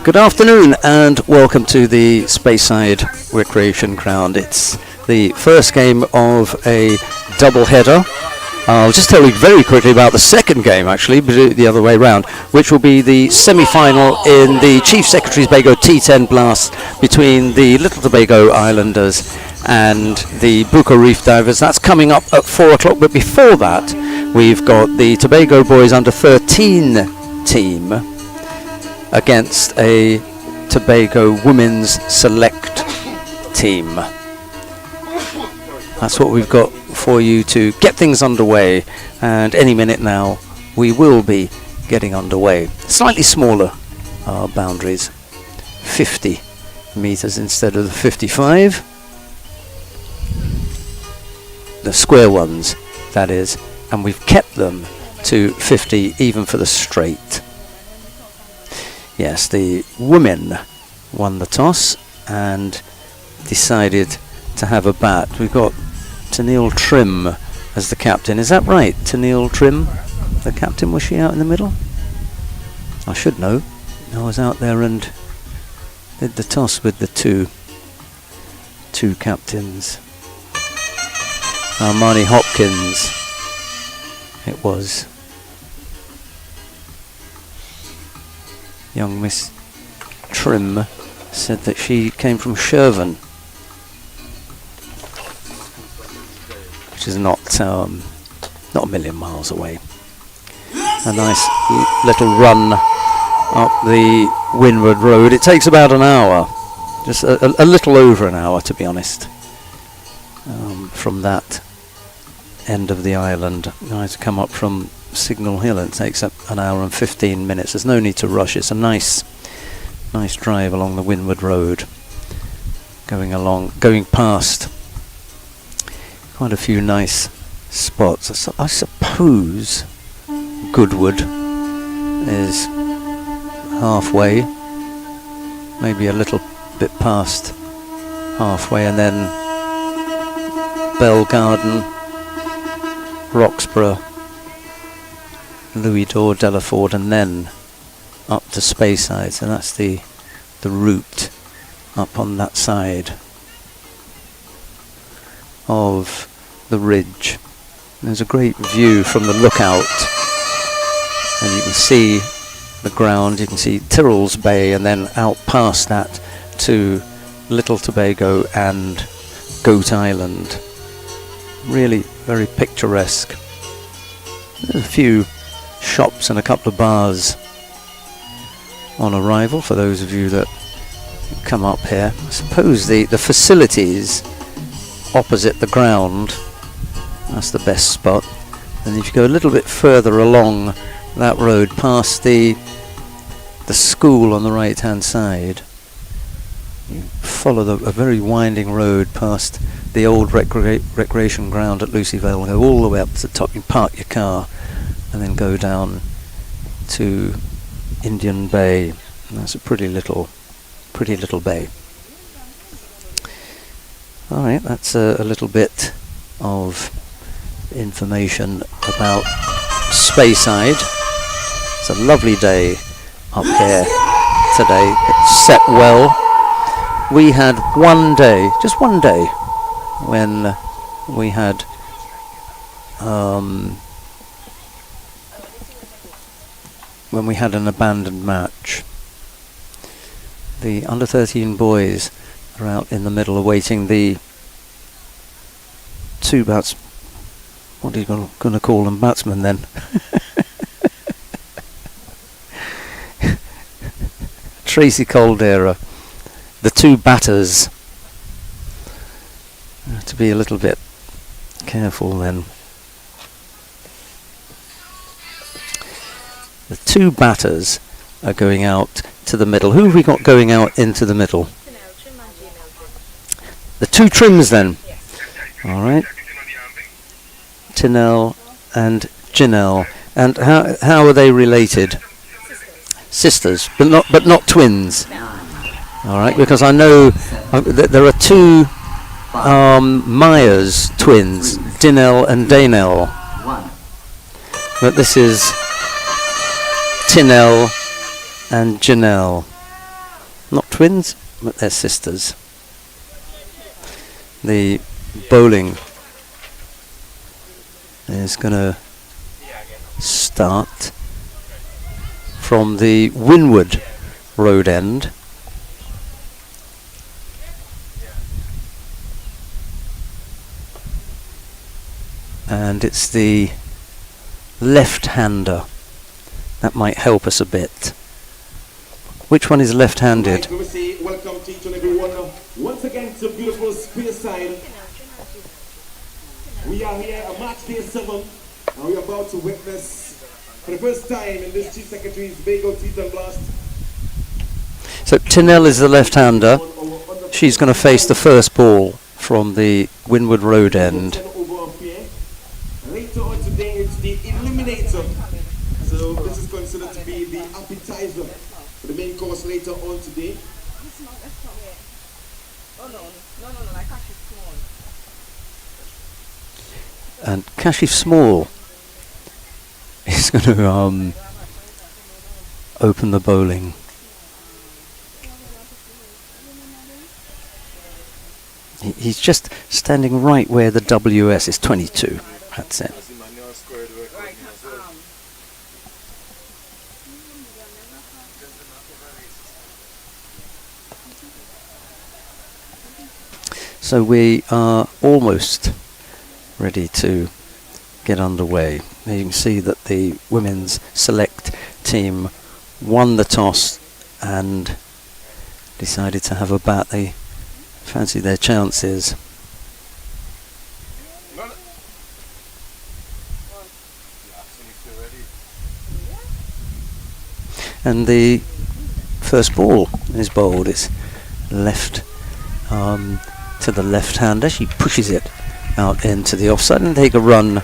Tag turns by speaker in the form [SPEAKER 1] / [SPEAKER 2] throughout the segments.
[SPEAKER 1] Good afternoon and welcome to the Speyside Recreation Ground. It's the first game of a double header. I'll just tell you very quickly about the second game, actually, but the other way around, which will be the semi-final in the Chief Secretary's Bago T-10 blast between the Little Tobago Islanders and the Buko Reef Divers. That's coming up at 4 o'clock, but before that we've got the Tobago Boys Under 13 team against a Tobago Women's Select team. That's what we've got for you to get things underway, and any minute now we will be getting underway. Slightly smaller boundaries, 50 meters instead of the 55. The square ones, that is, and we've kept them to 50 even for the straight. Yes, the women won the toss and decided to have a bat. We've got Tennille Trim as the captain. Is that right? Tennille Trim, the captain. Was she out in the middle? I should know. I was out there and did the toss with the two captains. Marnie Hopkins it was. Young Miss Trim said that she came from Shervan, which is not a million miles away. A nice little run up the Windward Road. It takes about an hour, just a little over an hour to be honest, from that end of the island. I had to come up from Signal Hill and it takes up an hour and 15 minutes. There's no need to rush. It's a nice drive along the Windward Road, going past quite a few nice spots. I suppose Goodwood is halfway, maybe a little bit past halfway, and then Bell Garden, Roxburgh, Louis d'Or, Delaford, and then up to Speyside. So that's the route up on that side of the ridge. There's a great view from the lookout, and you can see the ground, you can see Tyrrell's Bay, and then out past that to Little Tobago and Goat Island. Really very picturesque. There's a few shops and a couple of bars on arrival for those of you that come up here. I suppose the facilities opposite the ground, that's the best spot. And if you go a little bit further along that road past the school on the right hand side, you follow a very winding road past the old recreation ground at Lucy Vale, go all the way up to the top. You park your car and then go down to Indian Bay. And that's a pretty little bay. Alright, that's a little bit of information about Speyside. It's a lovely day up here today. It's set well. We had just one day, when we had an abandoned match. The under 13 boys are out in the middle awaiting the two bats. What are you going to call them? Batsmen then? Tracy Caldera. The two batters. To be a little bit careful then. The two batters are going out to the middle. Who have we got going out into the middle? The two trims then. Yes. All right. Tennille and Janelle. And how are they related? Sisters, but not twins. All right, because I know there are two Myers twins, Dinell and Danell. But this is Tennille and Janelle. twins, but they're sisters. The bowling is going to start from the windward road end. And it's the left-hander. That might help us a bit. Which one is left-handed?
[SPEAKER 2] Right, we say welcome to each and every one. Once again to beautiful Spearside. We are here at Matchday 7, and we are about to witness for the first time in this Chief Secretary's Bago T-10 blast.
[SPEAKER 1] So Tinel is the left-hander. She's going to face the first ball from the windward road end.
[SPEAKER 2] Later on today, it's the eliminator. So this is considered to be the appetizer for the main course later on today.
[SPEAKER 1] And Kashif Small is going to open the bowling. He's just standing right where the WS is. 22. That's it. So we are almost ready to get underway. Now you can see that the women's select team won the toss and decided to have a bat. They fancy their chances. And the first ball is bowled. It's left to the left-hander. She pushes it out into the offside and take a run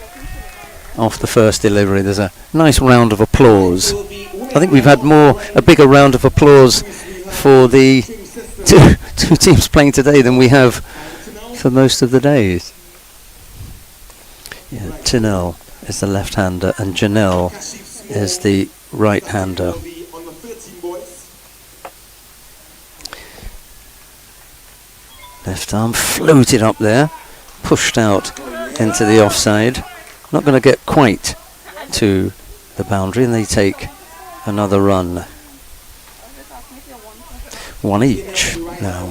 [SPEAKER 1] off the first delivery. There's a nice round of applause. I think we've had a bigger round of applause for the two teams playing today than we have for most of the days. Yeah, Tinel is the left-hander and Janelle is the right-hander. Left arm floated up there, pushed out into the offside. Not going to get quite to the boundary, and they take another run. One each now.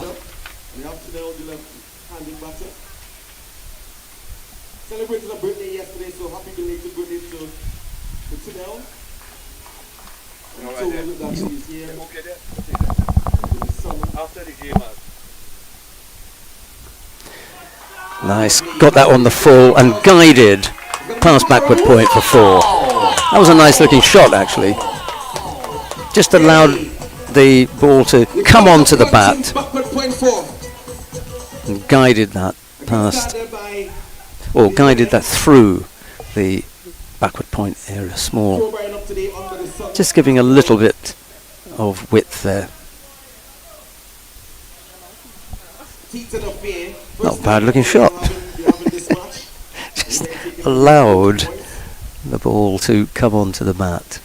[SPEAKER 2] Celebrated a birthday yesterday, so happy belated birthday to Tinel. After the game.
[SPEAKER 1] Nice, got that on the full and guided past backward point for 4. That was a nice looking shot actually. Just allowed the ball to come onto the bat and guided that past, or guided that through the backward point area. Small, just giving a little bit of width there. Not a bad looking shot. Just allowed the ball to come onto the bat.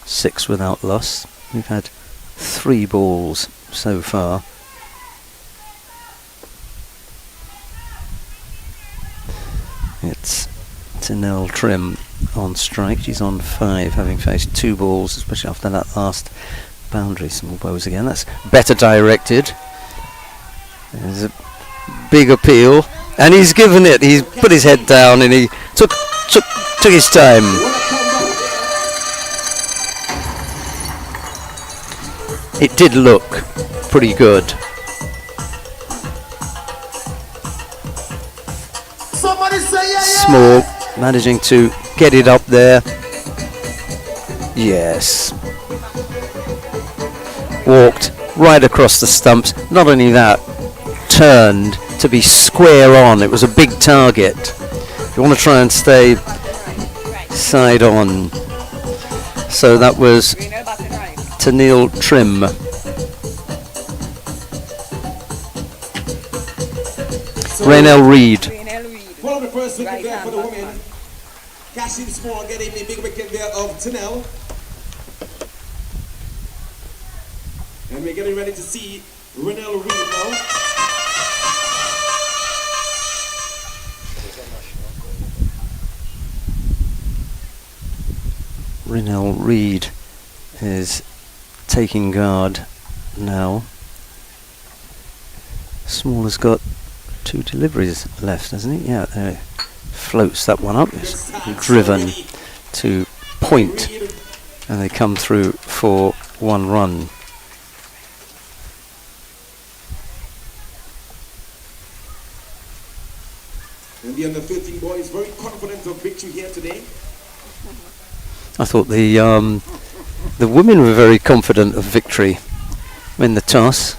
[SPEAKER 1] Six without loss. We've had 3 balls so far. It's Tinel Trim on strike. She's on 5, having faced 2 balls, especially after that last boundary. Small bows again. That's better directed. There's a big appeal, and he's given it. He's put his head down and he took his time. It did look pretty good. Small managing to get it up there. Yes. Walked right across the stumps. Not only that, turned to be square on. It was a big target. You want to try and stay side on. So that was Tinel Trim. Raynell Reid.
[SPEAKER 2] Follow the first wicket there for the women. Kashif Small getting the big wicket there of Tinel. And we're getting ready to see Renell Reed now.
[SPEAKER 1] Renell Reed is taking guard now. Small has got 2 deliveries left, hasn't he? Yeah, there he floats that one up. It's driven to point, and they come through for 1 run.
[SPEAKER 2] And the under 13 boy is very confident of victory here today.
[SPEAKER 1] I thought the women were very confident of victory in the toss.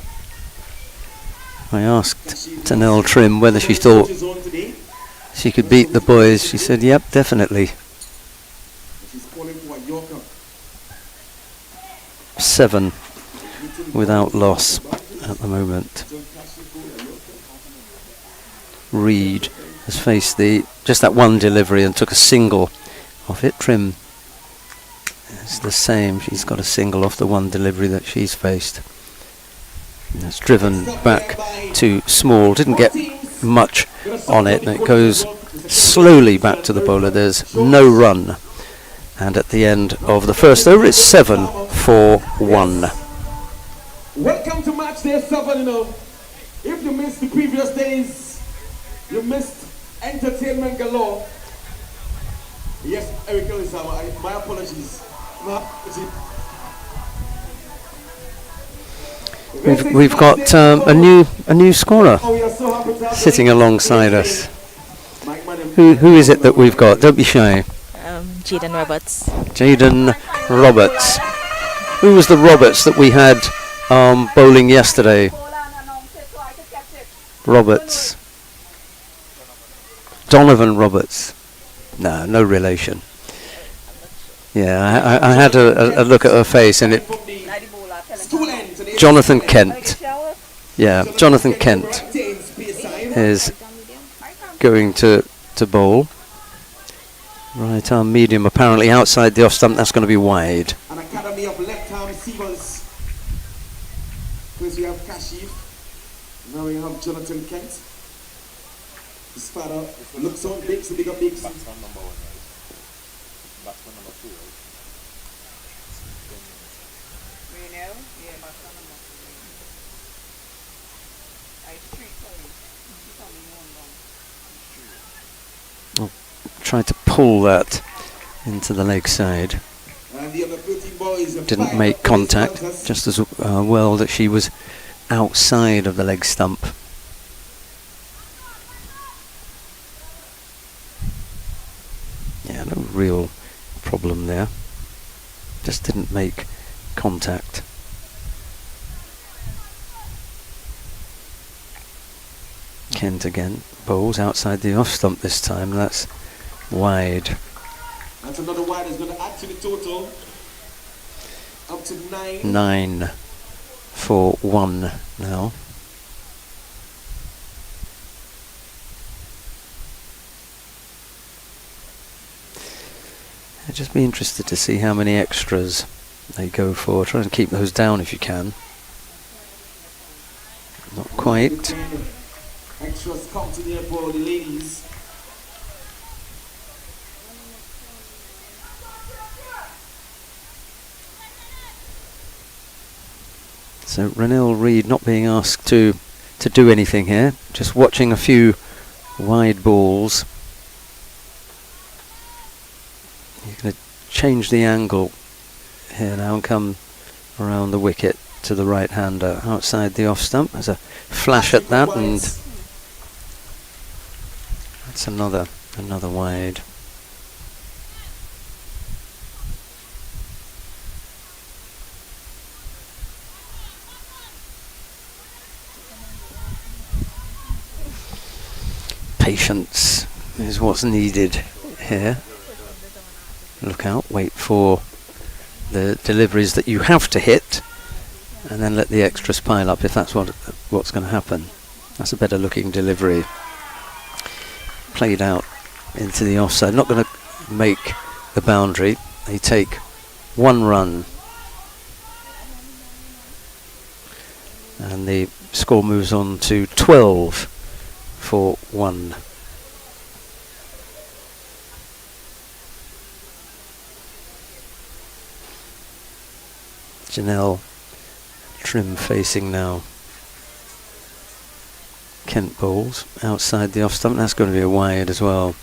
[SPEAKER 1] I asked Tanel Trim whether she thought she could beat the boys. She said, yep, definitely. 7 without loss at the moment. Reed has faced just that one delivery and took a single off it. Trim is the same. She's got a single off the one delivery that she's faced. And it's driven back to Small. Didn't get much on it, and it goes slowly back to the bowler. There's no run. And at the end of the first over, it's 7-4-1.
[SPEAKER 2] Welcome to Matchday 7. You know, if you missed the previous days, you missed entertainment galore. Yes, Eric Elizama, my apologies.
[SPEAKER 1] We've got a new scorer sitting alongside us. Who is it that we've got? Don't be shy.
[SPEAKER 3] Jaden Roberts.
[SPEAKER 1] Jaden Roberts. Who was the Roberts that we had bowling yesterday? Roberts. Donovan Roberts. No relation. Yeah, I had a look at her face, and it. Jonathan Kent. Yeah, Jonathan Kent is going to bowl. Right arm medium, apparently outside the off stump. That's going to be wide.
[SPEAKER 2] An academy of left arm receivers. First we have Kashif. Now we have Jonathan Kent. His father looks on big, so big up big.
[SPEAKER 4] Batsman number 1, right? Batsman number 2, right?
[SPEAKER 3] Yeah, batsman number 2.
[SPEAKER 1] Tried to pull that into the leg side.
[SPEAKER 2] And the other 13 boys
[SPEAKER 1] Didn't make contact, just as well that she was outside of the leg stump. Yeah, no real problem there. Just didn't make contact. Kent again bowls outside the off stump this time. That's wide.
[SPEAKER 2] That's another wide is going to add to the total. Up to 9.
[SPEAKER 1] 9-4-1 now. I'd just be interested to see how many extras they go for. Try and keep those down if you can. Not quite.
[SPEAKER 2] Extras come to there for the ladies.
[SPEAKER 1] So Renell Reed not being asked to do anything here, just watching a few wide balls. You're going to change the angle here now and come around the wicket to the right hander outside the off stump. There's a flash at that, and that's another wide. Patience is what's needed here. Look out, wait for the deliveries that you have to hit, and then let the extras pile up if that's what's going to happen. That's a better looking delivery. Played out into the offside. Not going to make the boundary. They take 1 run. And the score moves on to 12-1. Janelle Trim facing now. Kent bowls outside the off stump. That's going to be a wide as well.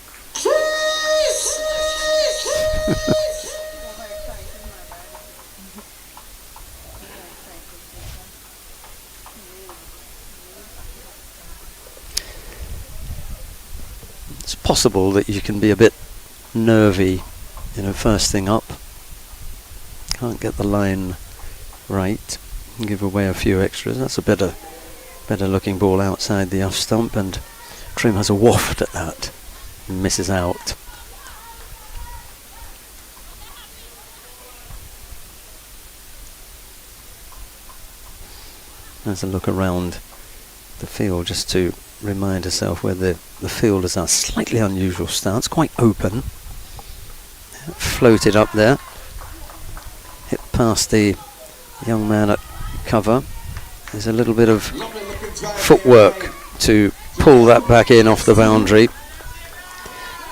[SPEAKER 1] It's possible that you can be a bit nervy, first thing up. Can't get the line right. Give away a few extras. That's a better looking ball outside the off stump, and Trim has a waft at that. Misses out. There's a look around the field just to remind herself where the fielders are. Slightly unusual stance, quite open. Floated up there. Hit past the young man at cover. There's a little bit of footwork to pull that back in off the boundary.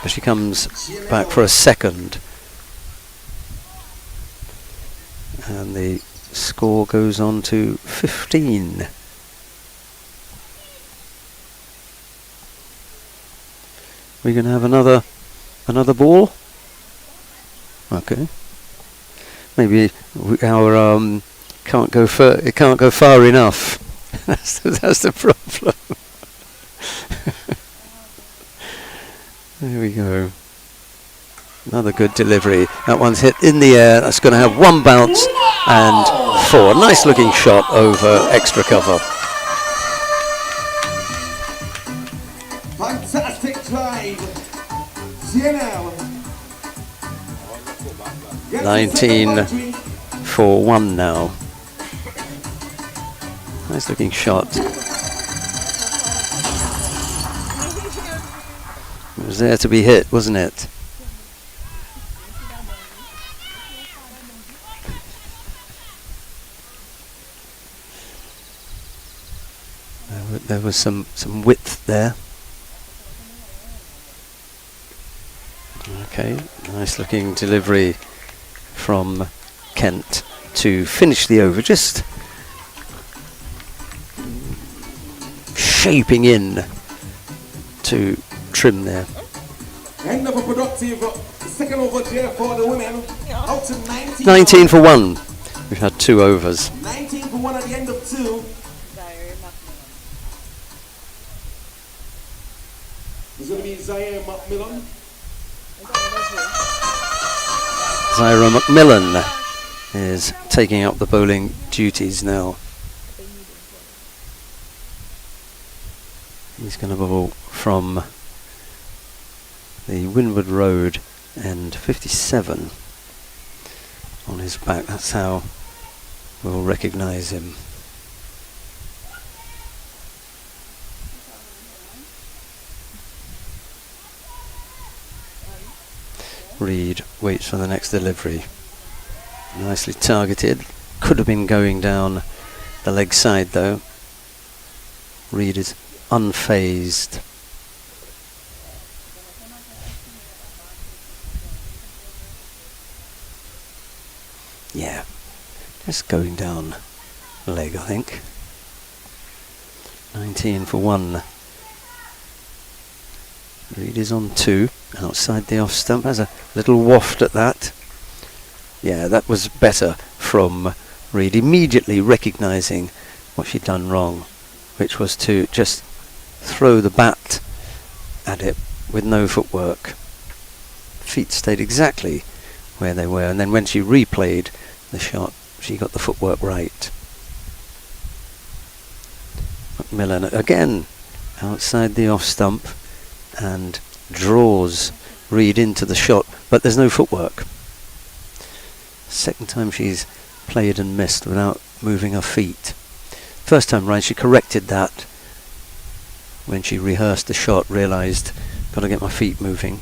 [SPEAKER 1] But she comes back for a second. And the score goes on to 15. We're going to have another ball. Okay. Maybe our can't go far enough. that's the problem. There we go. Another good delivery. That one's hit in the air. That's going to have one bounce and 4. Nice looking shot over extra cover.
[SPEAKER 2] Fantastic drive. CNL.
[SPEAKER 1] 19-1 now. Nice looking shot. It was there to be hit, wasn't it? There was some width there. Okay, nice looking delivery from Kent to finish the over, just shaping in to Trim there.
[SPEAKER 2] End of a productive second over there for the women. Out to
[SPEAKER 1] 19 for 1. We've had 2 overs.
[SPEAKER 2] 19 for 1 at the end of 2. It's going to be Zaire Macmillan.
[SPEAKER 1] Zaira McMillan is taking up the bowling duties now. He's going to bowl from the Windward Road end, 57 on his back. That's how we'll recognise him. Reed waits for the next delivery. Nicely targeted. Could have been going down the leg side though. Reed is unfazed. Yeah, just going down leg, I think. 19 for 1. Reed is on 2, outside the off stump, has a little waft at that. Yeah, that was better from Reed, immediately recognising what she'd done wrong, which was to just throw the bat at it with no footwork. Feet stayed exactly where they were, and then when she replayed the shot, she got the footwork right. Macmillan again outside the off stump and draws Reed into the shot, but there's no footwork. Second time she's played and missed without moving her feet. First time round she corrected that when she rehearsed the shot, realised, got to get my feet moving.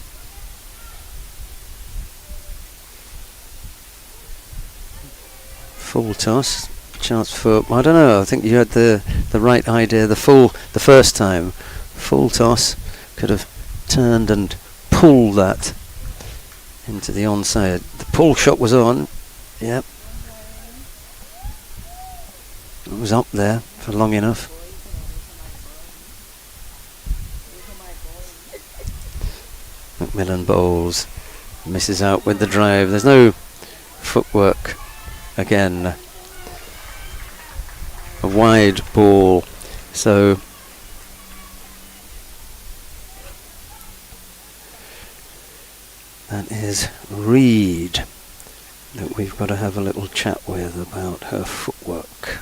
[SPEAKER 1] Full toss, chance for, I don't know, I think you had the right idea the first time. Full toss, could have turned and pulled that into the onside. The pull shot was on, yep. It was up there for long enough. Macmillan bowls, misses out with the drive. There's no footwork again. A wide ball, so that is Reed that we've got to have a little chat with about her footwork.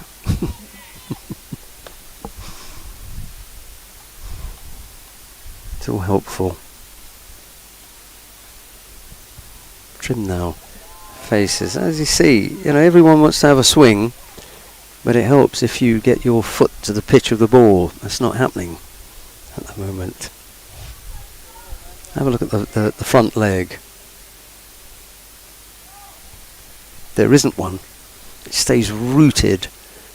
[SPEAKER 1] It's all helpful. Trim now faces, as you see, everyone wants to have a swing, but it helps if you get your foot to the pitch of the ball. That's not happening at the moment. Have a look at the front leg. There isn't one. It stays rooted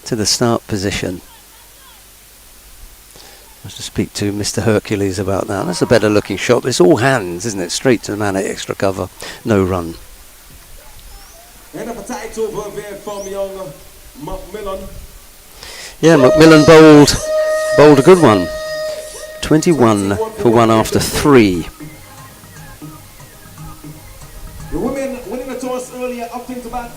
[SPEAKER 1] to the start position. I have to speak to Mr. Hercules about that. That's a better looking shot. It's all hands, isn't it? Straight to the man at extra cover. No run.
[SPEAKER 2] End of a tight over there from young Macmillan.
[SPEAKER 1] Yeah, Macmillan bowled a good one. 21 for 1 after 3.
[SPEAKER 2] The women winning the toss earlier, opting to bat.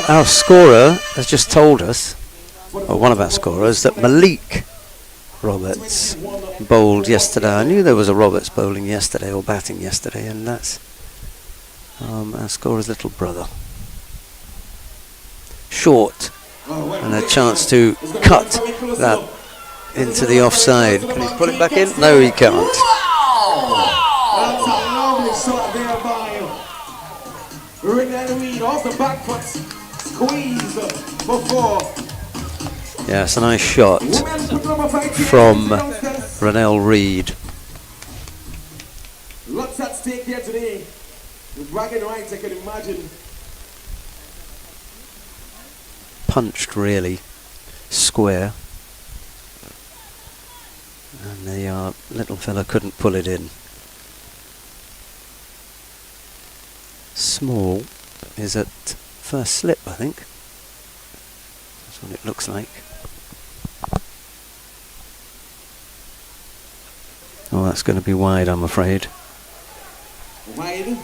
[SPEAKER 1] Our scorer has just told us, or one of our scorers, that Malik Roberts bowled yesterday. I knew there was a Roberts bowling yesterday or batting yesterday, and that's our scorer's little brother. Short, and a chance to cut that into the offside. Can he pull it back in? No, he can't.
[SPEAKER 2] That's a lovely shot there by Reed off the back foot. Squeeze before.
[SPEAKER 1] Yeah, it's a nice shot from Ranell Reed.
[SPEAKER 2] Lots at stake here today. The bragging rights, I can imagine.
[SPEAKER 1] Punched really square, and the little fella couldn't pull it in. Small is at first slip, I think. That's what it looks like. Oh, that's going to be wide, I'm afraid.
[SPEAKER 2] Wide.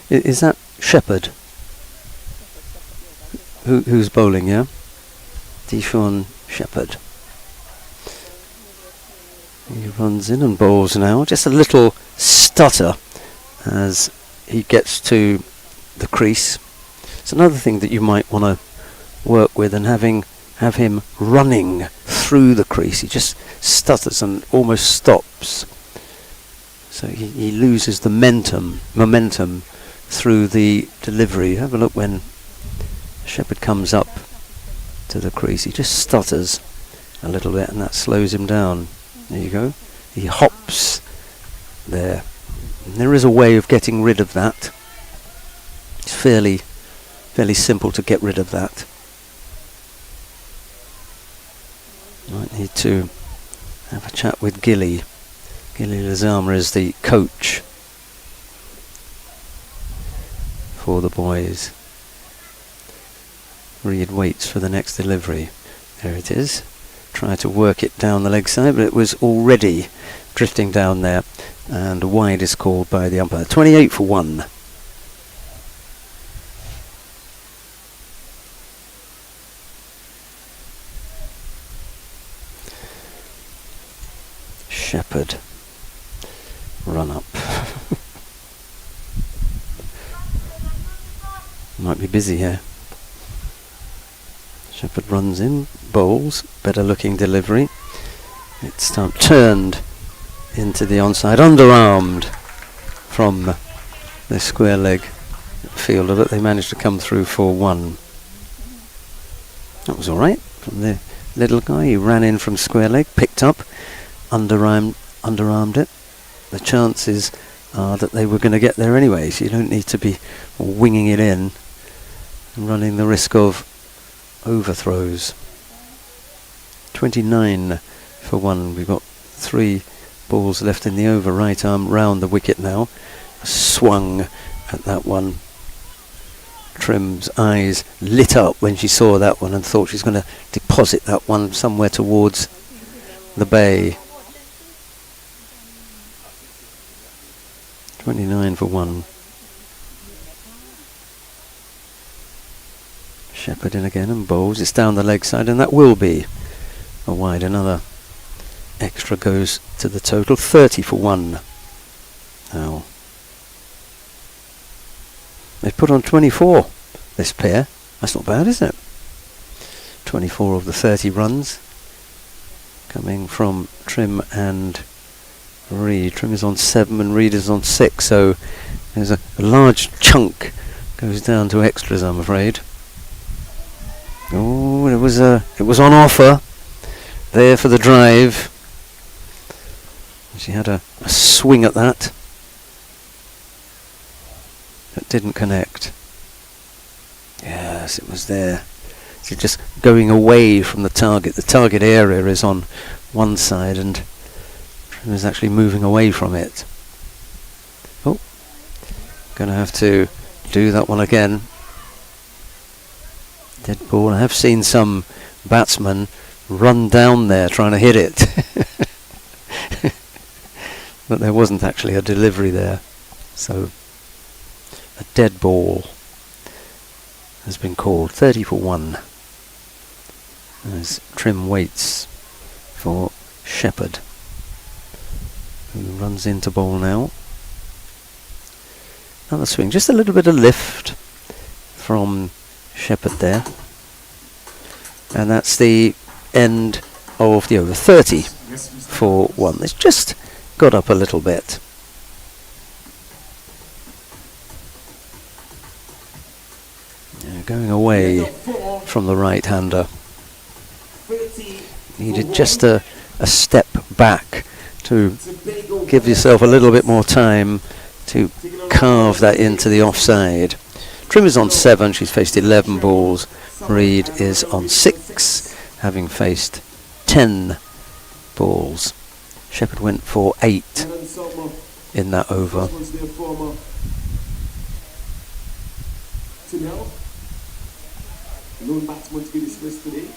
[SPEAKER 1] Is that Shepherd? Who's bowling, yeah? Deshaun Shepherd. He runs in and bowls now. Just a little stutter as he gets to the crease. It's another thing that you might want to work with, and have him running through the crease. He just stutters and almost stops. So he loses the momentum through the delivery. Have a look when Shepherd comes up to the crease. He just stutters a little bit, and that slows him down. There you go. He hops there. And there is a way of getting rid of that. It's fairly simple to get rid of that. Might need to have a chat with Gilly. Gilly Lazama is the coach for the boys. Reed waits for the next delivery. There it is. Try to work it down the leg side, but it was already drifting down there, and a wide is called by the umpire. 28 for 1. Shepherd. Run up. Might be busy here. Shepherd runs in, bowls, better looking delivery. It's turned into the onside, underarmed from the square leg fielder, but they managed to come through for 1. That was alright from the little guy. He ran in from square leg, picked up, underarmed it. The chances are that they were going to get there anyway, so you don't need to be winging it in and running the risk of overthrows. 29 for 1. We've got 3 balls left in the over. Right arm round the wicket now. Swung at that one. Trim's eyes lit up when she saw that one and thought she's going to deposit that one somewhere towards the bay. 29 for 1. Shepherd in again and bowls. It's down the leg side, and that will be a wide. Another extra goes to the total. 30 for 1 now. They've put on 24, this pair. That's not bad, is it? 24 of the 30 runs coming from Trim and Reed. Trim is on 7 and Reed is on 6, so there's a large chunk goes down to extras, I'm afraid. Oh, it was on offer there for the drive. She had a swing at that. It didn't connect. Yes, it was there. So just going away from the target. The target area is on one side and Trim is actually moving away from it. Oh, going to have to do that one again. Dead ball. I have seen some batsmen run down there trying to hit it. But there wasn't actually a delivery there. So a dead ball has been called. 30 for 1. As Trim waits for Shepherd, who runs into bowl now. Another swing, just a little bit of lift from Shepherd there. And that's the end of the over. 30 for 1. It's just got up a little bit. Going away from the right-hander. Needed just a step back to give yourself a little bit more time to carve that into the offside. Trim is on 7, she's faced 11 balls. Reed is on 6, having faced 10 balls. Shepherd went for 8 in that over.
[SPEAKER 2] Known batsman to be dismissed today.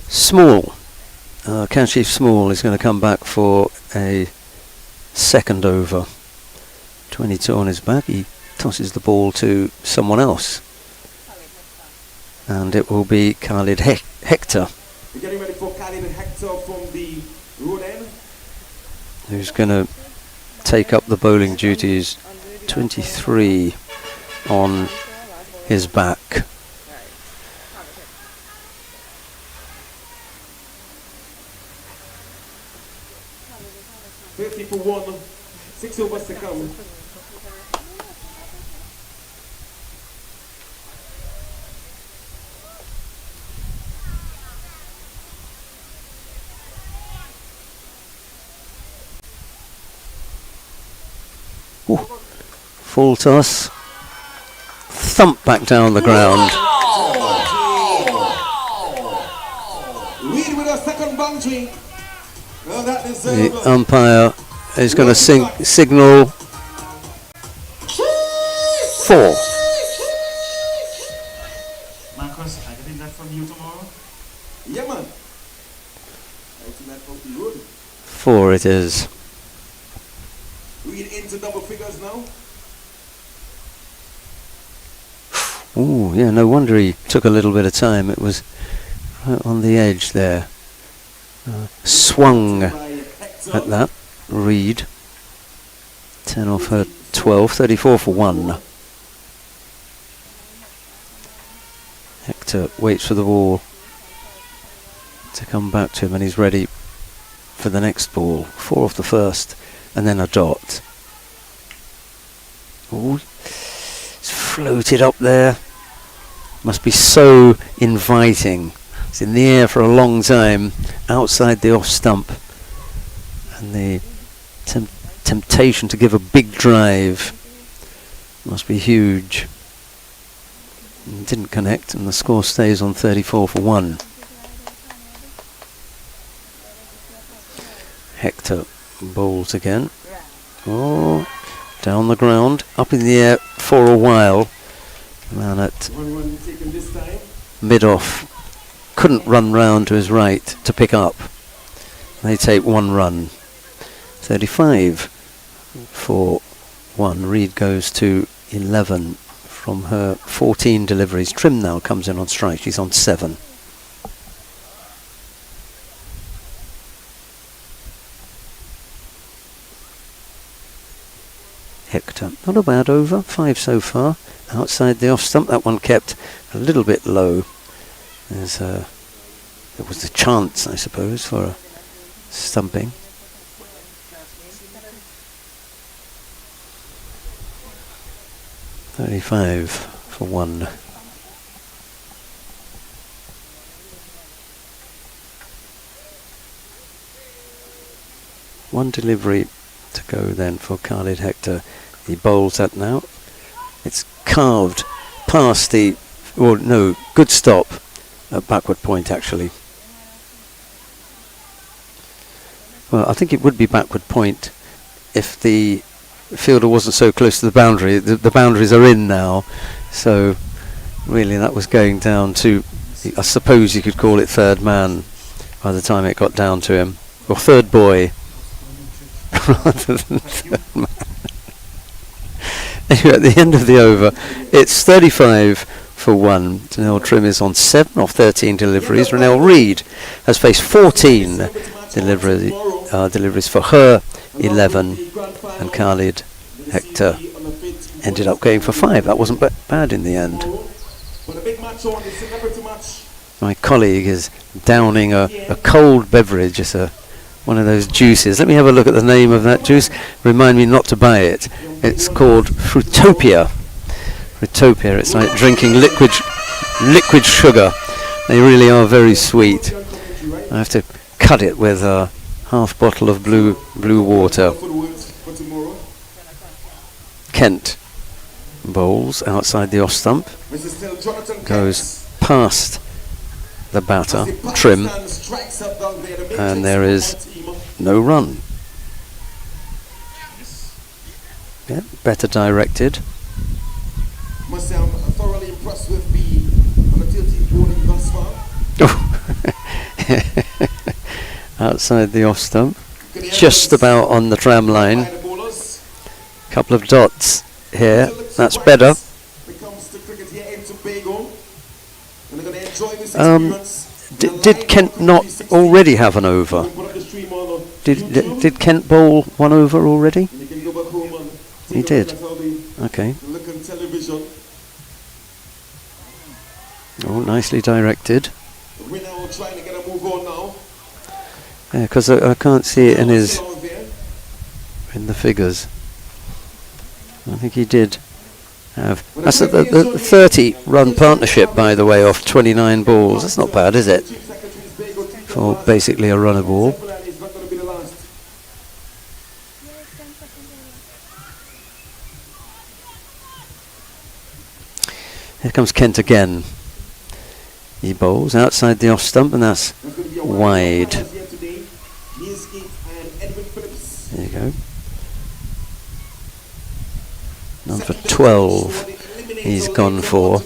[SPEAKER 1] Small, Count Chief Small is going to come back for a second over. 22 on his back. He tosses the ball to someone else. And it will be Khalid Hector.
[SPEAKER 2] We're getting ready for Khalid Hector from the road end.
[SPEAKER 1] Who's going to take up the bowling duties. 23 on his back.
[SPEAKER 2] For 1, 6 overs to come.
[SPEAKER 1] Ooh. Full toss. Thump back down the ground.
[SPEAKER 2] Reed with a second boundary. Well, that
[SPEAKER 1] The umpire is going to signal 4.
[SPEAKER 2] Marcus, I getting that from you tomorrow? Yeah, man. I getting that from the road.
[SPEAKER 1] 4 it is.
[SPEAKER 2] Reed into double figures now.
[SPEAKER 1] Ooh, yeah, no wonder he took a little bit of time. It was Right on the edge there. Swung at that. Reed. 10 off her 12, 34 for 1. Hector waits for the ball to come back to him, and he's ready for the next ball. 4 off the first, and then a dot. Ooh, it's floated up there. Must be so inviting. It's in the air for a long time, outside the off stump, and the temptation to give a big drive must be huge. It didn't connect, and the score stays on 34 for 1. Hector bowls again. Oh, down the ground, up in the air for a while. Man at mid-off couldn't run round to his right to pick up. They take 1 run. 35 for 1. Reed goes to 11 from her 14 deliveries. Trim now comes in on strike. She's on 7. Hector, not a bad over. 5 so far. Outside the off stump, that one kept a little bit low. There was the chance, I suppose, for a stumping. .35 for 1. One delivery to go then for Khalid Hector. He bowls that now. It's carved past the, or no, good stop at backward point actually. Well, I think it would be backward point if the fielder wasn't so close to the boundary. The boundaries are in now, so really that was going down to, I suppose you could call it third man by the time it got down to him, or third boy rather than third man. Anyway, at the end of the over, it's 35 for 1. Janelle Trim is on 7 off 13 deliveries. Renelle Reed has faced 14 deliveries for her 11, and Khalid Hector ended up going for 5. That wasn't bad in the end. My colleague is downing a cold beverage. It's one of those juices. Let me have a look at the name of that juice. Remind me not to buy it. It's called Fruitopia. Fruitopia. It's like drinking liquid sugar. They really are very sweet. I have to cut it with a half bottle of blue water. Kent bowls outside the off stump. Goes past the batter, Trim, and there is no run. Yeah, better directed.
[SPEAKER 2] Must say I'm thoroughly impressed with the 13th bowling thus far.
[SPEAKER 1] Outside the off stump, just about on the tram line. Couple of dots here. That's better. Did Kent not already have an over? Did Kent bowl 1 over already? He did. Okay. Oh, nicely directed. Yeah, because I can't see it in the figures. I think he did have. That's the 30-run partnership, by the way, off 29 balls. That's not bad, is it? For basically a runner ball. Here comes Kent again. He bowls outside the off stump, and that's wide. There you go. Number 12 he's gone for.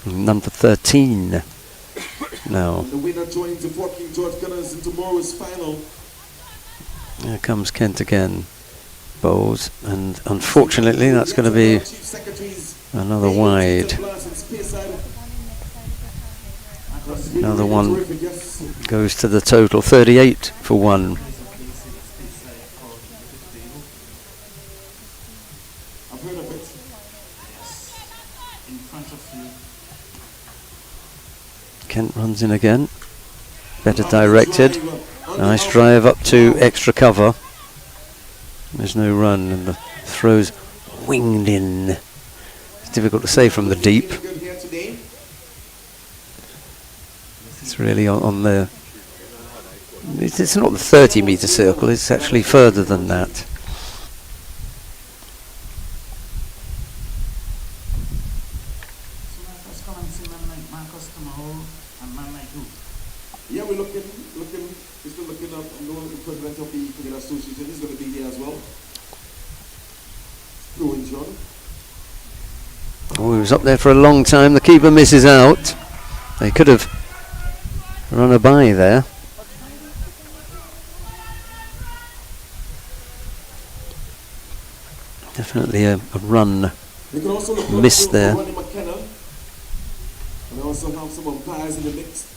[SPEAKER 1] Number 13 now. Here comes Kent again. Bowls, and unfortunately that's going to be Another wide. Another one goes to the total, 38 for one.
[SPEAKER 2] I've heard of it.
[SPEAKER 1] Kent runs in again. Better directed. Nice drive up to extra cover. There's no run and the throw's winged in. It's difficult to say from the deep. It's really on the... It's not the 30-metre circle, it's actually further than that.
[SPEAKER 2] Yeah, we're looking, we're still looking up. I'm the president of the Cricket Association. He's going to be here as well. Doing John.
[SPEAKER 1] Oh, he was up there for a long time. The keeper misses out. They could have run a by there. Definitely a run missed there.
[SPEAKER 2] And I also have some umpires in the mix.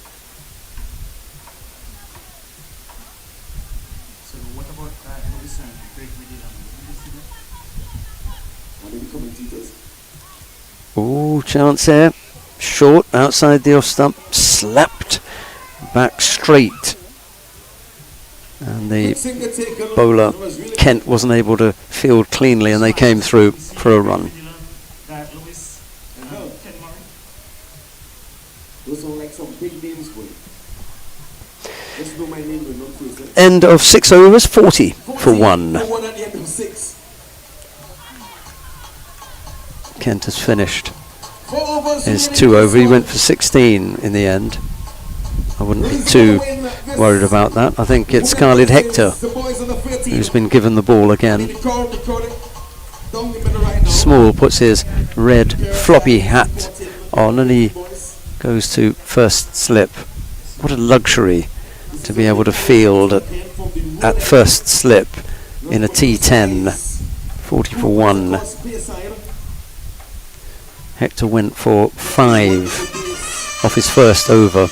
[SPEAKER 2] So what about Lewis and Craig Medina? Are they becoming teachers?
[SPEAKER 1] Oh, chance there. Short outside the off stump. Slapped back straight. And the bowler, Kent, wasn't able to field cleanly and they came through for a run.
[SPEAKER 2] Those are like some big names for you. Let's know my name and not first.
[SPEAKER 1] End of 6 overs, 40 for one.
[SPEAKER 2] At the end of 6.
[SPEAKER 1] Kent has finished
[SPEAKER 2] 4 overs.
[SPEAKER 1] his 2 over. He went for 16 in the end. I wouldn't be too worried about that. I think it's Khalid Hector who's been given the ball again. Small puts his red floppy hat on and he goes to first slip. What a luxury to be able to field at first slip in a T-10. 40 for one. Hector went for 5 off his first over.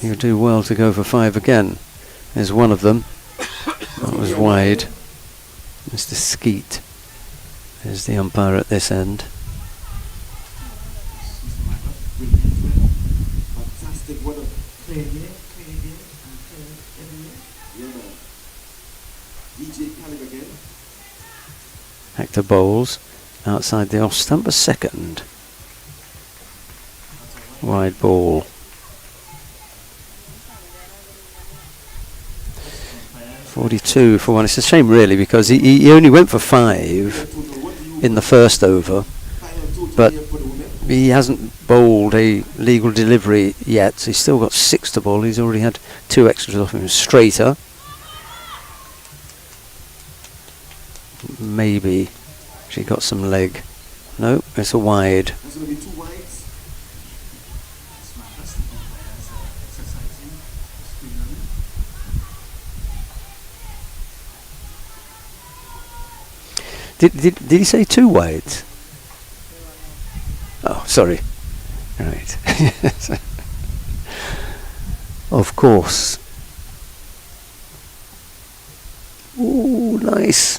[SPEAKER 1] He'll do well to go for 5 again. There's one of them. That was wide. Mr. Skeet is the umpire at this end.
[SPEAKER 2] Fantastic, what a play here, DJ Callum again.
[SPEAKER 1] Hector bowls outside the off stump, a second. Wide ball. 42 for one. It's a shame really because he only went for 5 in the first over, but he hasn't bowled a legal delivery yet, so he's still got 6 to bowl. He's already had 2 extras off him. Straighter. Maybe she got some leg. No, it's a wide.
[SPEAKER 2] There's going to be 2 wides.
[SPEAKER 1] Did he say 2 wides? Oh, sorry. Right. Of course. Ooh, nice.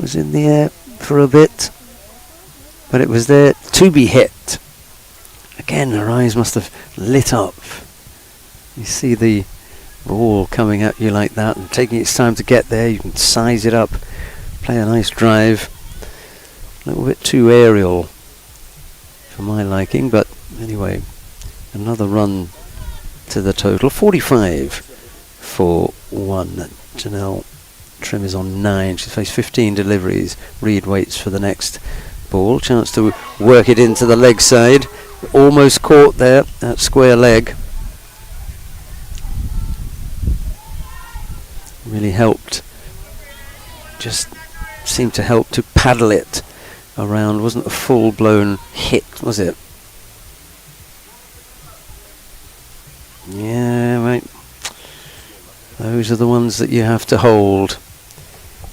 [SPEAKER 1] Was in the air for a bit, but it was there to be hit. Again, her eyes must have lit up. You see the ball coming at you like that and taking its time to get there. You can size it up, play a nice drive. A little bit too aerial for my liking, but anyway, another run to the total. 45 for one. Janelle Trim is on 9. She's faced 15 deliveries. Reed waits for the next ball. Chance to work it into the leg side. Almost caught there at square leg. Really helped. Just seemed to help to paddle it around. Wasn't a full-blown hit, was it? Yeah, right. Those are the ones that you have to hold.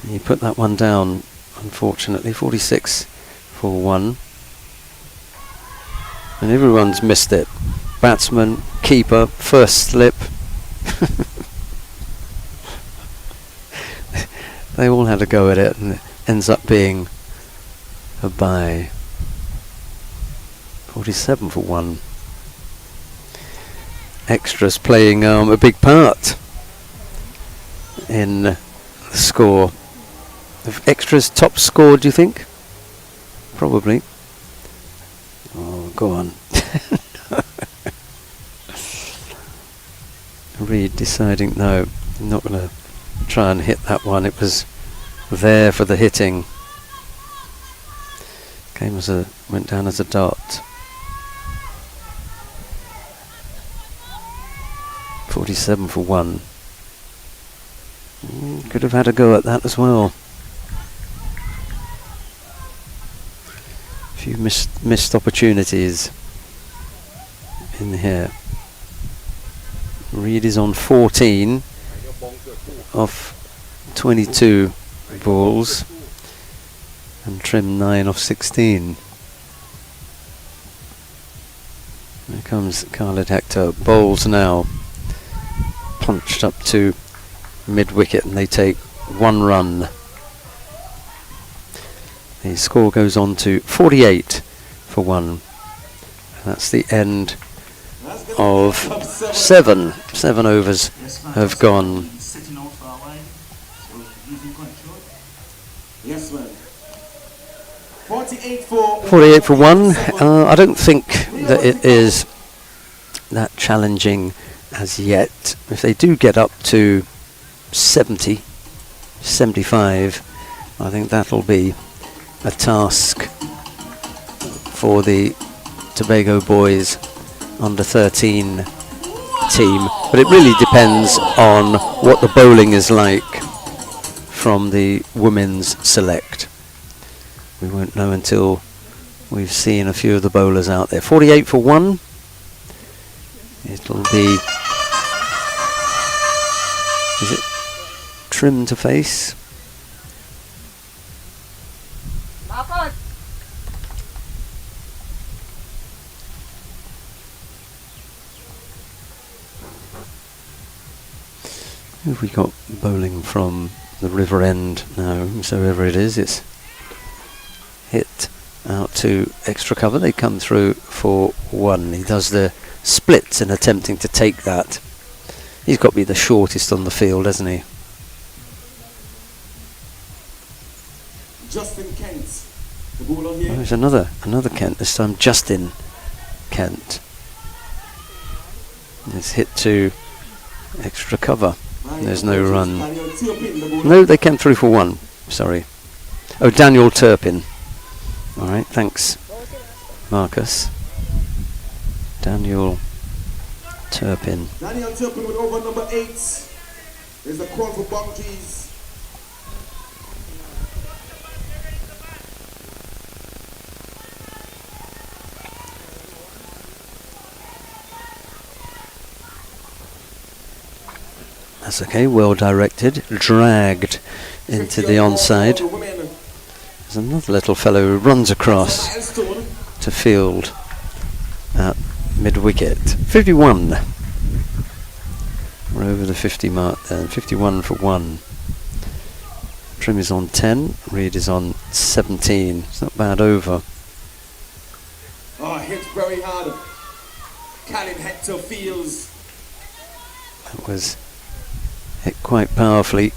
[SPEAKER 1] You put that one down, unfortunately. 46 for 1. And everyone's missed it. Batsman, keeper, first slip. They all had a go at it, and it ends up being a bye. 47 for 1. Extras playing a big part in the score. If extras top score, do you think? Probably. Oh, go on. Reed deciding, no, I'm not going to try and hit that one. It was there for the hitting. Went down as a dot. 47 for 1. Could have had a go at that as well. A few missed opportunities in here. Reed is on 14 off 22 balls, and Trim 9 off 16. There comes Khalid Hector. Bowls now. Punched up to mid-wicket, and they take 1 run. The score goes on to 48 for 1. And that's the end of 7. 7 overs have gone.
[SPEAKER 2] Yes, man. 48 for
[SPEAKER 1] 1. I don't think that it is that challenging as yet. If they do get up to 70, 75, I think that'll be a task for the Tobago boys under 13 team. But it really depends on what the bowling is like from the women's select. We won't know until we've seen a few of the bowlers out there. 48 for 1. It'll be... Is it Trim to face? Who have we got bowling from the river end now? Whosoever it is, it's hit out to extra cover. They come through for 1. He does the splits in attempting to take that. He's got to be the shortest on the field, hasn't he?
[SPEAKER 2] Justin Kent, the bowler here.
[SPEAKER 1] Oh, there's another Kent, this time Justin Kent. It's hit to extra cover. There's no run. No, they came through for 1. Sorry. Oh, Daniel Turpin. All right, thanks, Marcus. Daniel Turpin.
[SPEAKER 2] Daniel Turpin with over number 8. There's a call for boundaries.
[SPEAKER 1] That's okay, well directed, dragged into the onside. There's another little fellow who runs across to field at mid-wicket. 51. We're over the 50 mark then, 51 for 1. Trim is on 10, Reed is on 17. It's not bad over.
[SPEAKER 2] Oh, hit very hard. Khalid Hector feels.
[SPEAKER 1] That was hit quite powerfully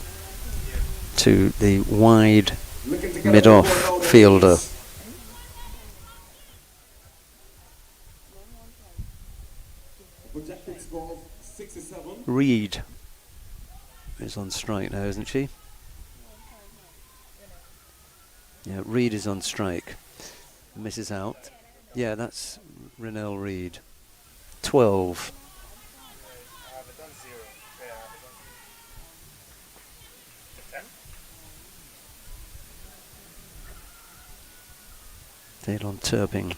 [SPEAKER 1] to the wide mid-off fielder. Reed is on strike now, isn't she? Yeah, Reed is on strike. Misses out. Yeah, that's Renelle Reed. 12. Dalen Turpin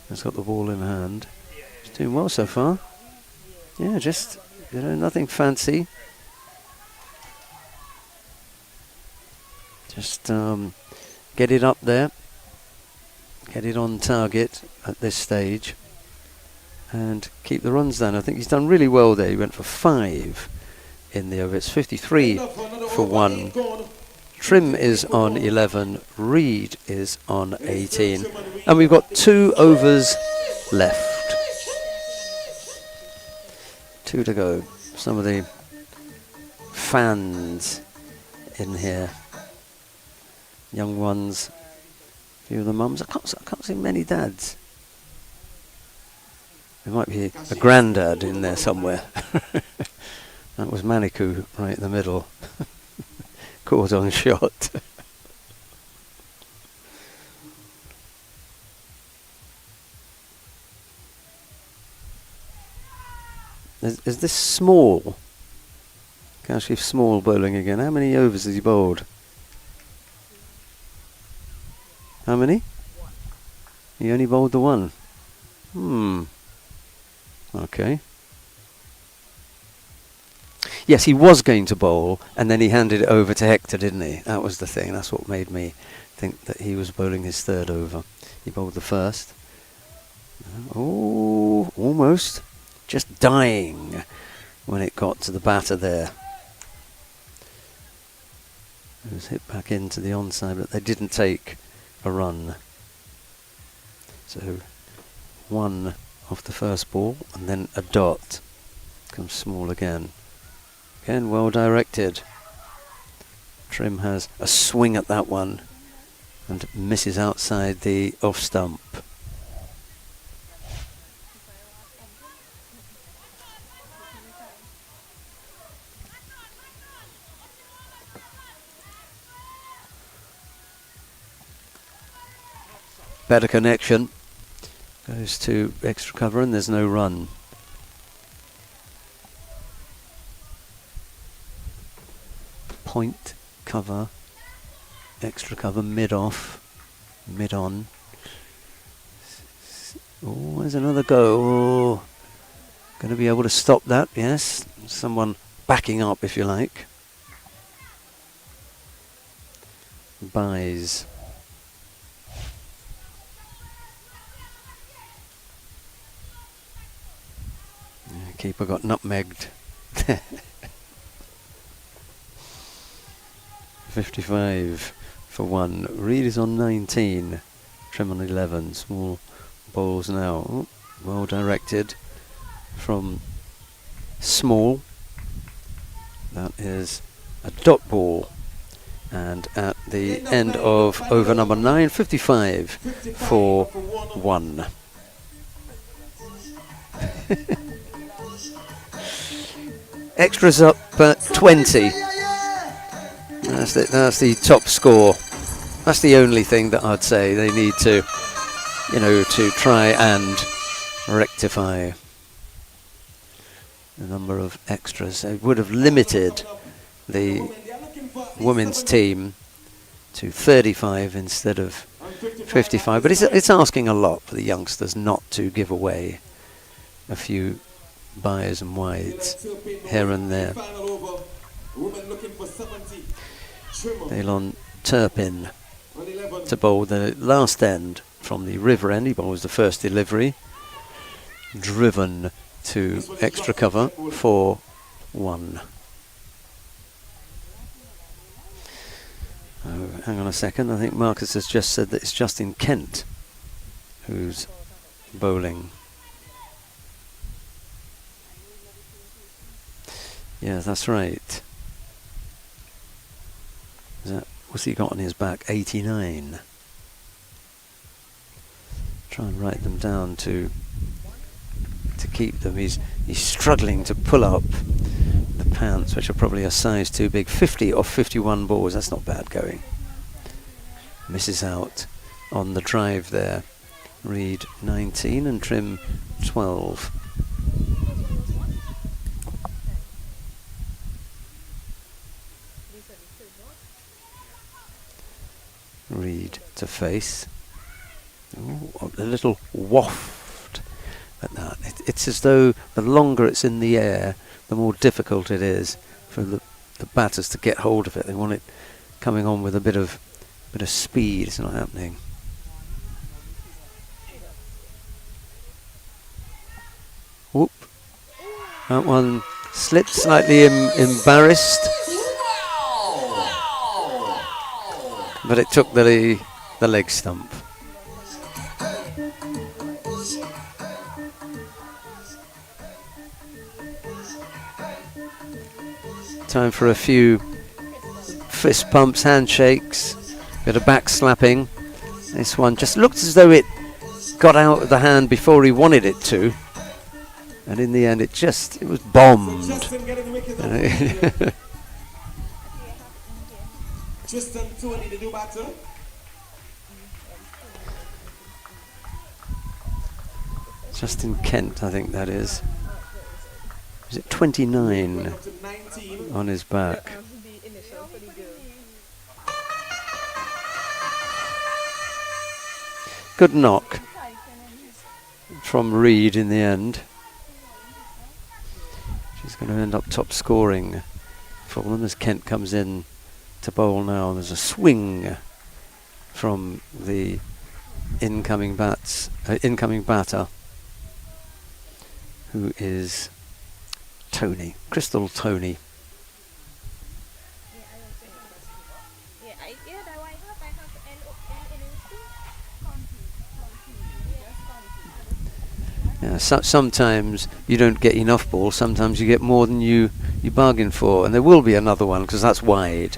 [SPEAKER 1] has got the ball in hand. He's doing well so far. Yeah, just, nothing fancy. Just get it up there, get it on target at this stage, and keep the runs down. I think he's done really well there. He went for 5 in the over. It's 53 for 1. Trim is on 11, Reed is on 18, and we've got 2 overs left. 2 to go. Some of the fans in here, young ones, a few of the mums. I can't see many dads. There might be a granddad in there somewhere. That was Manikou right in the middle. Caught on shot. Is this Small? Kashif Small bowling again. How many overs has he bowled? How many? He only bowled the 1. Okay. Yes, he was going to bowl, and then he handed it over to Hector, didn't he? That was the thing. That's what made me think that he was bowling his 3rd over. He bowled the 1st. Oh, almost. Just dying when it got to the batter there. It was hit back into the onside, but they didn't take a run. So 1 off the first ball, and then a dot. Comes Small again. Again, well directed. Trim has a swing at that one and misses outside the off stump. Better connection. Goes to extra cover and there's no run. Point, cover, extra cover, mid-off, mid-on. Oh, there's another go. Oh, going to be able to stop that, yes. Someone backing up, if you like. Buys. Keeper got nutmegged. 55 for 1. Reed is on 19. Trim on 11. Small bowls now. Oh, well directed from Small. That is a dot ball. And at the end of over number 9, 55 for 1. Extras up 20. That's the top score. That's the only thing that I'd say they need to, to try and rectify the number of extras. They would have limited the women's team to 35 instead of 55. But it's asking a lot for the youngsters not to give away a few byes and wides here and there. Elon Turpin to bowl the last end from the river end. He bowls the first delivery. Driven to extra cover for 1. Oh, hang on a second. I think Marcus has just said that it's Justin Kent who's bowling. Yeah, that's right. What's he got on his back? 89. Try and write them down to keep them. He's struggling to pull up the pants, which are probably a size too big. 50 off 51 balls. That's not bad going. Misses out on the drive there. Reed 19 and Trim 12. Reed to face. Ooh, a little waft at that. It's as though the longer it's in the air, the more difficult it is for the batters to get hold of it. They want it coming on with a bit of Bit of speed is not happening. Whoop. That one slipped slightly embarrassed. But it took the leg stump. Time for a few fist pumps, handshakes, bit of back slapping. This one just looked as though it got out of the hand before he wanted it to. And in the end it was bombed.
[SPEAKER 2] Tristan Tony, the new batter.
[SPEAKER 1] Justin Kent, I think that is. Is it 29 on his back? Good knock from Reed in the end. She's going to end up top scoring for them as Kent comes in to bowl now. There's a swing from the incoming batter, who is Tony, Crystal Tony. Yeah, sometimes you don't get enough ball, sometimes you get more than you bargain for, and there will be another one because that's wide.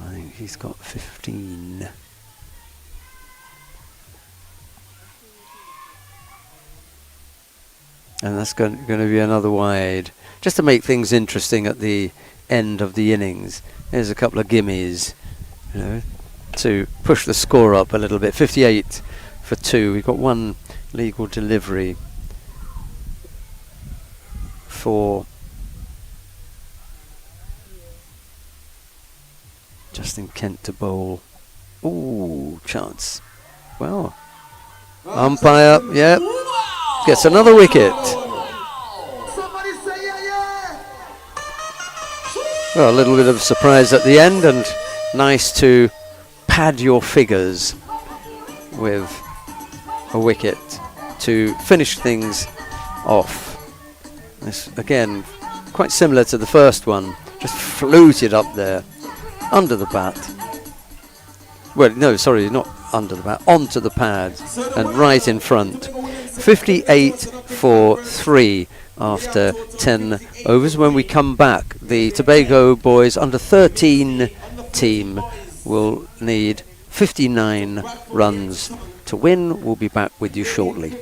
[SPEAKER 1] I think he's got 15. And that's going to be another wide, just to make things interesting at the end of the innings. There's a couple of gimmies, to push the score up a little bit. 58 for 2. We've got one legal delivery for Justin Kent to bowl. Ooh, chance. Well, umpire, yeah, gets another wicket. Well, a little bit of surprise at the end, and nice to pad your figures with a wicket to finish things off. This, again, quite similar to the first one, just floated up there, under the bat. Well, no, sorry, not under the bat, onto the pad, and right in front. 58 for 3 after 10 overs. When we come back, the Tobago boys under 13 team will need 59 runs to win. We'll be back with you shortly.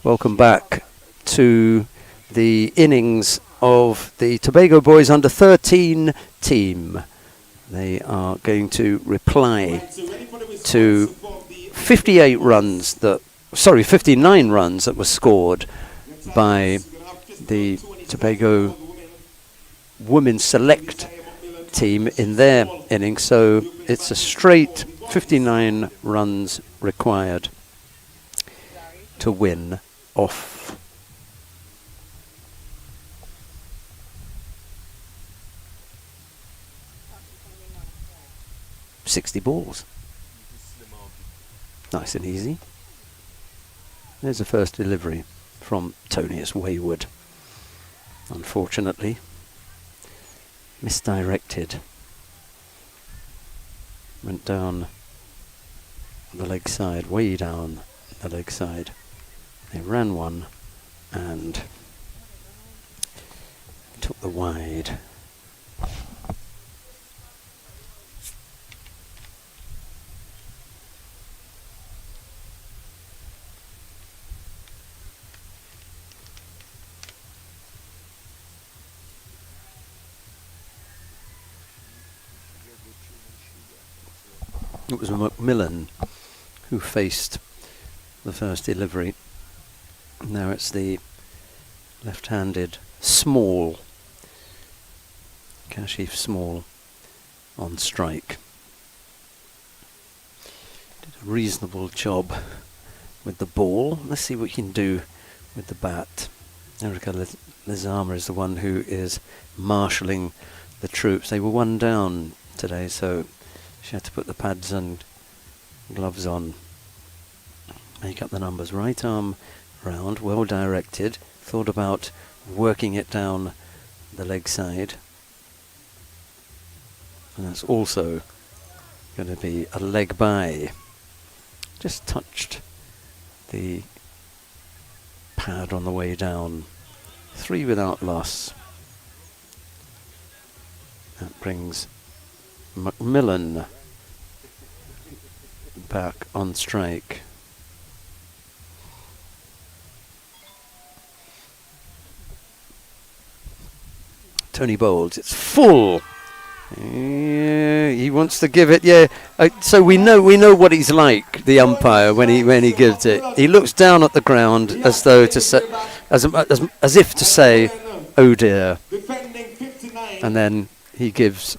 [SPEAKER 1] Welcome back to the innings of the Tobago Boys under 13 team. They are going to reply to 59 runs that were scored by the Tobago Women's Select team in their innings. So it's a straight 59 runs required to win off 60 balls. Nice and easy. There's the first delivery from Tony. It's wayward. Unfortunately, misdirected. Went down the leg side, way down the leg side. They ran one and took the wide. It was Macmillan who faced the first delivery. Now it's the left-handed Small, Kashif Small, on strike. Did a reasonable job with the ball. Let's see what he can do with the bat. Erica Lizama is the one who is marshalling the troops. They were one down today, so she had to put the pads and gloves on. Make up the numbers. Right arm round, well directed. Thought about working it down the leg side. And that's also going to be a leg by. Just touched the pad on the way down. 3 without loss. That brings Macmillan back on strike. Tony bowls. It's full. Yeah, he wants to give it. Yeah, so we know what he's like. The umpire when he gives it, he looks down at the ground as though to say, as if to say, "Oh dear," and then he gives.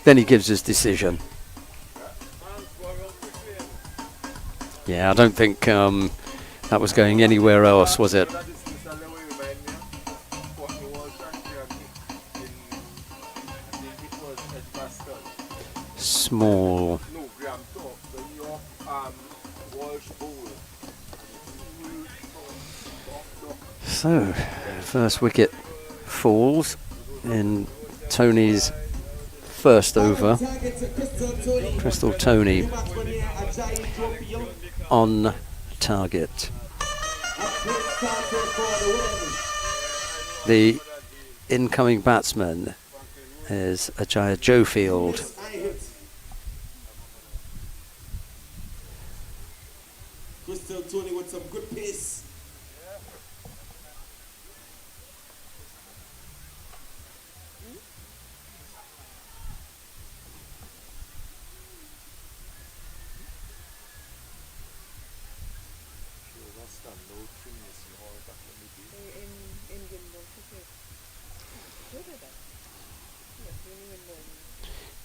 [SPEAKER 1] Then he gives his decision. Yeah, I don't think that was going anywhere else, was it? Small. So, first wicket falls in Tony's first over. Crystal Tony on target. The incoming batsman is Ajaya Jofield.
[SPEAKER 2] Crystal Tony with some good pace.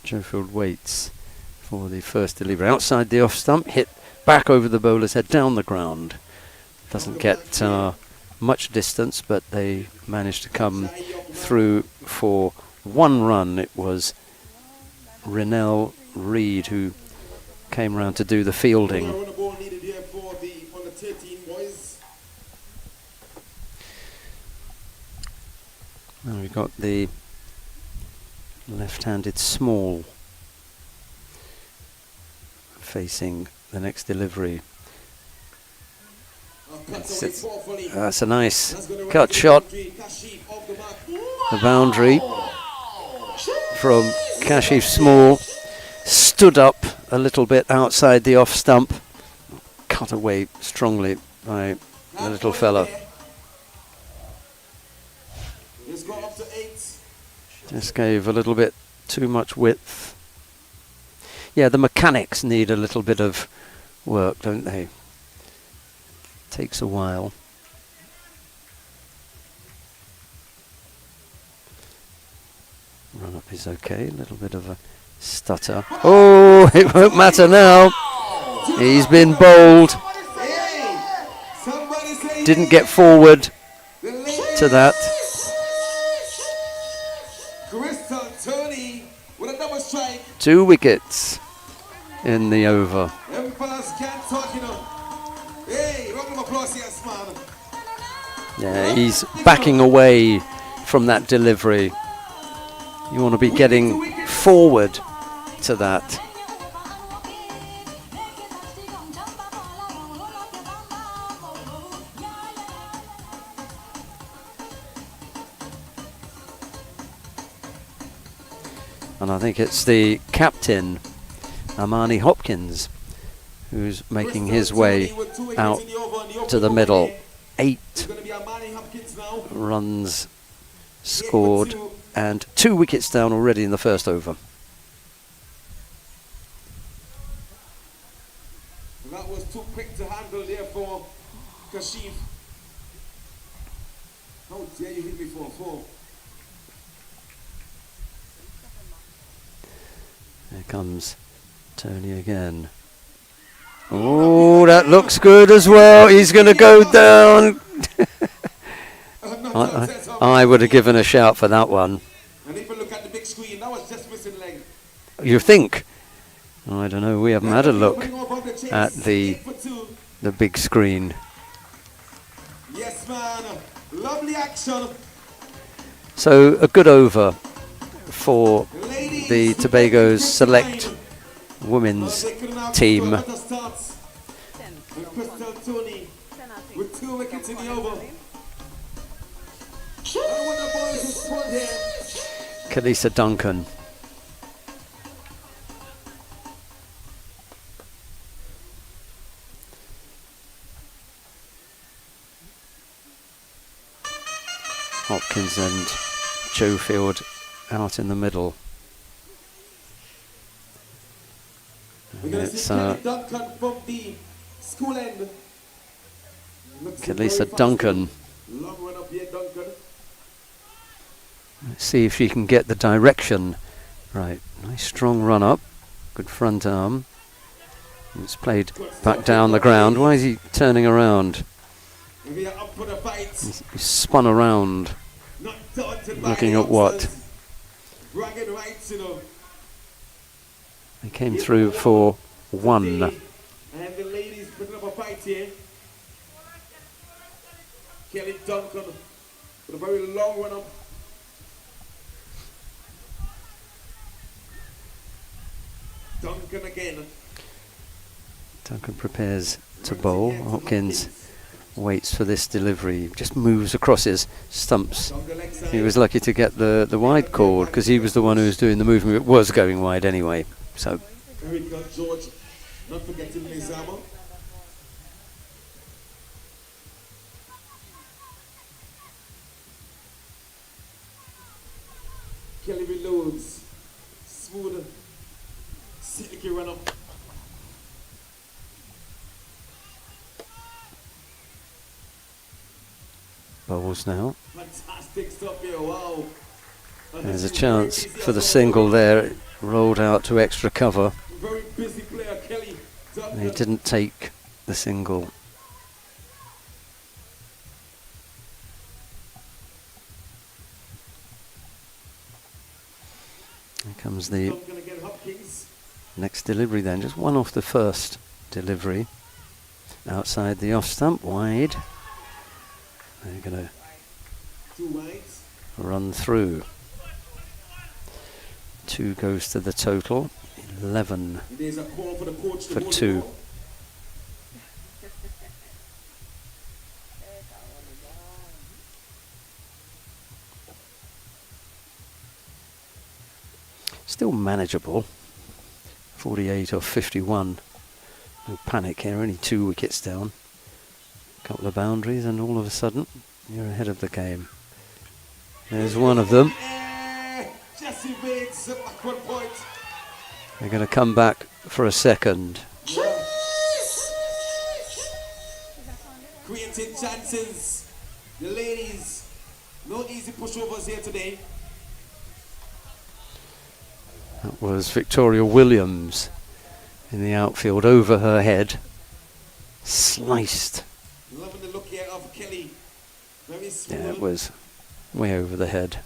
[SPEAKER 1] Jofield waits for the first delivery outside the off stump, hit back over the bowler's head, down the ground. Doesn't get much distance, but they managed to come through for 1 run. It was Renell Reid who came round to do the fielding. Now we've got the left-handed Small facing the next delivery. That's a nice cut shot. The boundary from Kashif Small. stood up a little bit outside the off stump. Cut away strongly by the little fella.
[SPEAKER 2] Let's go up to 8.
[SPEAKER 1] Just gave a little bit too much width. Yeah, the mechanics need a little bit of work, don't they? Takes a while. Run up is okay, a little bit of a stutter. Oh, it won't matter now. He's been bowled. Didn't get forward to that.
[SPEAKER 2] Tony with a double strike.
[SPEAKER 1] 2 wickets in the over.
[SPEAKER 2] Emperors can't talk, you know. Hey, round of applause, yes, man.
[SPEAKER 1] Yeah, he's backing away from that delivery. You want to be getting forward to that. And I think it's the captain, Armani Hopkins, who's making his way out to the middle. 8 runs scored and 2 wickets down already in the first over.
[SPEAKER 2] That was too quick to handle there for Kashif. How dare you hit me for a 4?
[SPEAKER 1] Here comes Tony again. Oh, that looks good as well. He's going to go down. I would have given a shout for that one.
[SPEAKER 2] And if you look at the big screen, that was just missing leg.
[SPEAKER 1] You think? I don't know. We haven't had a look at the big screen.
[SPEAKER 2] Yes, man. Lovely action.
[SPEAKER 1] So a good over for the Tobago's select women's team.
[SPEAKER 2] And Crystal Tony with 2 wickets in the over.
[SPEAKER 1] Kalisa Duncan. Hopkins and Jofield out in the middle.
[SPEAKER 2] We're going to see Kelly Duncan from the school end.
[SPEAKER 1] Kalisa Duncan.
[SPEAKER 2] Long run up here, Duncan.
[SPEAKER 1] Let's see if she can get the direction right. Nice strong run up. Good front arm. It's played back down the ground. Why is he turning around?
[SPEAKER 2] We are up for the fight.
[SPEAKER 1] He's spun around.
[SPEAKER 2] Not daunted by
[SPEAKER 1] Looking
[SPEAKER 2] the
[SPEAKER 1] at what?
[SPEAKER 2] youngsters. Bragging rights, you know.
[SPEAKER 1] He came through for 1.
[SPEAKER 2] And the ladies putting up a fight here. Kelly Duncan with a very long run up. Duncan again.
[SPEAKER 1] Duncan prepares to bowl. Hopkins waits for this delivery. Just moves across his stumps. He was lucky to get the wide chord because he was the one who was doing the movement. It was going wide anyway. So
[SPEAKER 2] Very good, George. Not forgetting Nizama. Kelly reloads. Smooth. Silky run up.
[SPEAKER 1] bowls now.
[SPEAKER 2] Fantastic stuff here, wow.
[SPEAKER 1] There's a chance for the single there. It rolled out to extra cover.
[SPEAKER 2] Very busy player, Kelly.
[SPEAKER 1] He didn't take the single. Here comes the next delivery then. Just one off the first delivery. Outside the off stump, wide. They're going to run through. 2 goes to the total. 11 for 2. Still manageable. 48 off 51. No panic here, only 2 wickets down. Couple of boundaries and all of a sudden you're ahead of the game. There's one of them.
[SPEAKER 2] Jesse Bates, backward point.
[SPEAKER 1] They're going to come back for a second.
[SPEAKER 2] Creating chances. The ladies, no easy pushovers here today.
[SPEAKER 1] That was Victoria Williams in the outfield over her head. Sliced.
[SPEAKER 2] Loving the look here of Kelly. Very smooth.
[SPEAKER 1] Yeah, it was way over the head.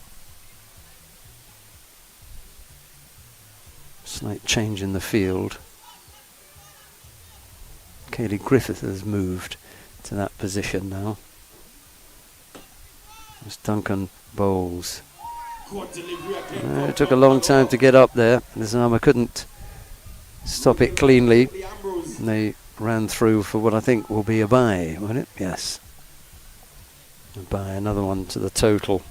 [SPEAKER 1] Slight change in the field. Kaylee Griffith has moved to that position now. It's Duncan Bowles. It took a long time to get up there. Nizama couldn't stop it cleanly. And they ran through for what I think will be a bye, won't it? Yes. A bye, another one to the total.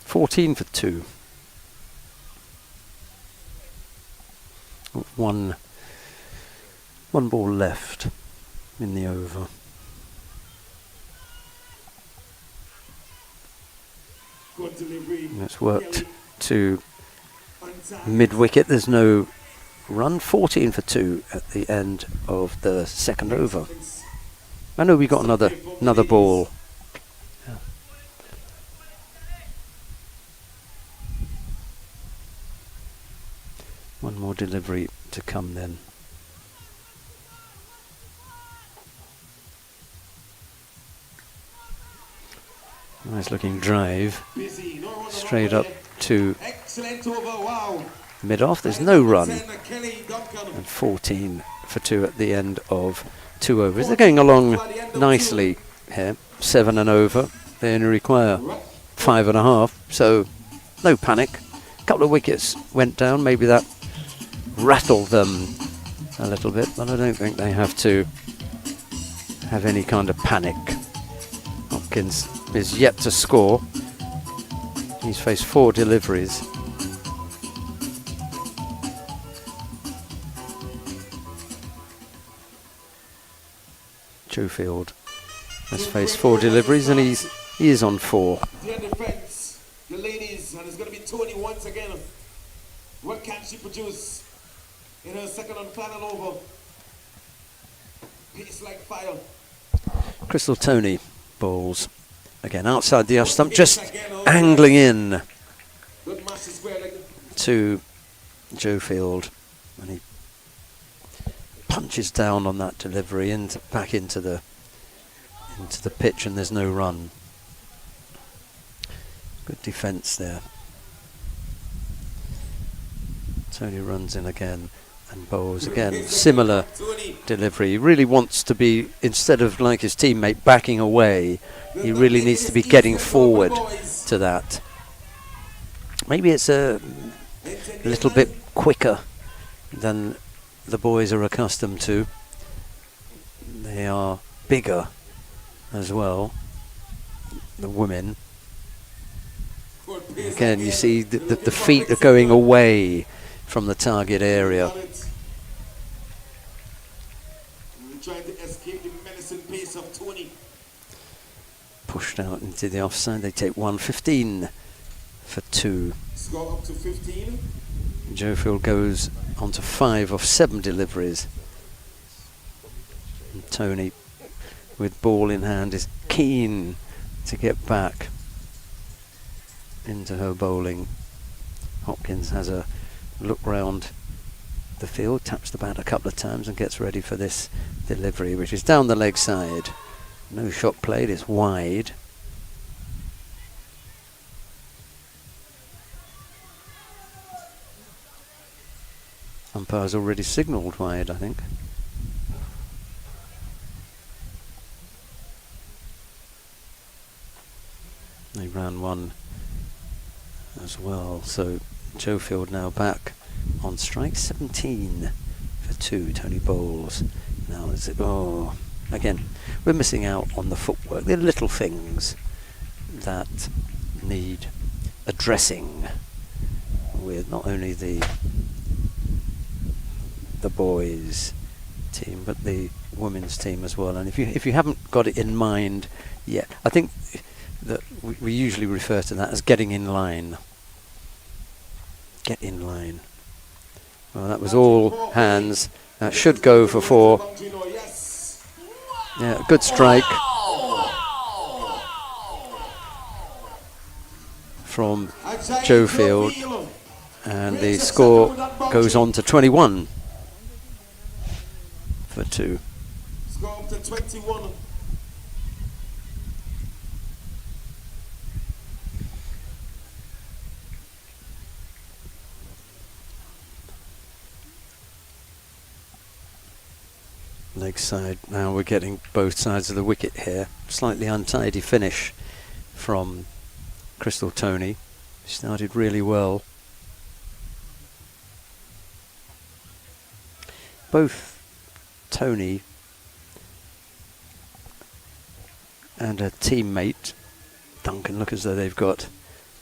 [SPEAKER 1] $14 for 2. One ball left in the over.
[SPEAKER 2] Good delivery.
[SPEAKER 1] And it's worked to mid-wicket. There's no run. 14 for 2 at the end of the second over. I know we got another ball. Yeah. One more delivery to come then. Nice looking drive. Straight up to mid-off. There's no run. And 14 for 2 at the end of 2 overs. They're going along nicely here. 7 and over. They only require 5.5. So no panic. A couple of wickets went down. Maybe that rattled them a little bit, but I don't think they have to have any kind of panic. Hopkins is yet to score. He's faced 4 deliveries. Schofield has faced 4 deliveries and he is on 4.
[SPEAKER 2] Their defense, the ladies, and it's going to be Tony once again. What can she produce in her second and final over? Pace like fire.
[SPEAKER 1] Crystal Tony bowls again outside the off stump, just angling in to Schofield, and he punches down on that delivery and back into the pitch, and there's no run. Good defence there. Tony runs in again and bowls again. Similar delivery. He really wants to be, instead of like his teammate backing away, he really needs to be getting forward to that. Maybe it's a little bit quicker than the boys are accustomed to. They are bigger as well, the women. Again, you see the feet are going away from the target area.
[SPEAKER 2] Trying to escape the menacing pace of Tony.
[SPEAKER 1] Pushed out into the offside. They take 115 for 2.
[SPEAKER 2] Score up to 15.
[SPEAKER 1] Schofield goes on to 5 of 7 deliveries. And Tony, with ball in hand, is keen to get back into her bowling. Hopkins has a look round the field, taps the bat a couple of times and gets ready for this delivery, which is down the leg side. No shot played, it's wide. Umpire's already signalled wide, I think. They ran one as well, so Schofield now back on strike. 17 for 2, Tony Bowles. Now it's, oh, again, we're missing out on the footwork. There are little things that need addressing with not only the boys team but the women's team as well. And if you haven't got it in mind yet, I think that we usually refer to that as getting in line. Get in line. Well, that was all hands. That should go for 4. Yeah, good strike from Joe Field, and the score goes on to 21 for 2.
[SPEAKER 2] Score up to 21.
[SPEAKER 1] Leg side. Now we're getting both sides of the wicket here. Slightly untidy finish from Crystal Tony. She started really well. Both Tony and her teammate Duncan look as though they've got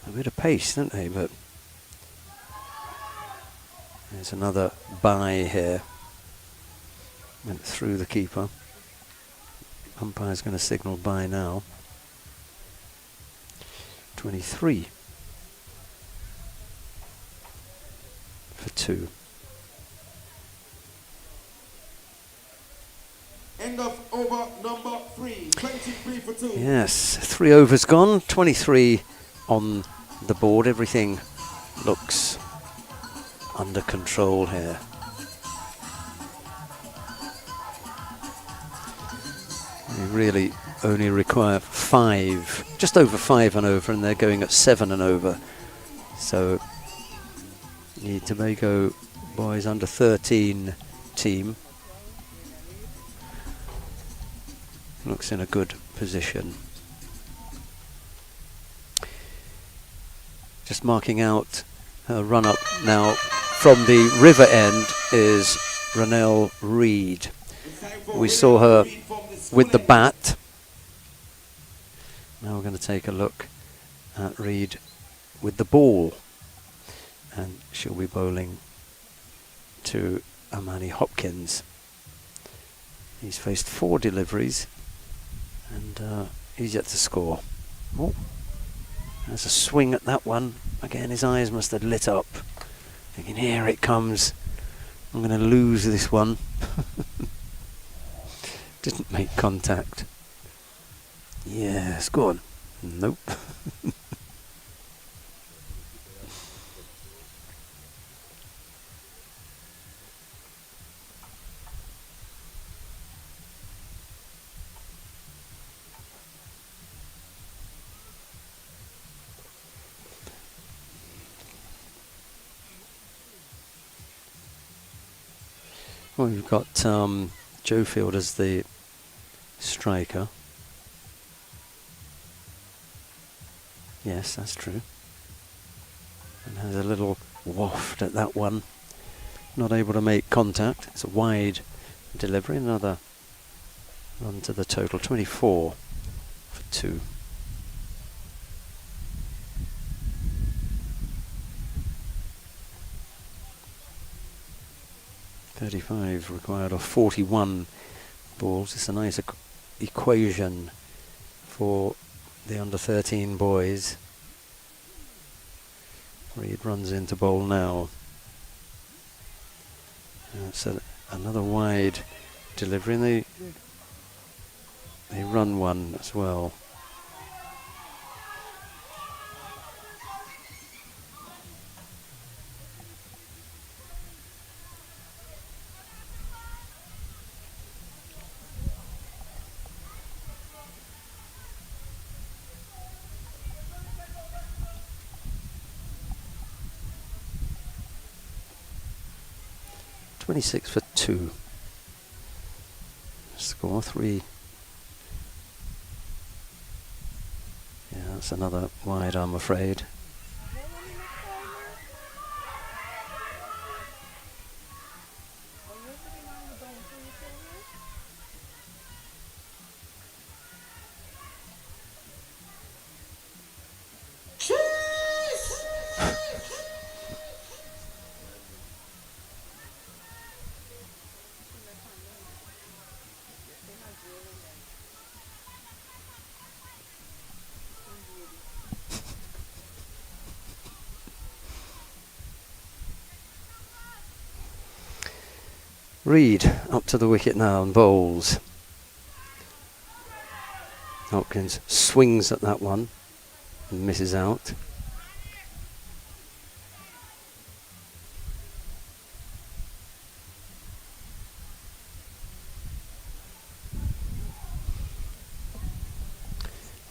[SPEAKER 1] a bit of pace, don't they? But there's another bye here. Went through the keeper. Umpire's going to signal bye now. 23 for 2.
[SPEAKER 2] End of over number 3. 23 for 2.
[SPEAKER 1] Yes, 3 overs gone. 23 on the board. Everything looks under control here. We really only require 5, just over 5 and over, and they're going at 7 and over. So the Tobago boys under 13 team looks in a good position. Just marking out her run up now from the river end is Ranelle Reid. We saw her with the bat. Now we're going to take a look at Reid with the ball, and she'll be bowling to Amani Hopkins. He's faced 4 deliveries and he's yet to score. Oh, there's a swing at that one. Again, his eyes must have lit up, thinking, here it comes, I'm going to lose this one. Didn't make contact. Yes, go on. Nope. Well, we've got Joe Field as the striker. Yes, that's true. And has a little waft at that one. Not able to make contact. It's a wide delivery. Another run to the total. 24 for 2. .35 required of 41 balls. It's a nice equation for the under 13 boys. Reid runs into bowl now. So another wide delivery, and they run one as well. .26 for 2. Score 3. Yeah, that's another wide, I'm afraid. Reed up to the wicket now and bowls. Hopkins swings at that one and misses out.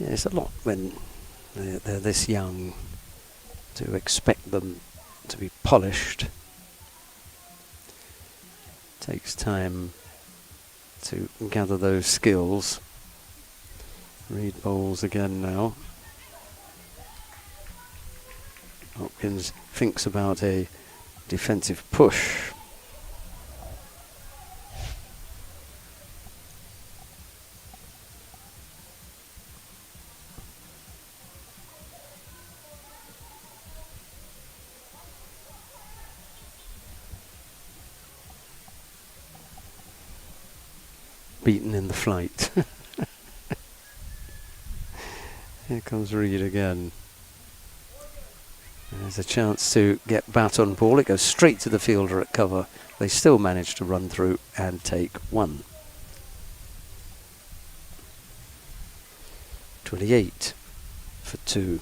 [SPEAKER 1] Yeah, it's a lot when they're this young to expect them to be polished. Takes time to gather those skills. Reed bowls again now. Hopkins thinks about a defensive push. Beaten in the flight. Here comes Reed again. There's a chance to get bat on ball. It goes straight to the fielder at cover. They still manage to run through and take one. 28 for 2.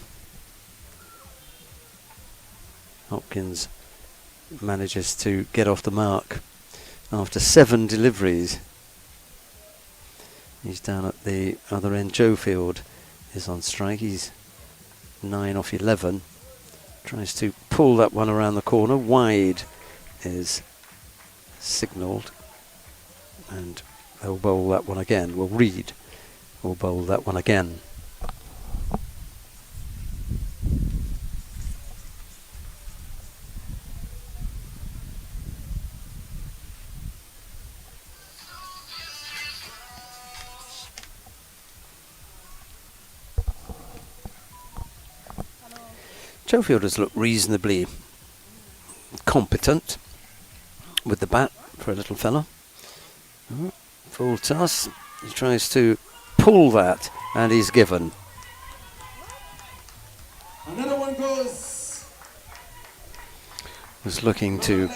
[SPEAKER 1] Hopkins manages to get off the mark after 7 deliveries. He's down at the other end. Jofield is on strike. He's 9 off 11. Tries to pull that one around the corner. Wide is signalled. And they'll bowl that one again. Well, Reed will bowl that one again. Jofield has looked reasonably competent with the bat for a little fella. Full toss. He tries to pull that and he's given.
[SPEAKER 2] Another one goes.
[SPEAKER 1] Was looking to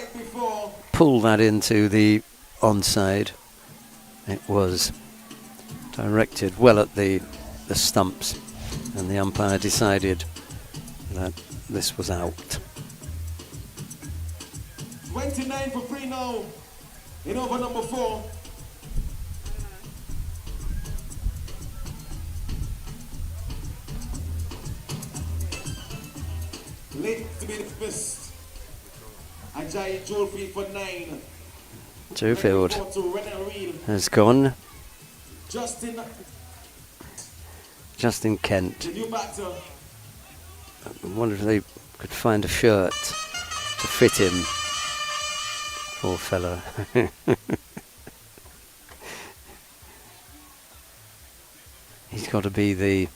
[SPEAKER 1] pull that into the onside. It was directed well at the stumps and the umpire decided that this was out.
[SPEAKER 2] 29 for 3 now in over number 4. Late to be dismissed. Ajay Jofield for 9.
[SPEAKER 1] Jofield has gone. Justin Kent.
[SPEAKER 2] The new batter.
[SPEAKER 1] I wonder if they could find a shirt to fit him. Poor fella. He's got to be the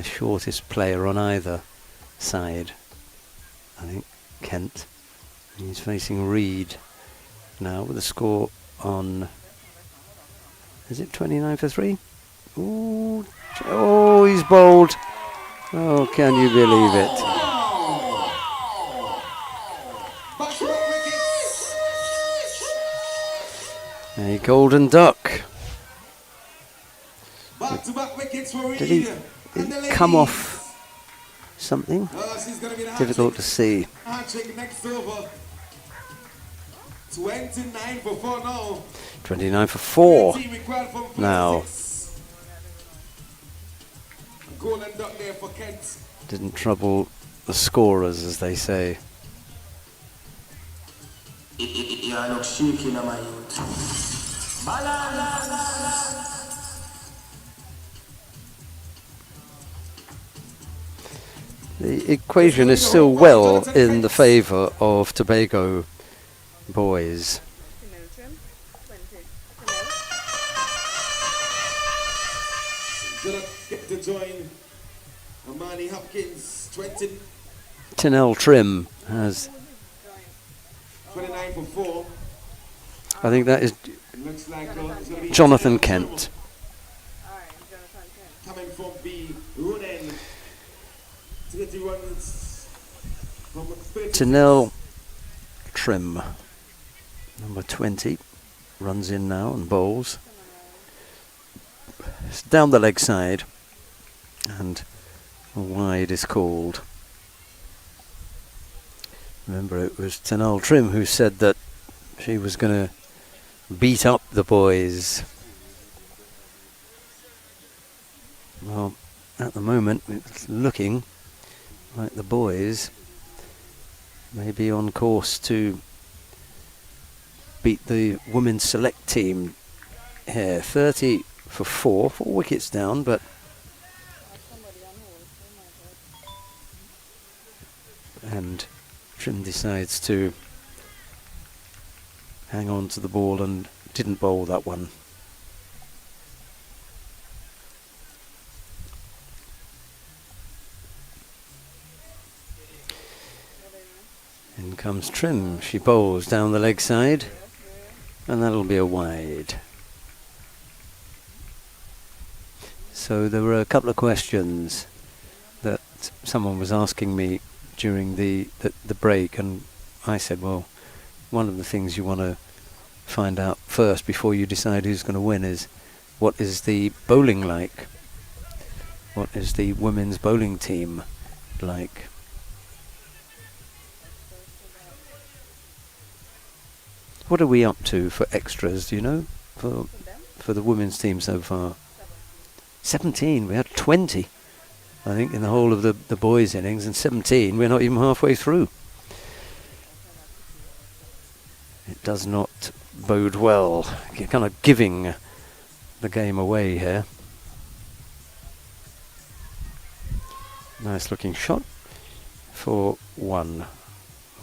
[SPEAKER 1] shortest player on either side, I think, Kent. He's facing Reed now with a score on, is it 29 for 3? Ooh, oh, he's bowled. Oh, can you believe it? A golden duck.
[SPEAKER 2] Back-to-back wickets for Reed.
[SPEAKER 1] Did he come off something? Difficult to see.
[SPEAKER 2] Handshake next over. 29 for 4 now.
[SPEAKER 1] 29 for 4 now.
[SPEAKER 2] Golden duck there for Kent.
[SPEAKER 1] Didn't trouble the scorers, as they say.
[SPEAKER 5] Yeah, look shaky now, my youth.
[SPEAKER 1] The equation is still well in the favour of Tobago boys.
[SPEAKER 2] Get to join Amani Hopkins.
[SPEAKER 1] 10L Trim has
[SPEAKER 2] 29 for 4.
[SPEAKER 1] I think that is
[SPEAKER 2] Looks like it's gonna be
[SPEAKER 1] Jonathan Kent.
[SPEAKER 2] coming from B. Runen. 30 runs from 36.
[SPEAKER 1] 10L Trim. Number 20 runs in now and bowls. It's down the leg side, and a wide is called. Remember, it was Tanal Trim who said that she was going to beat up the boys. Well, at the moment, it's looking like the boys may be on course to beat the women's select team here. 30 for 4 wickets down, but and Trim decides to hang on to the ball and didn't bowl that one. In comes Trim. She bowls down the leg side, and that'll be a wide. So there were a couple of questions that someone was asking me during the break, and I said, well, one of the things you want to find out first before you decide who's going to win is what is the bowling like? What is the women's bowling team like? What are we up to for extras, do you know, for the women's team so far? 17. We had 20, I think, in the whole of the boys' innings, and 17. We're not even halfway through. It does not bode well. You're kind of giving the game away here. Nice looking shot for 1.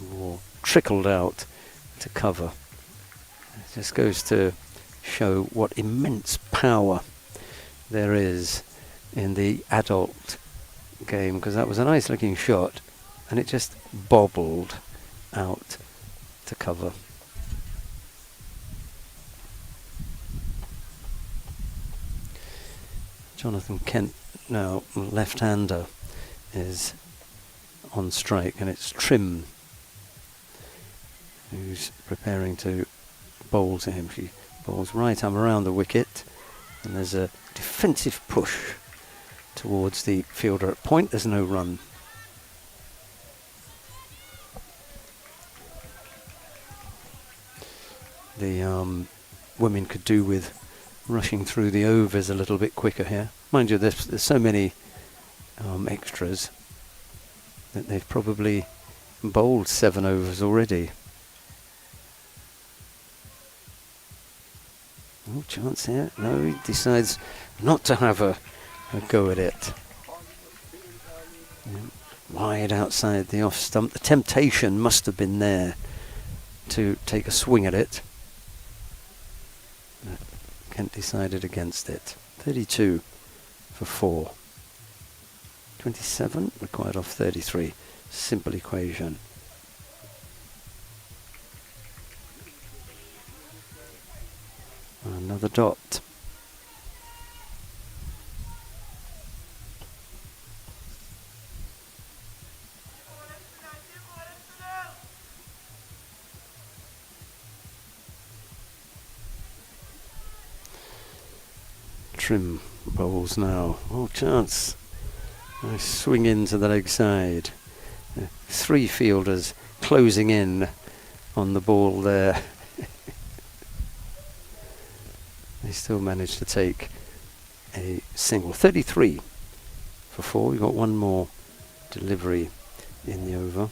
[SPEAKER 1] Ball trickled out to cover. It just goes to show what immense power there is in the adult game, because that was a nice looking shot and it just bobbled out to cover. Jonathan Kent now, left-hander, is on strike, and it's Trim who's preparing to bowl to him. She bowls right arm around the wicket, and there's a defensive push towards the fielder at point. There's no run. The women could do with rushing through the overs a little bit quicker here. Mind you, there's so many extras that they've probably bowled 7 overs already. Oh, chance here. No, he decides not to have a go at it. Yeah, wide outside the off stump. The temptation must have been there to take a swing at it. But Kent decided against it. 32 for 4. 27 required off 33. Simple equation. Another dot. Trim bowls now. Oh, chance. Nice swing into the leg side. 3 fielders closing in on the ball there. They still managed to take a single. 33 for 4. We've got one more delivery in the over.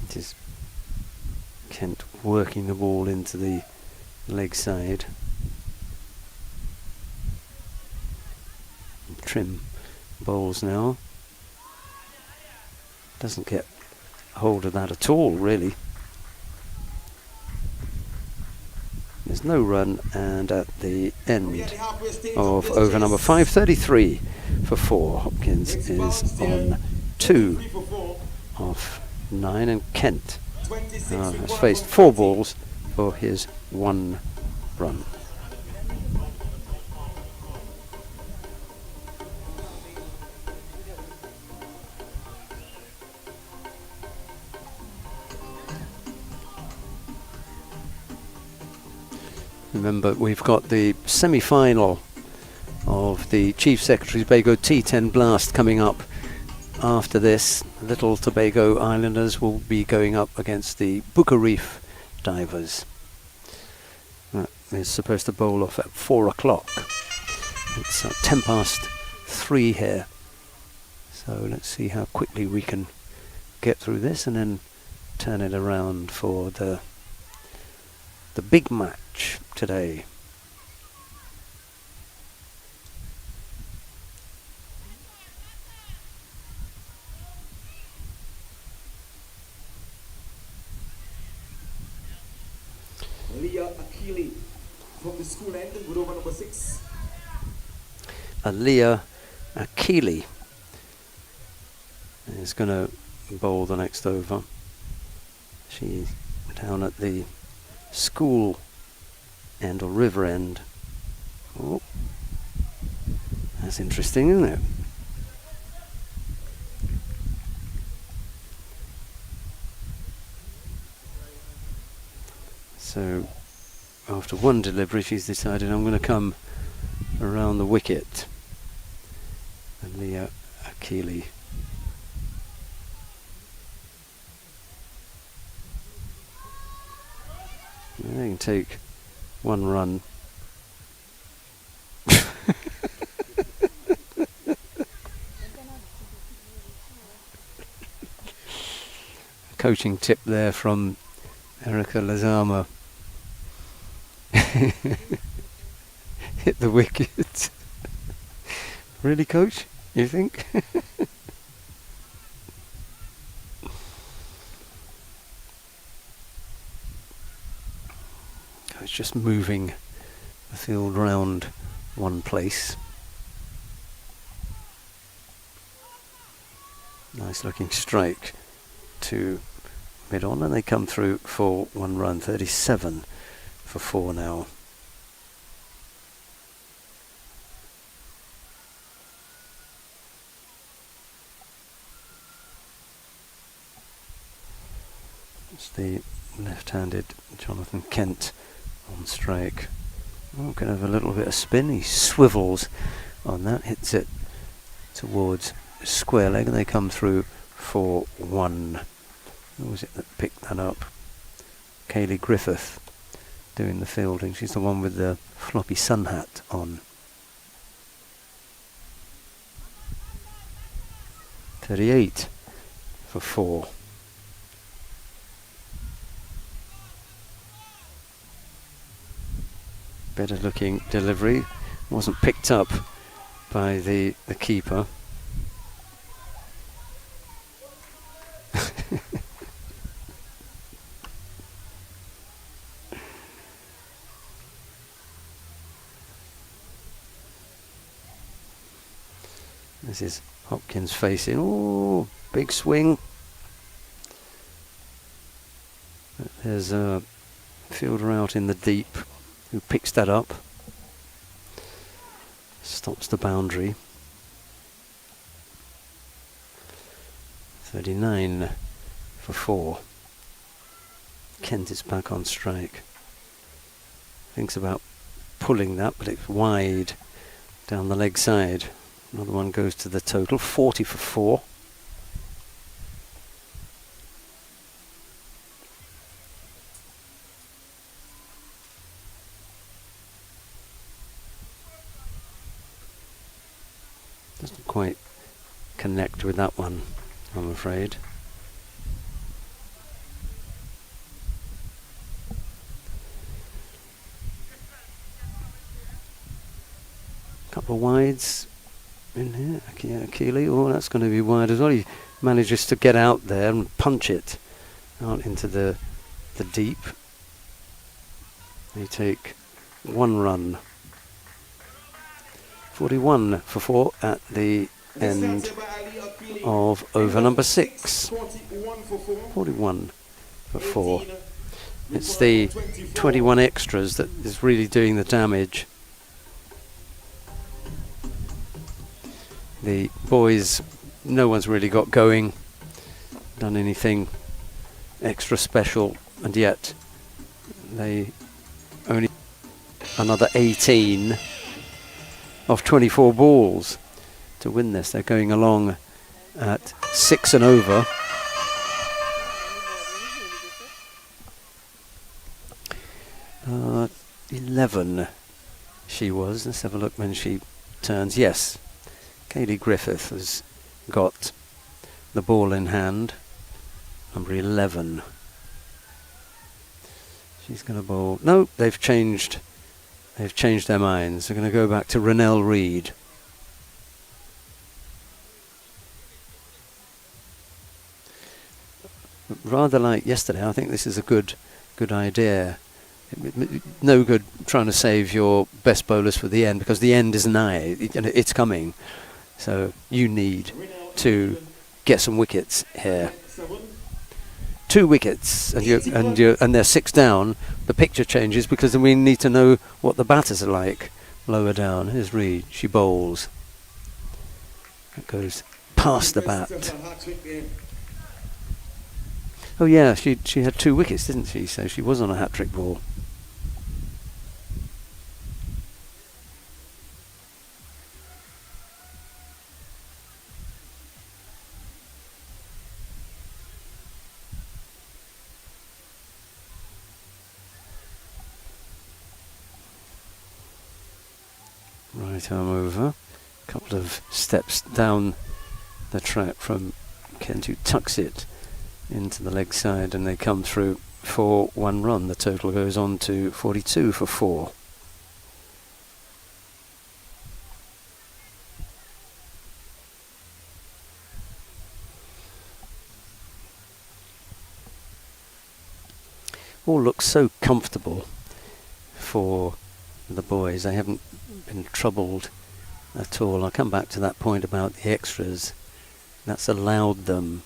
[SPEAKER 1] It is Kent working the ball into the leg side. Trim bowls now. Doesn't get hold of that at all, really. There's no run, and at the end of over number 5, 33 for 4. Hopkins is on 2 off 9, and Kent has faced 4 balls for his 1 run. Remember, we've got the semi-final of the Chief Secretary's Bago T-10 Blast coming up after this. Little Tobago Islanders will be going up against the Buka Reef Divers. That is supposed to bowl off at 4 o'clock. It's 10 past 3 here. So let's see how quickly we can get through this and then turn it around for the big match today.
[SPEAKER 2] Leah Akili from the school end with over number 6.
[SPEAKER 1] Leah Akili is going to bowl the next over. She's down at the school end or river end. Oh, that's interesting, isn't it? So after one delivery she's decided, I'm going to come around the wicket. And Leah Akili. They can take one run. Coaching tip there from Erica Lazama. Hit the wicket. Really, coach? You think? It's just moving the field round one place. Nice looking strike to mid on, and they come through for 1 run. 37 for 4 now. It's the left-handed Jonathan Kent on strike. Oh, can have a little bit of spin. He swivels on that, hits it towards square leg, and they come through for 1. Who was it that picked that up? Kaylee Griffith doing the fielding. She's the one with the floppy sun hat on. 38 for 4. Better looking delivery. Wasn't picked up by the keeper. This is Hopkins facing. Oh, big swing. There's a fielder out in the deep who picks that up. Stops the boundary. 39 for 4. Kent is back on strike. Thinks about pulling that, but it's wide down the leg side. Another one goes to the total. 40 for 4. Doesn't quite connect with that one, I'm afraid. Couple of wides in here. Akili, oh, that's going to be wide as well. He manages to get out there and punch it out into the deep. They take 1 run. 41 for 4 at the end of over number 6. 41 for 4. It's the 21 extras that is really doing the damage. The boys, no one's really got going, done anything extra special, and yet they only another 18 of 24 balls to win this. They're going along at 6 and over. Uh, 11 she was. Let's have a look when she turns. Yes, Kaylee Griffith has got the ball in hand. Number 11. She's going to bowl. No, they've changed their minds. They're going to go back to Renelle Reid. Rather like yesterday, I think this is a good idea. No good trying to save your best bowlers for the end, because the end is nigh. It's coming. So you need to get some wickets here. 2 wickets, and they're 6 down. The picture changes because then we need to know what the batters are like lower down. Here's Reid. She bowls. That goes past the bat. Oh yeah, she had 2 wickets, didn't she? So she was on a hat-trick ball. Right arm over. A couple of steps down the track from Kent, who tucks it into the leg side, and they come through for 1 run. The total goes on to 42 for 4. All looks so comfortable for the boys. They haven't been troubled at all. I'll come back to that point about the extras. That's allowed them,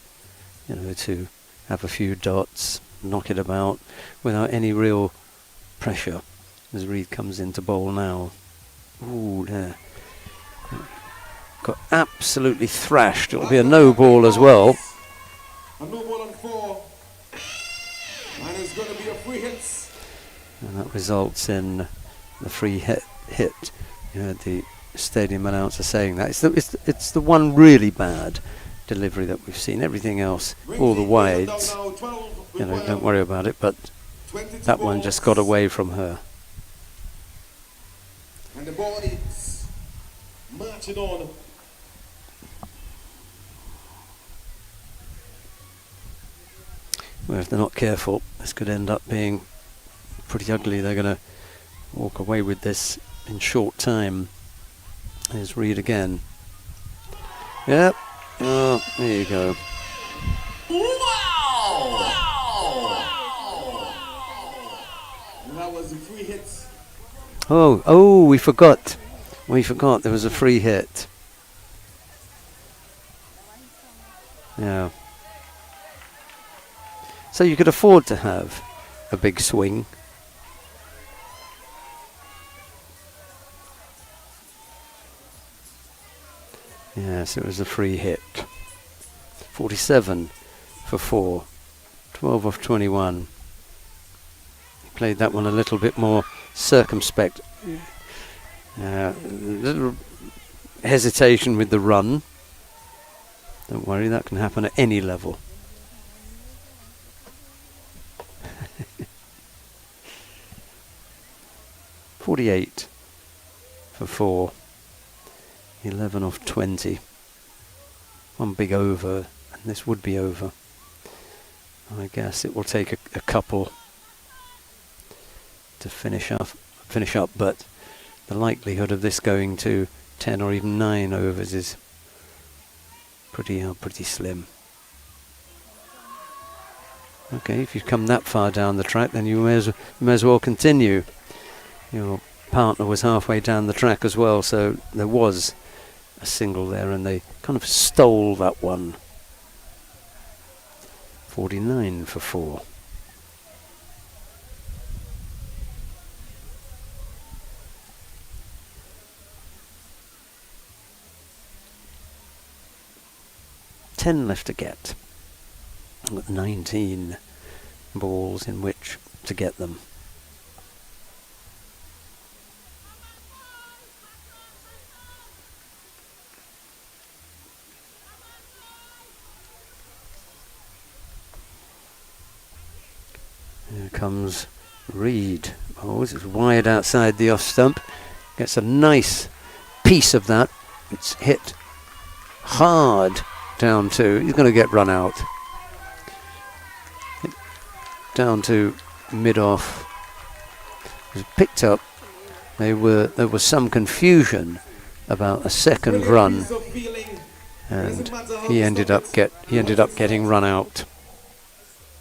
[SPEAKER 1] to have a few dots, knock it about without any real pressure. As Reid comes into bowl now. Ooh, there. Got absolutely thrashed. It'll be a no ball as well.
[SPEAKER 2] A no ball on 4. And it's going to be a free hit.
[SPEAKER 1] And that results in the free hit. You heard the stadium announcer saying that. It's the one really bad delivery that we've seen. Everything else, all the wides, don't worry about it, but that one just got away from her.
[SPEAKER 2] And the ball is marching on.
[SPEAKER 1] Well, if they're not careful, this could end up being pretty ugly. They're going to walk away with this in short time. There's Reid again. Yep. Oh, there you go.
[SPEAKER 2] Wow! And that was a free hit.
[SPEAKER 1] Oh, we forgot. There was a free hit. Yeah. So you could afford to have a big swing. Yes, it was a free hit. 47 for 4. 12 off 21. He played that one a little bit more circumspect. Little hesitation with the run. Don't worry, that can happen at any level. $48 for 4. 11 off 20. One big over, and this would be over. I guess it will take a couple to finish up, but the likelihood of this going to 10 or even 9 overs is pretty slim. Okay, if you've come that far down the track, then you may as well continue. Your partner was halfway down the track as well, so there was a single there, and they kind of stole that one. 49 for 4. $10 left to get. I've got 19 balls in which to get them. comes Reed. Oh, this is wide outside the off stump. Gets a nice piece of that. It's hit hard down to, he's going to get run out. Hit down to mid-off. It was picked up. There was some confusion about a second run, and he ended up getting run out.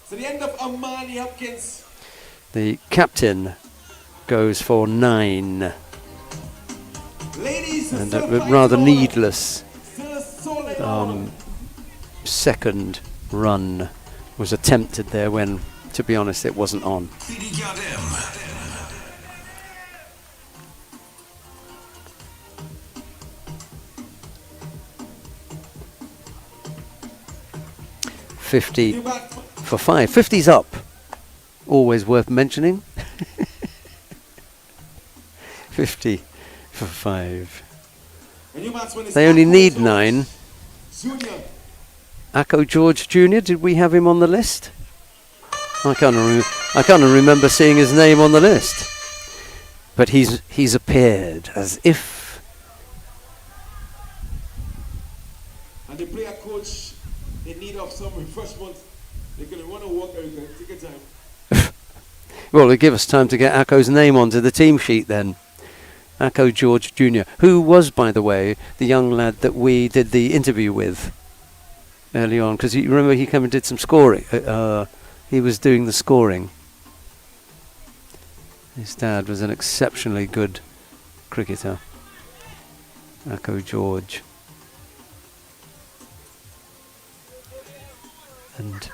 [SPEAKER 2] So the end of Amani Hopkins.
[SPEAKER 1] The captain goes for 9,
[SPEAKER 2] Ladies,
[SPEAKER 1] and a rather needless second run was attempted there when, to be honest, it wasn't on. $50 for 5. 50's up. Always worth mentioning. 50 for 5. They only need 9. Ako George Jr., did we have him on the list? I can't remember seeing his name on the list. But he's appeared as if.
[SPEAKER 2] And the player coach in need of some refreshment. They're going to want to walk everything. Take your time.
[SPEAKER 1] Well, it'll give us time to get Ako's name onto the team sheet then. Ako George Jr., who was, by the way, the young lad that we did the interview with early on, because you remember he came and did some scoring. He was doing the scoring. His dad was an exceptionally good cricketer, Ako George. And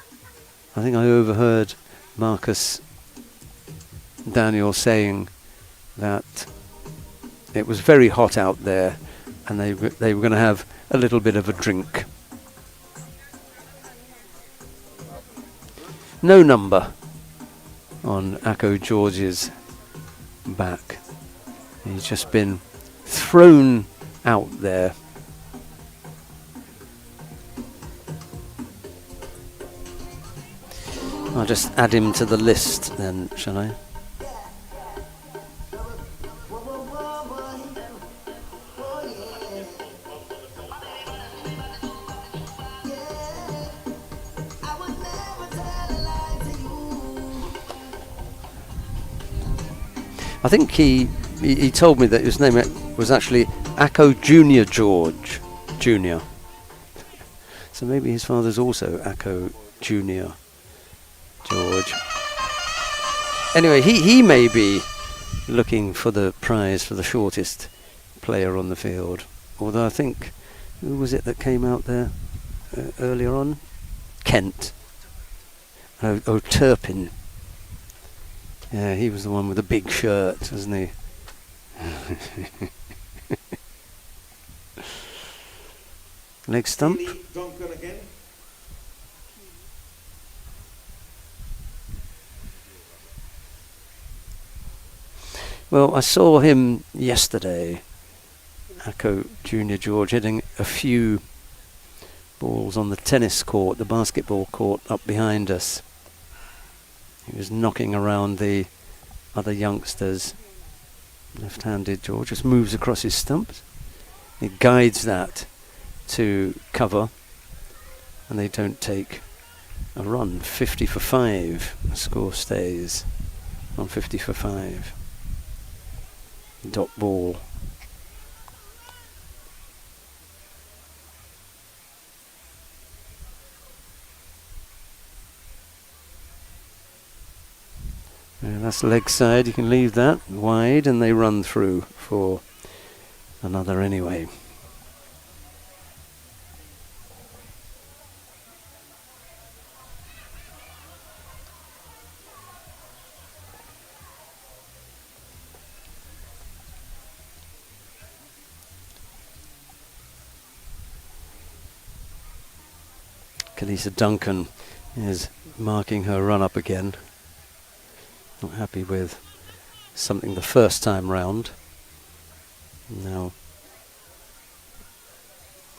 [SPEAKER 1] I think I overheard Marcus Daniel saying that it was very hot out there and they were going to have a little bit of a drink. No number on Ako George's back. He's just been thrown out there. I'll just add him to the list then, shall I? I think he told me that his name was actually Ako Junior George Jr. So maybe his father's also Ako Junior George. Anyway, he may be looking for the prize for the shortest player on the field. Although I think, who was it that came out there earlier on? Kent. Oh, Turpin. Yeah, he was the one with the big shirt, wasn't he? Leg stump. Well, I saw him yesterday, Ako Junior George, hitting a few balls on the tennis court, the basketball court up behind us. He was knocking around the other youngsters. Left-handed George just moves across his stumps. He guides that to cover, and they don't take a run. 50 for 5. The score stays on 50 for 5. Dot ball. And that's leg side. You can leave that wide and they run through for another anyway. Kalisa Duncan is marking her run up again. Not happy with something the first time round. Now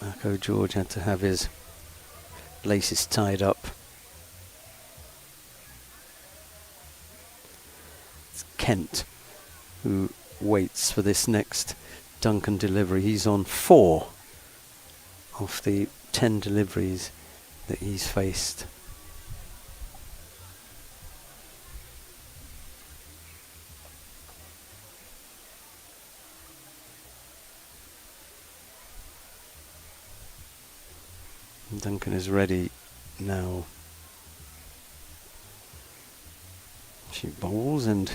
[SPEAKER 1] Ako George had to have his laces tied up. Kent, who waits for this next Duncan delivery. He's on 4 of the 10 deliveries that he's faced. Duncan is ready now. She bowls and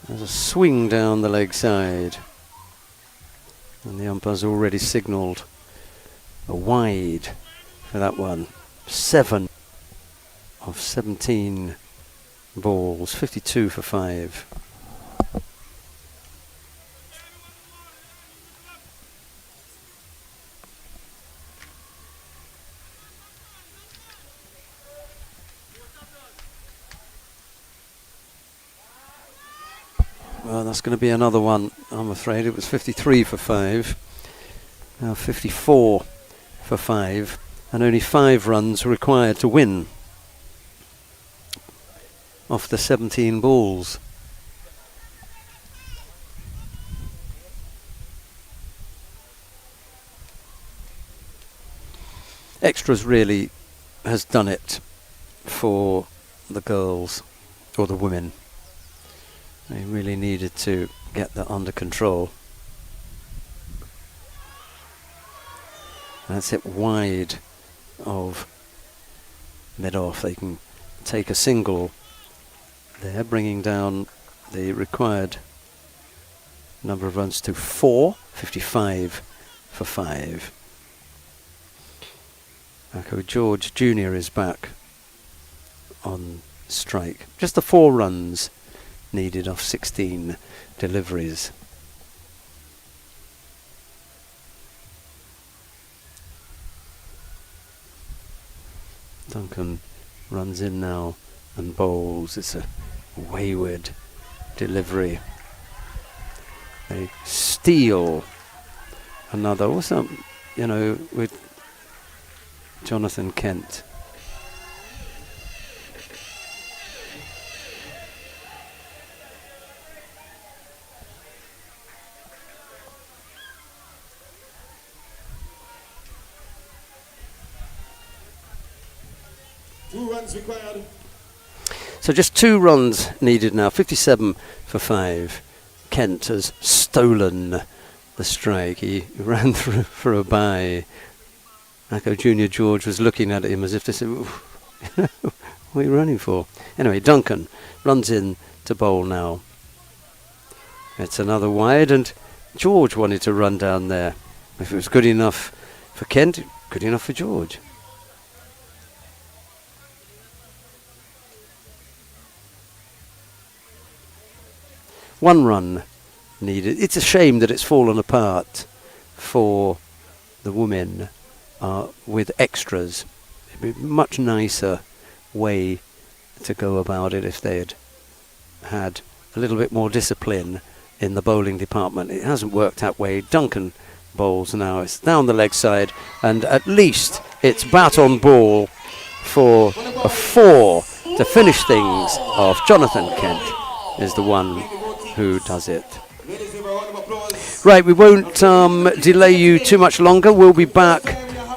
[SPEAKER 1] has a swing down the leg side. And the umpire's already signalled a wide for that one. 7 of 17 balls, 52 for 5. Well, that's going to be another one, I'm afraid. It was 53 for 5. Now 54 for 5. And only 5 runs required to win off the 17 balls. Extras really has done it for the girls, or the women. They really needed to get that under control. That's it wide of mid-off. They can take a single there, bringing down the required number of runs to 4, 55 for 5. Bago George Jr. is back on strike. Just the 4 runs needed off 16 deliveries. Duncan runs in now and bowls. It's a wayward delivery. They steal another. What's up, with Jonathan Kent?
[SPEAKER 2] Required.
[SPEAKER 1] So just 2 runs needed now. 57 for 5. Kent has stolen the strike. He ran through for a bye. Bago Junior George was looking at him as if to say, what are you running for? Anyway, Duncan runs in to bowl now. It's another wide, and George wanted to run down there. If it was good enough for Kent, good enough for George. One run needed. It's a shame that it's fallen apart for the women with extras. It'd be a much nicer way to go about it if they had had a little bit more discipline in the bowling department. It hasn't worked that way. Duncan bowls now. It's down the leg side, and at least it's bat on ball for a 4 to finish things off. Jonathan Kent is the one who does it. Right, we won't delay you too much longer. We'll be back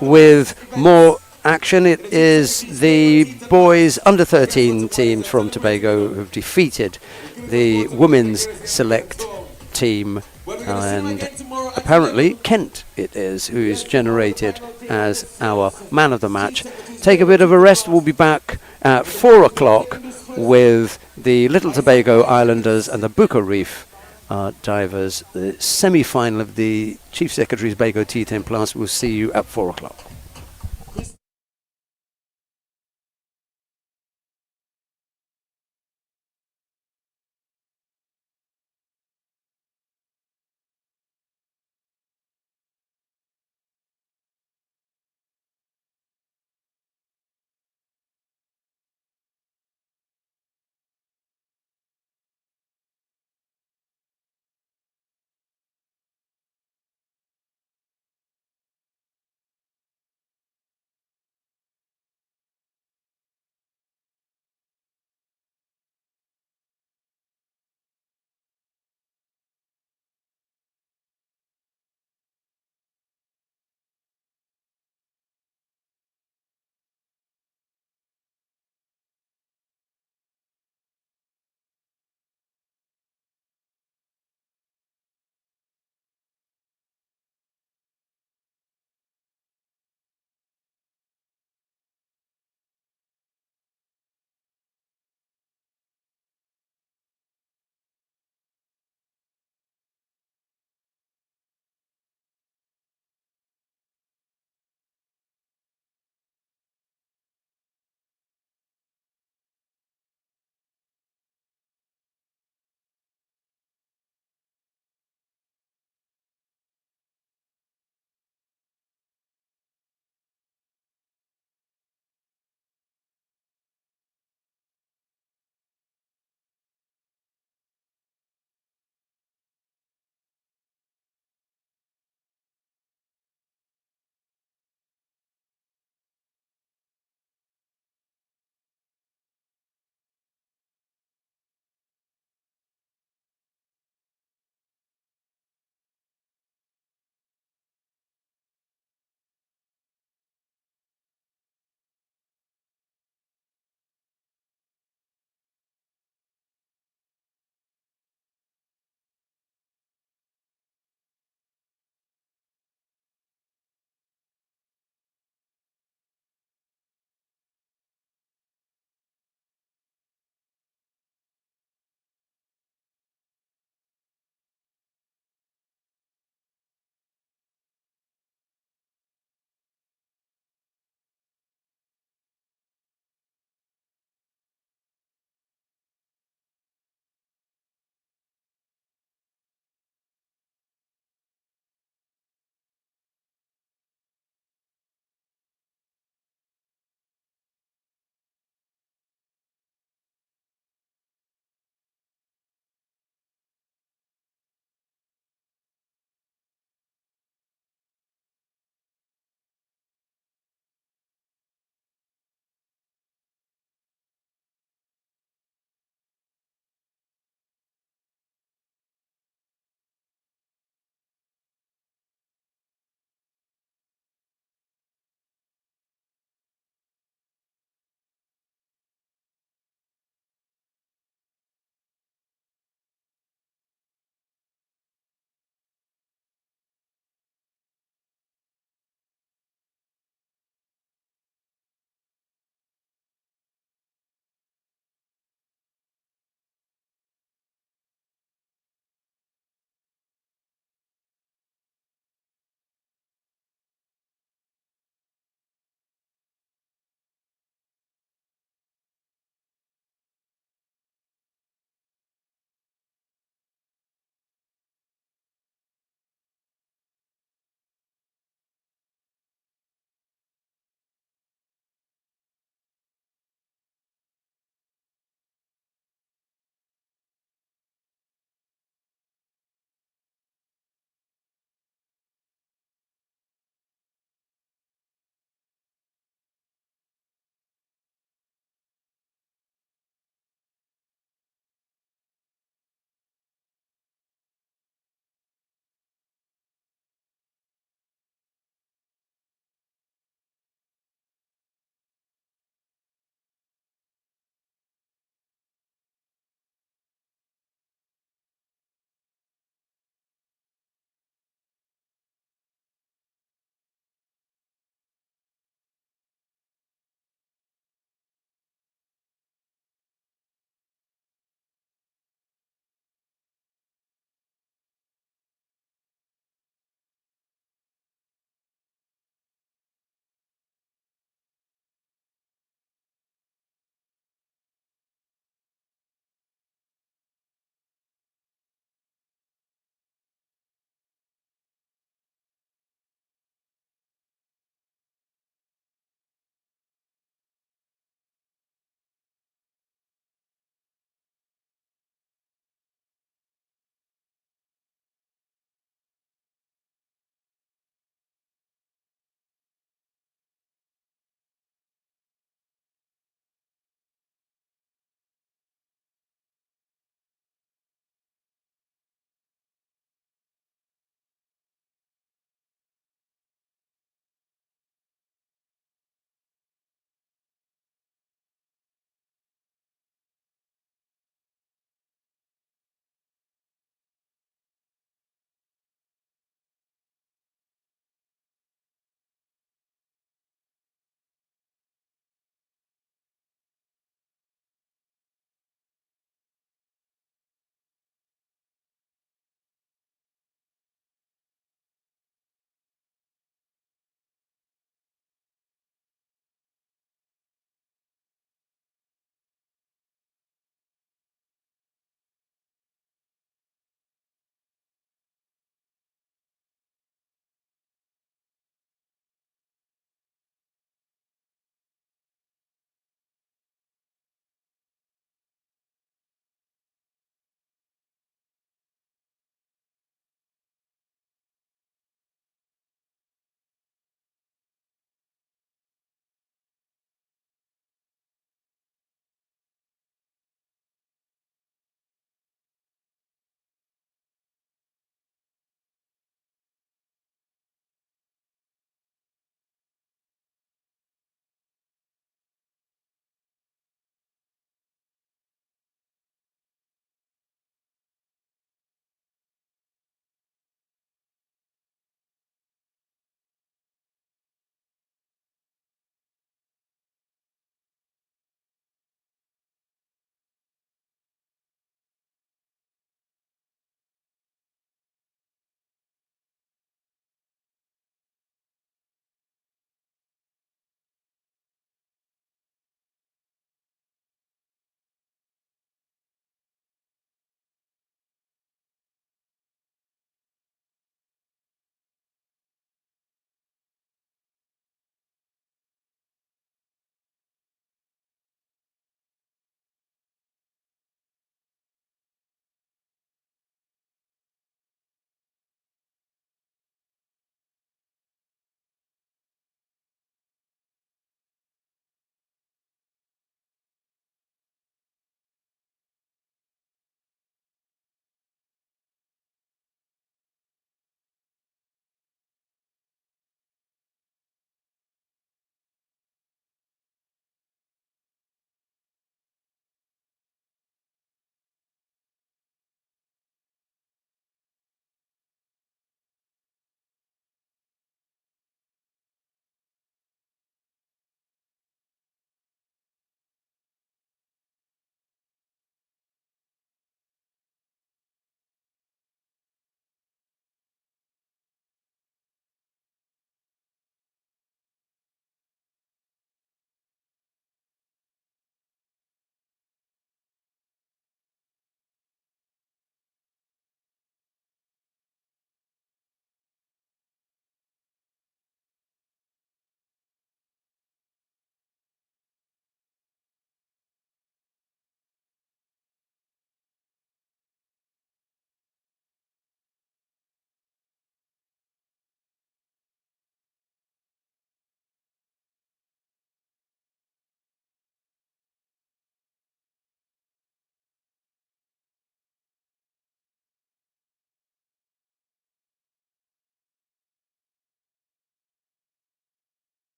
[SPEAKER 1] with more action. It is the boys under 13 teams from Tobago who've defeated the women's select team, and apparently Kent it is who is generated as our man of the match. Take a bit of a rest. We'll be back at 4 o'clock with the Little Tobago Islanders and the Bucca Reef divers, the semi-final of the Chief Secretary's Bago T-10 Plus. We'll see you at 4 o'clock.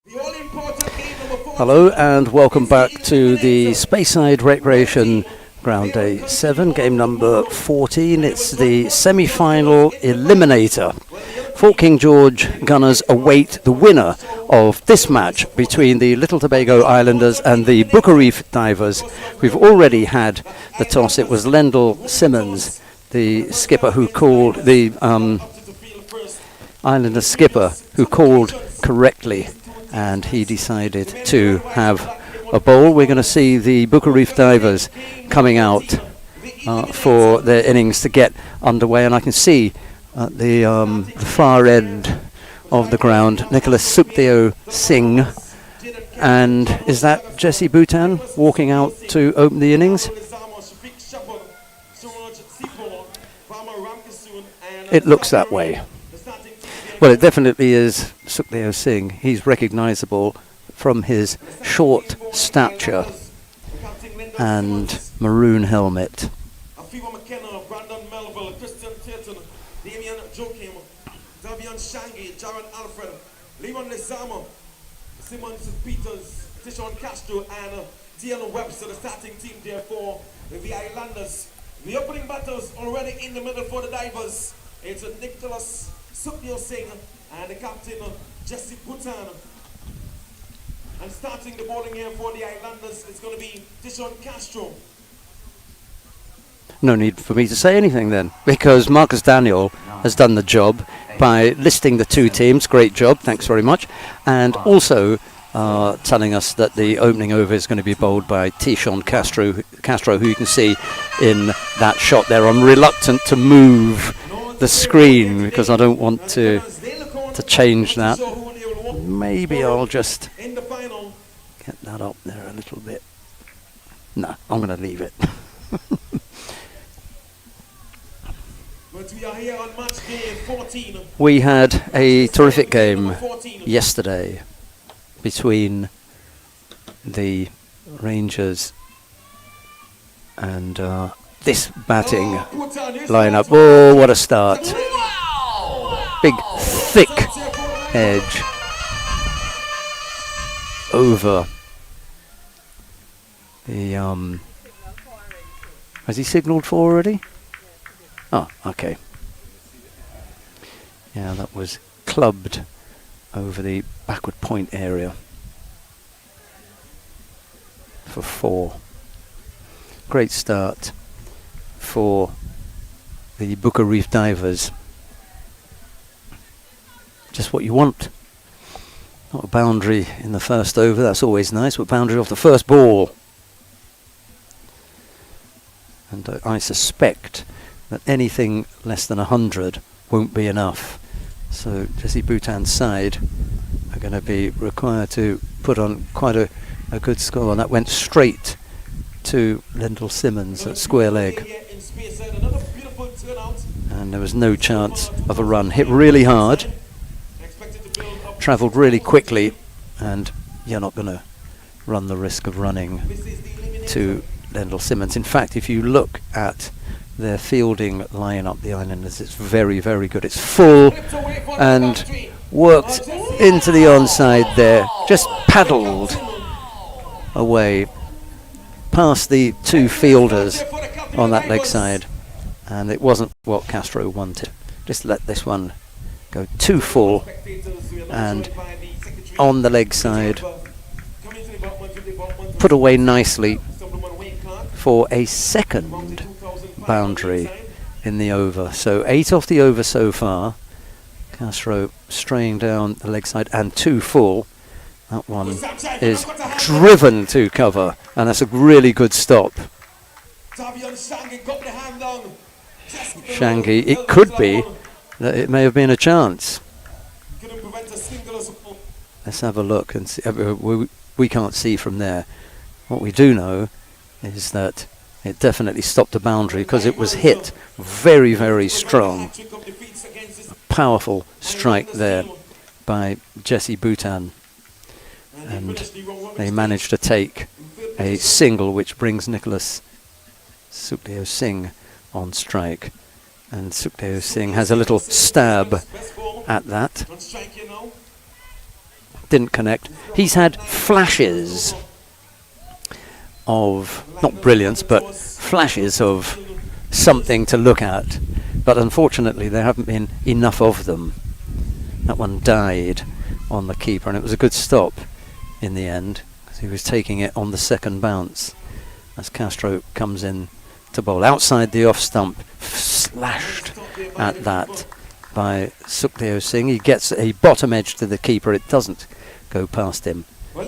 [SPEAKER 2] The all-important game number 14.
[SPEAKER 1] Hello and welcome back to the Speyside Recreation Ground Day 7, game number 14. It's the semi-final eliminator. Fort King George Gunners await the winner of this match between the Little Tobago Islanders and the Booker Reef Divers. We've already had the toss. It was Lendl Simmons, the skipper, who called the Islander skipper, who called correctly, and he decided to have a bowl. We're going to see the Booker Reef Divers coming out for their innings to get underway, and I can see at the far end of the ground Nicholas Sukhdeo Singh, and is that Jesse Bhutan walking out to open the innings? It looks that way. Well, it definitely is Sukhdeo Singh. He's recognisable from his short stature and maroon helmet.
[SPEAKER 2] Simmons, Peters, Tishon Castro, and T-10 Webster, the starting team there for the Islanders. The opening batters already in the middle for the Divers. It's Nicholas Sukhdeo Singh and the captain Jesse Bhutan. And starting the bowling here for the Islanders, it's going to be Tishon Castro.
[SPEAKER 1] No need for me to say anything then, because Marcus Daniel has done the job by listing the two teams. Great job, thanks very much. And also telling us that the opening over is going to be bowled by Tishon Castro, who you can see in that shot there. I'm reluctant to move the screen because I don't want to change that. Maybe I'll just get that up there a little bit. No, I'm going to leave it.
[SPEAKER 2] But we are here on Matchday 14.
[SPEAKER 1] We had a terrific game yesterday between the Rangers and this batting lineup. Oh, what a start. Big, thick edge over the... Has he signalled for already? Oh, okay. Yeah, that was clubbed over the backward point area for 4. Great start for the Booker Reef Divers. Just what you want. Not a boundary in the first over, that's always nice, but boundary off the first ball. And I suspect that anything less than 100 won't be enough. So Jesse Bhutan's side are going to be required to put on quite a good score, and that went straight to Lendl Simmons at square leg. And there was no chance of a run. Hit really hard, travelled really quickly, and you're not going to run the risk of running to Lendl Simmons. In fact, if you look at their fielding lineup, the Islanders, it's very, very good. It's full and worked into the onside there, just paddled away past the two fielders on that leg side, and it wasn't what Castro wanted. Just let this one go too full, and on the leg side put away nicely for a second boundary in the over. So 8 off the over so far. Castro straying down the leg side and 2 full. That one is driven to cover, and that's a really good stop. Shangi, it could be that it may have been a chance. Let's have a look and see. We can't see from there. What we do know is that it definitely stopped a boundary because it was hit very, very strong. A powerful strike there by Jesse Bhutan. And they managed to take a single, which brings Nicholas Sukhdeo Singh on strike. And Sukhdeo Singh has a little stab at that. didn't connect. He's had flashes of, not brilliance, but flashes of something to look at. But unfortunately, there haven't been enough of them. That one died on the keeper, and it was a good stop in the end, because he was taking it on the second bounce as Castro comes in to bowl. Outside the off stump, slashed at that by Sukhdev Singh. He gets a bottom edge to the keeper. It doesn't go past him,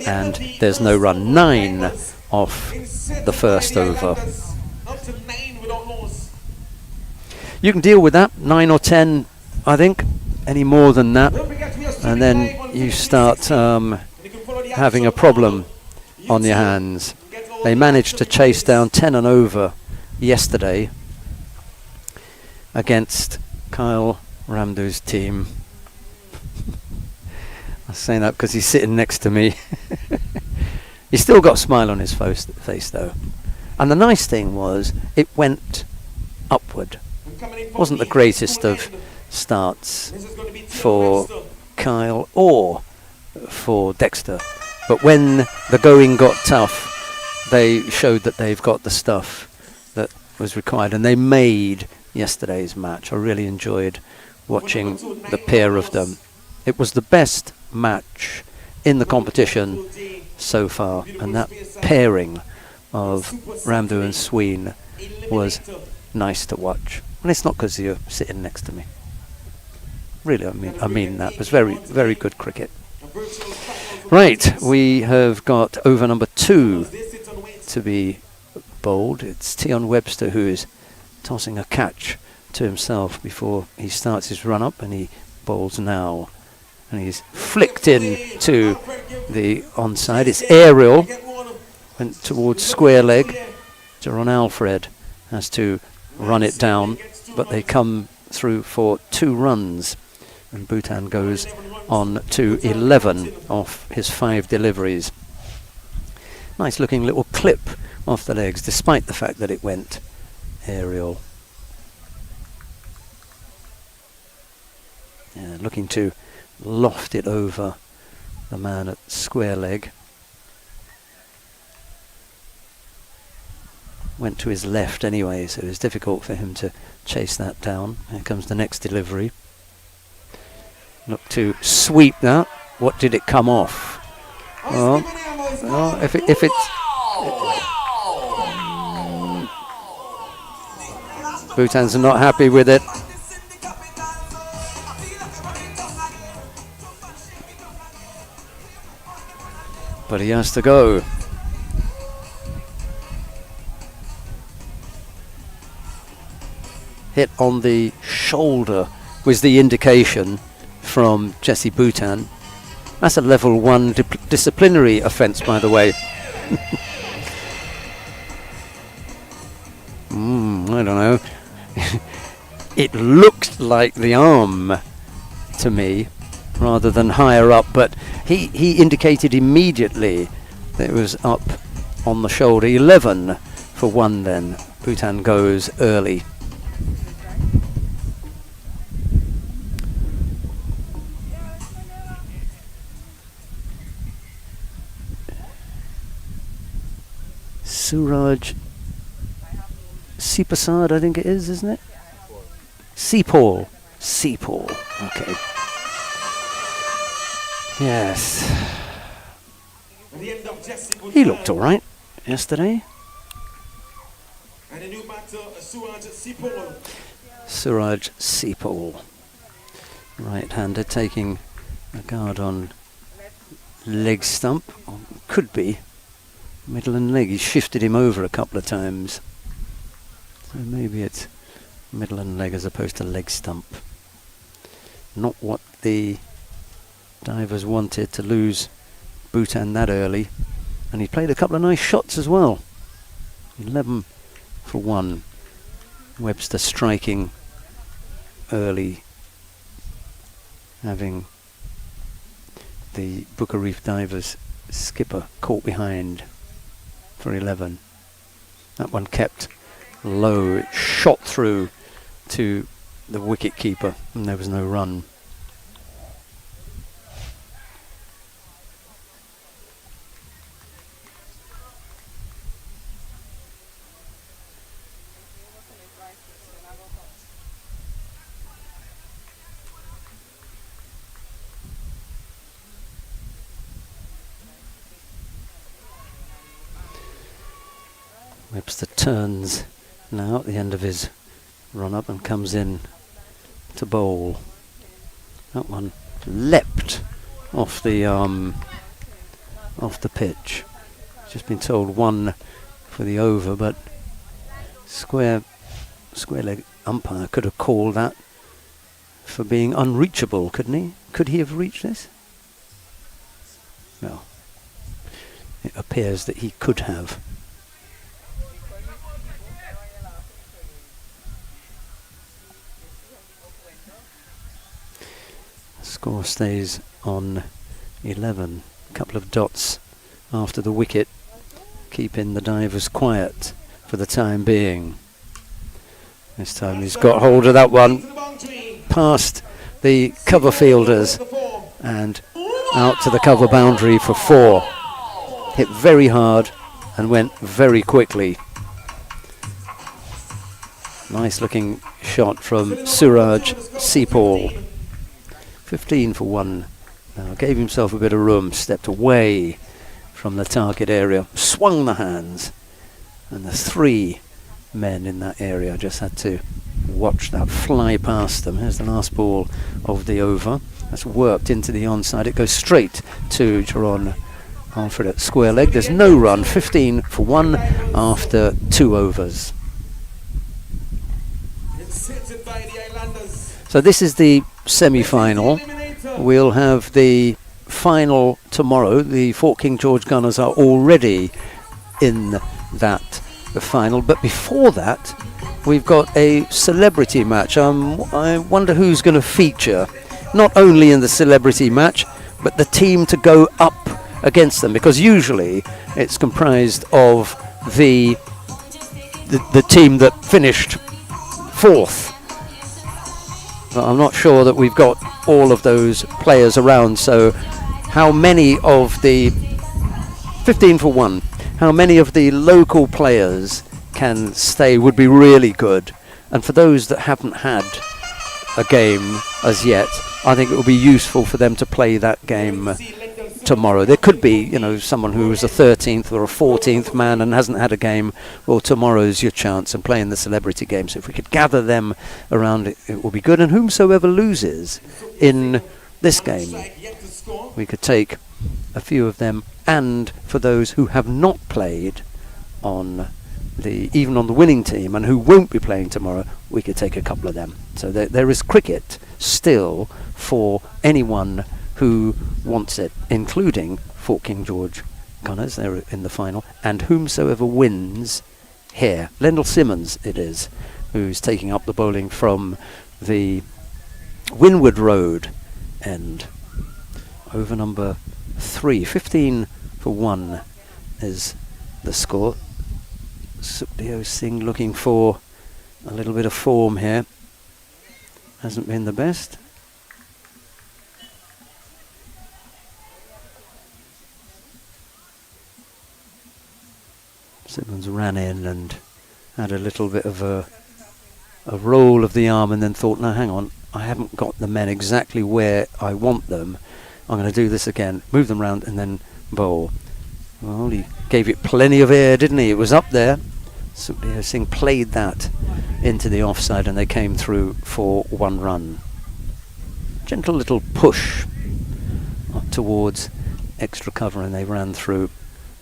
[SPEAKER 1] and there's no run. 9 off the first over. You can deal with that, 9 or 10, I think. Any more than that, and then you start having a problem on your hands. They managed to chase down 10 and over yesterday against Kyle Ramdu's team. I'm saying that because he's sitting next to me. He's still got a smile on his face though. And the nice thing was, it went upward. It wasn't the greatest of starts for Kyle or for Dexter, but when the going got tough, they showed that they've got the stuff that was required, and they made yesterday's match. I really enjoyed watching the pair of them. It was the best match in the competition so far, and that pairing of Ramdu and Sween was nice to watch. And it's not because you're sitting next to me. Really, I mean that. It was very, very good cricket. Right, we have got over number 2 to be bowled. It's Tion Webster who is tossing a catch to himself before he starts his run up, and he bowls now. And he's flicked in to the onside. It's aerial, went towards square leg. Jaron Alfred has to run it down, but they come through for 2 runs, and Bhutan goes on to 11 off his 5 deliveries. Nice looking little clip off the legs, despite the fact that it went aerial. Yeah, looking to loft it over the man at square leg. Went to his left anyway, so it was difficult for him to chase that down. Here comes the next delivery. Look to sweep that. What did it come off? Well, if it's Bhutan's not happy with it. But he has to go. Hit on the shoulder was the indication from Jesse Bhutan. That's a level 1 disciplinary offence, by the way. I don't know. It looked like the arm to me, rather than higher up, but he indicated immediately that it was up on the shoulder. 11 for 1 then. Bhutan goes early. Suraj Sipasad, I think it is, isn't it? Seapaul. Okay. Yes. He looked all right yesterday. Suraj Seapaul. Right-handed, taking a guard on leg stump. Could be middle and leg. He shifted him over a couple of times. So maybe it's middle and leg as opposed to leg stump. Not what the divers wanted, to lose Bhutan that early. And he played a couple of nice shots as well. 11 for 1. Webster striking early, having the Booker Reef Divers skipper caught behind for 11. That one kept low. It shot through to the wicket keeper, and there was no run. Webster turns now at the end of his run up and comes in to bowl. That one leapt off the pitch. Just been told 1 for the over, but square leg umpire could have called that for being unreachable, couldn't he? Could he have reached this? Well, it appears that he could have. Score stays on 11. A couple of dots after the wicket, keeping the divers quiet for the time being. This time he's got hold of that one, past the cover fielders and out to the cover boundary for 4. Hit very hard and went very quickly. Nice looking shot from Suraj Seapal. 15 for 1. Now gave himself a bit of room, stepped away from the target area, swung the hands, and the 3 men in that area just had to watch that fly past them. Here's the last ball of the over. That's worked into the onside. It goes straight to Jerron Alfred at square leg. There's no run. 15 for 1 after 2 overs. So this is the semi-final. We'll have the final tomorrow. The Fort King George Gunners are already in the final, but before that we've got a celebrity match. I wonder who's going to feature not only in the celebrity match but the team to go up against them, because usually it's comprised of the team that finished 4th. But I'm not sure that we've got all of those players around, so how many of the 15 for 1, how many of the local players can stay would be really good. And for those that haven't had a game as yet, I think it will be useful for them to play that game tomorrow. There could be, someone who is a 13th or a 14th man and hasn't had a game. Well, tomorrow's your chance and playing the celebrity game. So if we could gather them around, it will be good. And whomsoever loses in this game, we could take a few of them. And for those who have not played even on the winning team and who won't be playing tomorrow, we could take a couple of them. So there is cricket still for anyone who wants it, including Fort King George Gunners. They're in the final, and whomsoever wins here, Lendl Simmons it is, who's taking up the bowling from the Windward Road end. Over number 3, 15 for 1 is the score. Sukhdev Singh looking for a little bit of form here. Hasn't been the best. Simmons ran in and had a little bit of a roll of the arm and then thought, no, hang on, I haven't got the men exactly where I want them. I'm going to do this again, move them round and then bowl. Well, he gave it plenty of air, didn't he? It was up there. Sukhdev Singh played that into the offside and they came through for 1 run. Gentle little push up towards extra cover and they ran through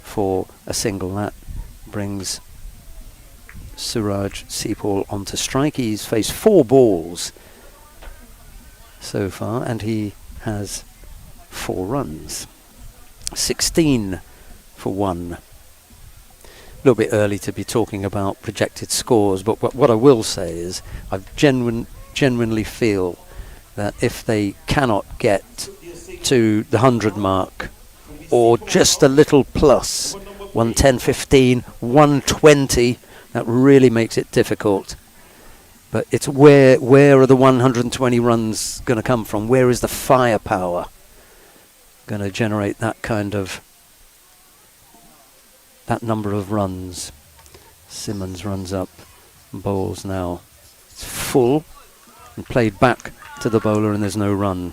[SPEAKER 1] for a single. That brings Suraj Seapal onto strike. He's faced 4 balls so far and he has 4 runs. 16 for 1. A little bit early to be talking about projected scores, but what I will say is I genuinely feel that if they cannot get to the 100 mark or just a little plus, 110, 15, 120, that really makes it difficult. But it's where are the 120 runs going to come from? Where is the firepower going to generate that number of runs? Simmons runs up, bowls now. It's full and played back to the bowler and there's no run.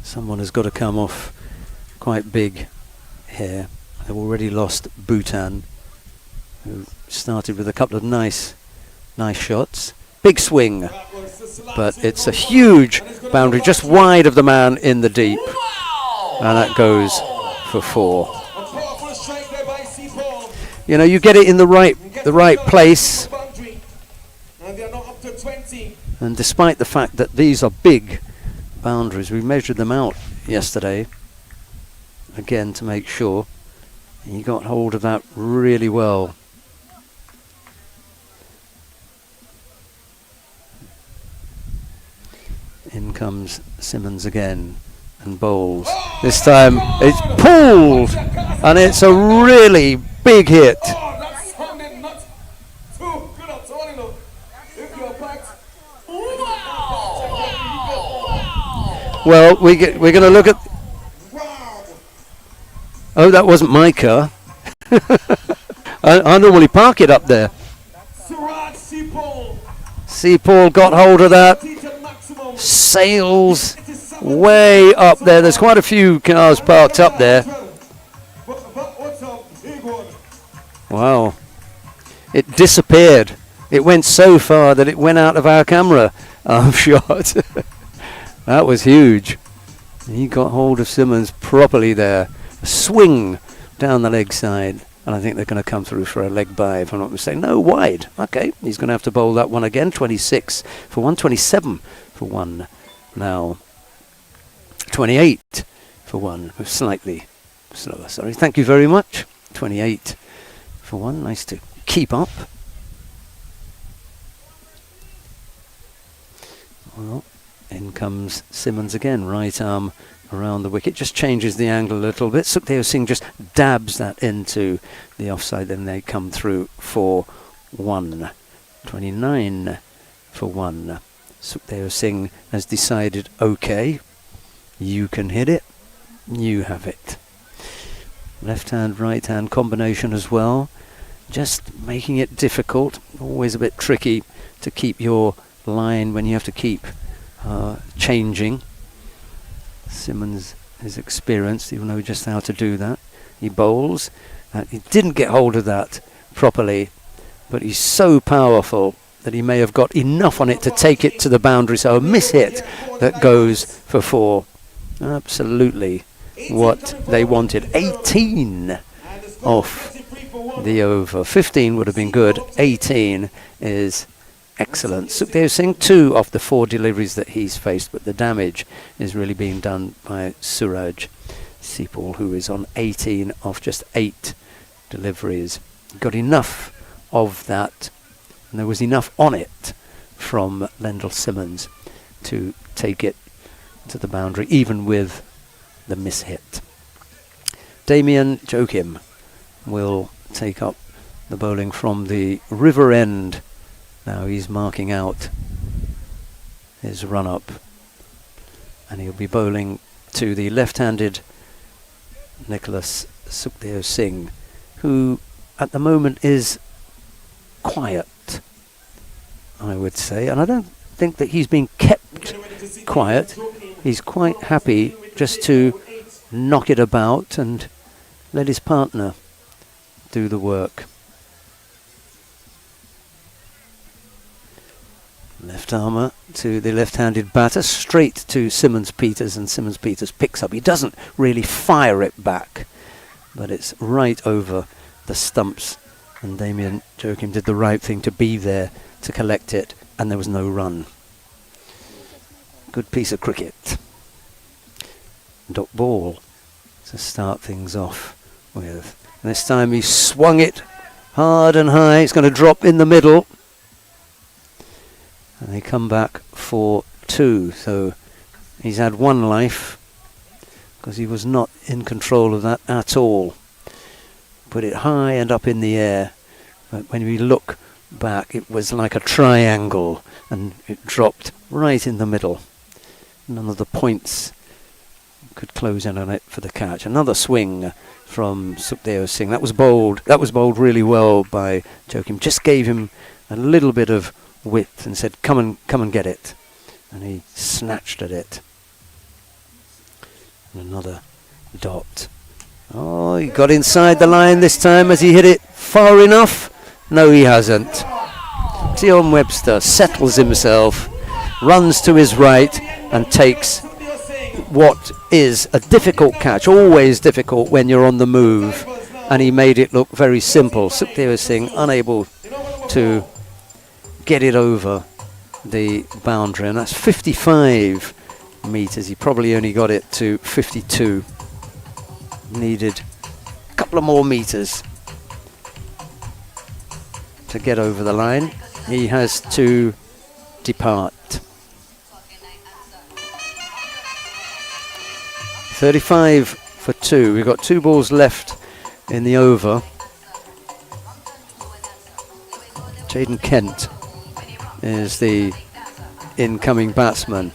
[SPEAKER 1] Someone has got to come off quite big here. They've already lost Bhutan, who started with a couple of nice shots. Big swing, but it's a huge boundary, just wide of the man in the deep, and that goes for 4. You know, you get it in the right place, and despite the fact that these are big boundaries, we measured them out yesterday again to make sure. He got hold of that really well. In comes Simmons again and bowls. This time it's pulled, and it's a really big hit. Well, we're going to look at. Oh, that wasn't my car. I normally park it up there. Seapaul got hold of that. Sails way up there. There's quite a few cars parked up there. Wow. It disappeared. It went so far that it went out of our camera shot. That was huge. He got hold of Simmons properly there. A swing down the leg side. And I think they're going to come through for a leg bye, if I'm not mistaken. No, wide. Okay, he's going to have to bowl that one again. 26 for 1, 27 for 1 now. 28 for 1. Slightly slower, sorry. Thank you very much. 28 for 1. Nice to keep up. Well, in comes Simmons again. Right arm around the wicket, just changes the angle a little bit. Sukhdev Singh just dabs that into the offside, then they come through for 1. 29 for 1. Sukhdev Singh has decided, okay, you can hit it, you have it. Left hand, right hand combination as well, just making it difficult, always a bit tricky to keep your line when you have to keep changing. Simmons is experienced, he'll know just how to do that. He bowls. He didn't get hold of that properly, but he's so powerful that he may have got enough on it to take it to the boundary. So a miss hit that goes for 4. Absolutely what they wanted. 18 off the over. 15 would have been good. 18 is excellent. Sukhdev Singh, 2 off the 4 deliveries that he's faced, but the damage is really being done by Suraj Seapaul, who is on 18 off just 8 deliveries. Got enough of that, and there was enough on it from Lendl Simmons to take it to the boundary, even with the mishit. Damien Joachim will take up the bowling from the river end. Now he's marking out his run-up, and he'll be bowling to the left-handed Nicholas Sukhdev Singh, who at the moment is quiet, I would say, and I don't think that he's been kept quiet. He's quite happy just to knock it about and let his partner do the work. Left armour to the left-handed batter, straight to Simmons-Peters, and Simmons-Peters picks up. He doesn't really fire it back, but it's right over the stumps, and Damien Joachim did the right thing to be there to collect it, and there was no run. Good piece of cricket. Dot ball to start things off with. And this time he swung it hard and high. It's going to drop in the middle. And they come back for 2, so he's had 1 life because he was not in control of that at all. Put it high and up in the air, but when we look back it was like a triangle and it dropped right in the middle. None of the points could close in on it for the catch. Another swing from Sukhdev Singh. That was bowled really well by Joachim. Just gave him a little bit of width and said, come and get it, and he snatched at it. And another dot. Oh, he got inside the line this time. Has he hit it far enough? No, he hasn't. Tion Webster settles himself, runs to his right and takes what is a difficult catch, always difficult when you're on the move, and he made it look very simple. Sukhdev Singh unable to get it over the boundary, and that's 55 meters. He probably only got it to 52. Needed a couple of more meters to get over the line. He has to depart. 35 for 2. We've got 2 balls left in the over. Jaden Kent is the incoming batsman.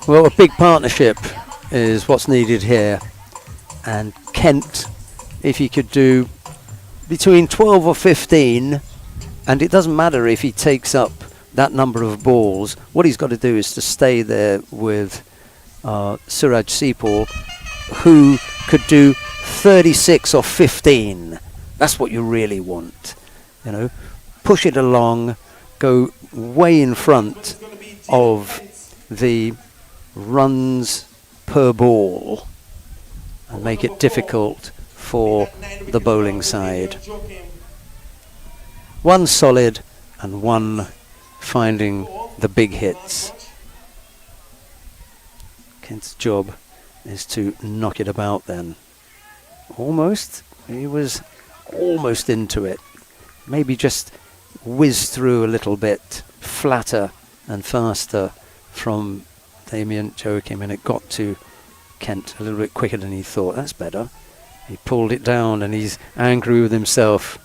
[SPEAKER 1] Well, a big partnership is what's needed here, and Kent, if he could do between 12 or 15, and it doesn't matter if he takes up that number of balls, what he's got to do is to stay there with Suraj Seapool, who could do 36 or 15. That's what you really want, you know. Push it along, go way in front of the runs per ball and make it difficult for the bowling side. One solid and one finding the big hits. Kent's job is to knock it about then. Almost. He was almost into it. Maybe just whiz through a little bit flatter and faster from Damien Joachim, and it got to Kent a little bit quicker than he thought. That's better. He pulled it down and he's angry with himself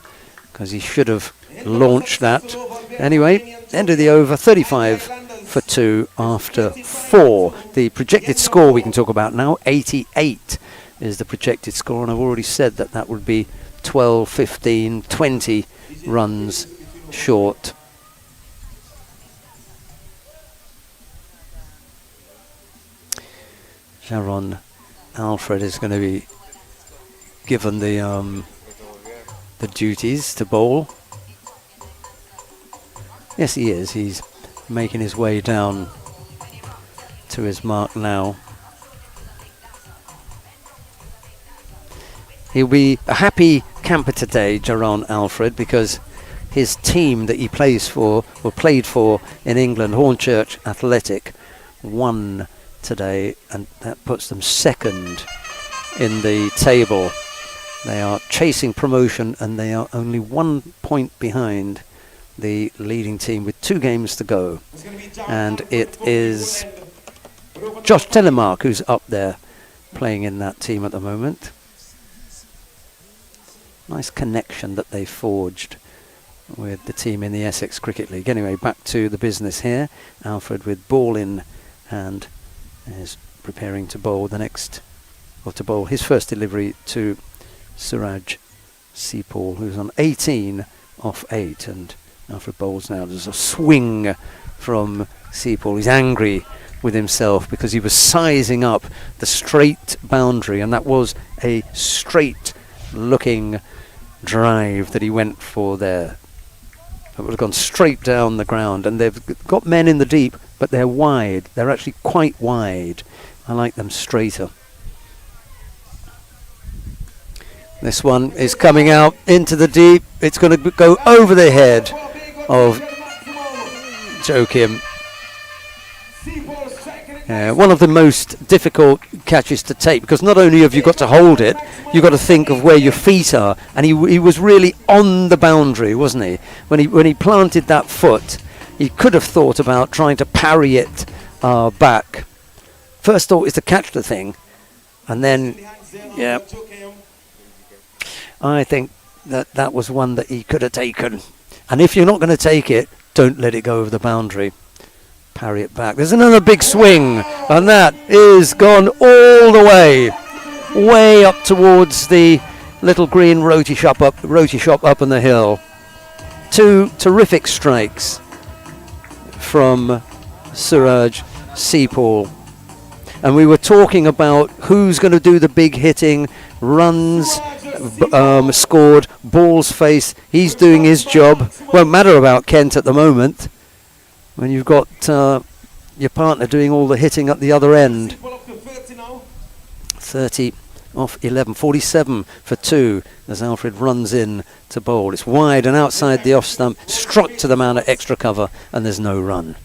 [SPEAKER 1] because he should have launched that. Anyway, end of the over, 35 for 2 after 4. The projected score we can talk about now, 88 is the projected score, and I've already said that that would be 12, 15, 20 runs short. Sharon Alfred is going to be given the duties to bowl. Yes, he is. He's making his way down to his mark now. He'll be a happy camper today, Jaron Alfred, because his team that he plays for, or played for in England, Hornchurch Athletic, won today, and that puts them second in the table. They are chasing promotion and they are only 1 point behind the leading team with 2 games to go, and it is Josh Telemark who's up there playing in that team at the moment. Nice connection that they forged with the team in the Essex Cricket League. Anyway, back to the business here. Alfred with ball in hand is preparing to bowl the next, or to bowl his first delivery to Suraj Seapool, who's on 18 off 8, and Alfred bowls now. There's a swing from Seapool. He's angry with himself because he was sizing up the straight boundary, and that was a straight looking drive that he went for there. It would have gone straight down the ground, and they've got men in the deep, but they're wide. They're actually quite wide. I like them straighter. This one is coming out into the deep. It's going to go over the head of Joachim. One of the most difficult catches to take, because not only have you got to hold it, you've got to think of where your feet are, and he was really on the boundary, wasn't he? When he planted that foot, he could have thought about trying to parry it back. First thought is to catch the thing, and then, yeah, I think that was one that he could have taken. And if you're not going to take it, don't let it go over the boundary. Parry it back. There's another big swing, and that is gone all the way up towards the little green roti shop up on the hill. 2 terrific strikes from Suraj Seapal. And we were talking about who's going to do the big hitting, runs, scored, balls faced. He's doing his job. Won't matter about Kent at the moment when you've got your partner doing all the hitting at the other end. 30 off 11, 47 for 2 as Alfred runs in to bowl. It's wide and outside the off stump, struck to the man at extra cover, and there's no run.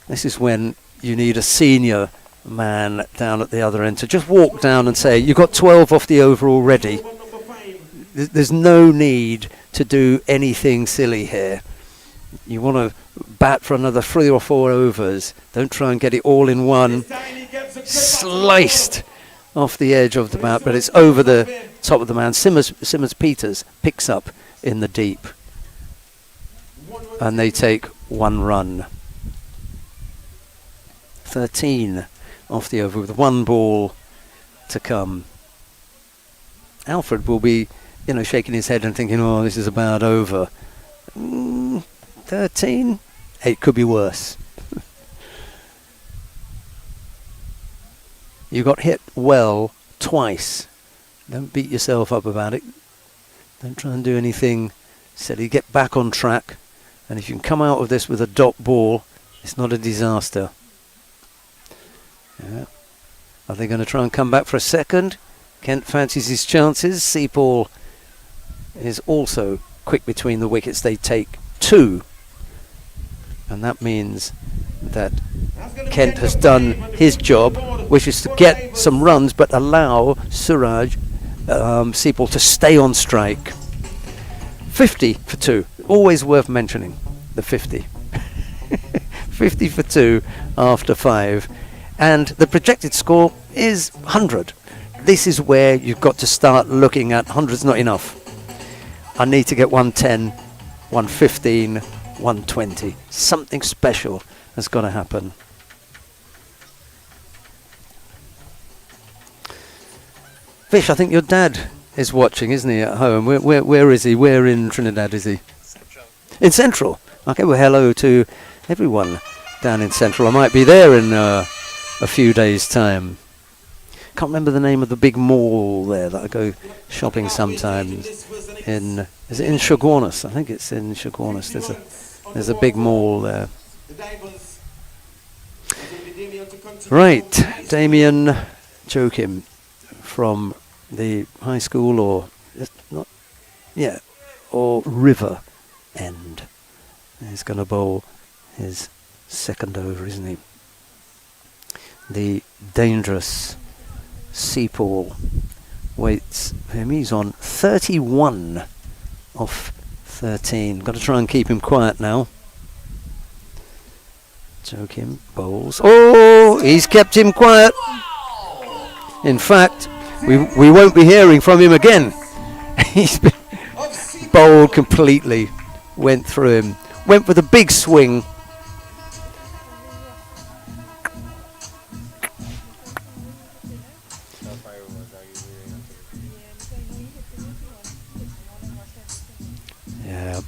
[SPEAKER 1] This is when you need a senior man down at the other end to just walk down and say, you've got 12 off the over already. There's no need to do anything silly here. You want to bat for another 3 or 4 overs. Don't try and get it all in one. Sliced off the edge of the bat, but it's over the top of the man. Simmers Peters picks up in the deep. And they take 1 run. 13 off the over with 1 ball to come. Alfred will be, shaking his head and thinking, oh, this is a bad over. 13? It could be worse. You got hit well twice. Don't beat yourself up about it. Don't try and do anything silly. Get back on track. And if you can come out of this with a dot ball, it's not a disaster. Yeah. Are they going to try and come back for a second? Kent fancies his chances. Seapal is also quick between the wickets. They take 2. And that means that Kent has done his job, which is to get some runs but allow Suraj Seapal to stay on strike. 50 for 2. Always worth mentioning the 50. 50 for 2 after 5. And the projected score is 100. This is where you've got to start looking at 100's not enough. I need to get 110, 115, 120. Something special has got to happen. Vish, I think your dad is watching, isn't he, at home? Where is he? Where in Trinidad is he?
[SPEAKER 4] Central.
[SPEAKER 1] In Central. Okay, well, hello to everyone down in Central. I might be there in a few days' time. Can't remember the name of the big mall there that I go shopping sometimes. Is it in Chaguanas? I think it's in Chaguanas. There's a big mall there. Right, Damien Joachim from the high school or River End. He's going to bowl his second over, isn't he? The dangerous Seapal waits for him. He's on 31 off 13. Got to try and keep him quiet now. Joachim bowls. Oh, he's kept him quiet. In fact, we won't be hearing from him again. He's been bowled completely. Went through him. Went with a big swing. Yeah.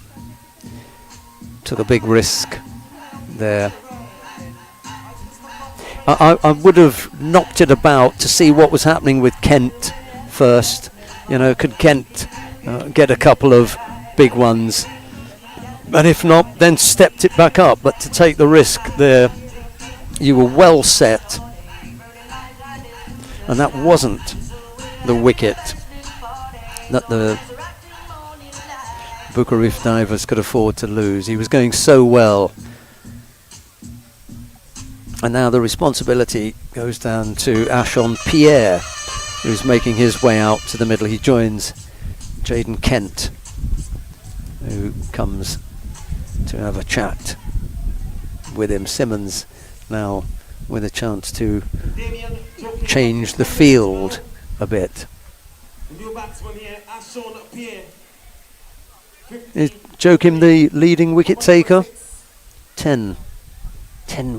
[SPEAKER 1] Took a big risk there. I would have knocked it about to see what was happening with Kent first. Could Kent get a couple of big ones? And if not, then stepped it back up. But to take the risk there, you were well set. And that wasn't the wicket that the Bucharest divers could afford to lose. He was going so well. And now the responsibility goes down to Ashon Pierre, who's making his way out to the middle. He joins Jaden Kent, who comes to have a chat with him. Simmons now with a chance to change the field a bit. Is Joachim the leading wicket taker? 10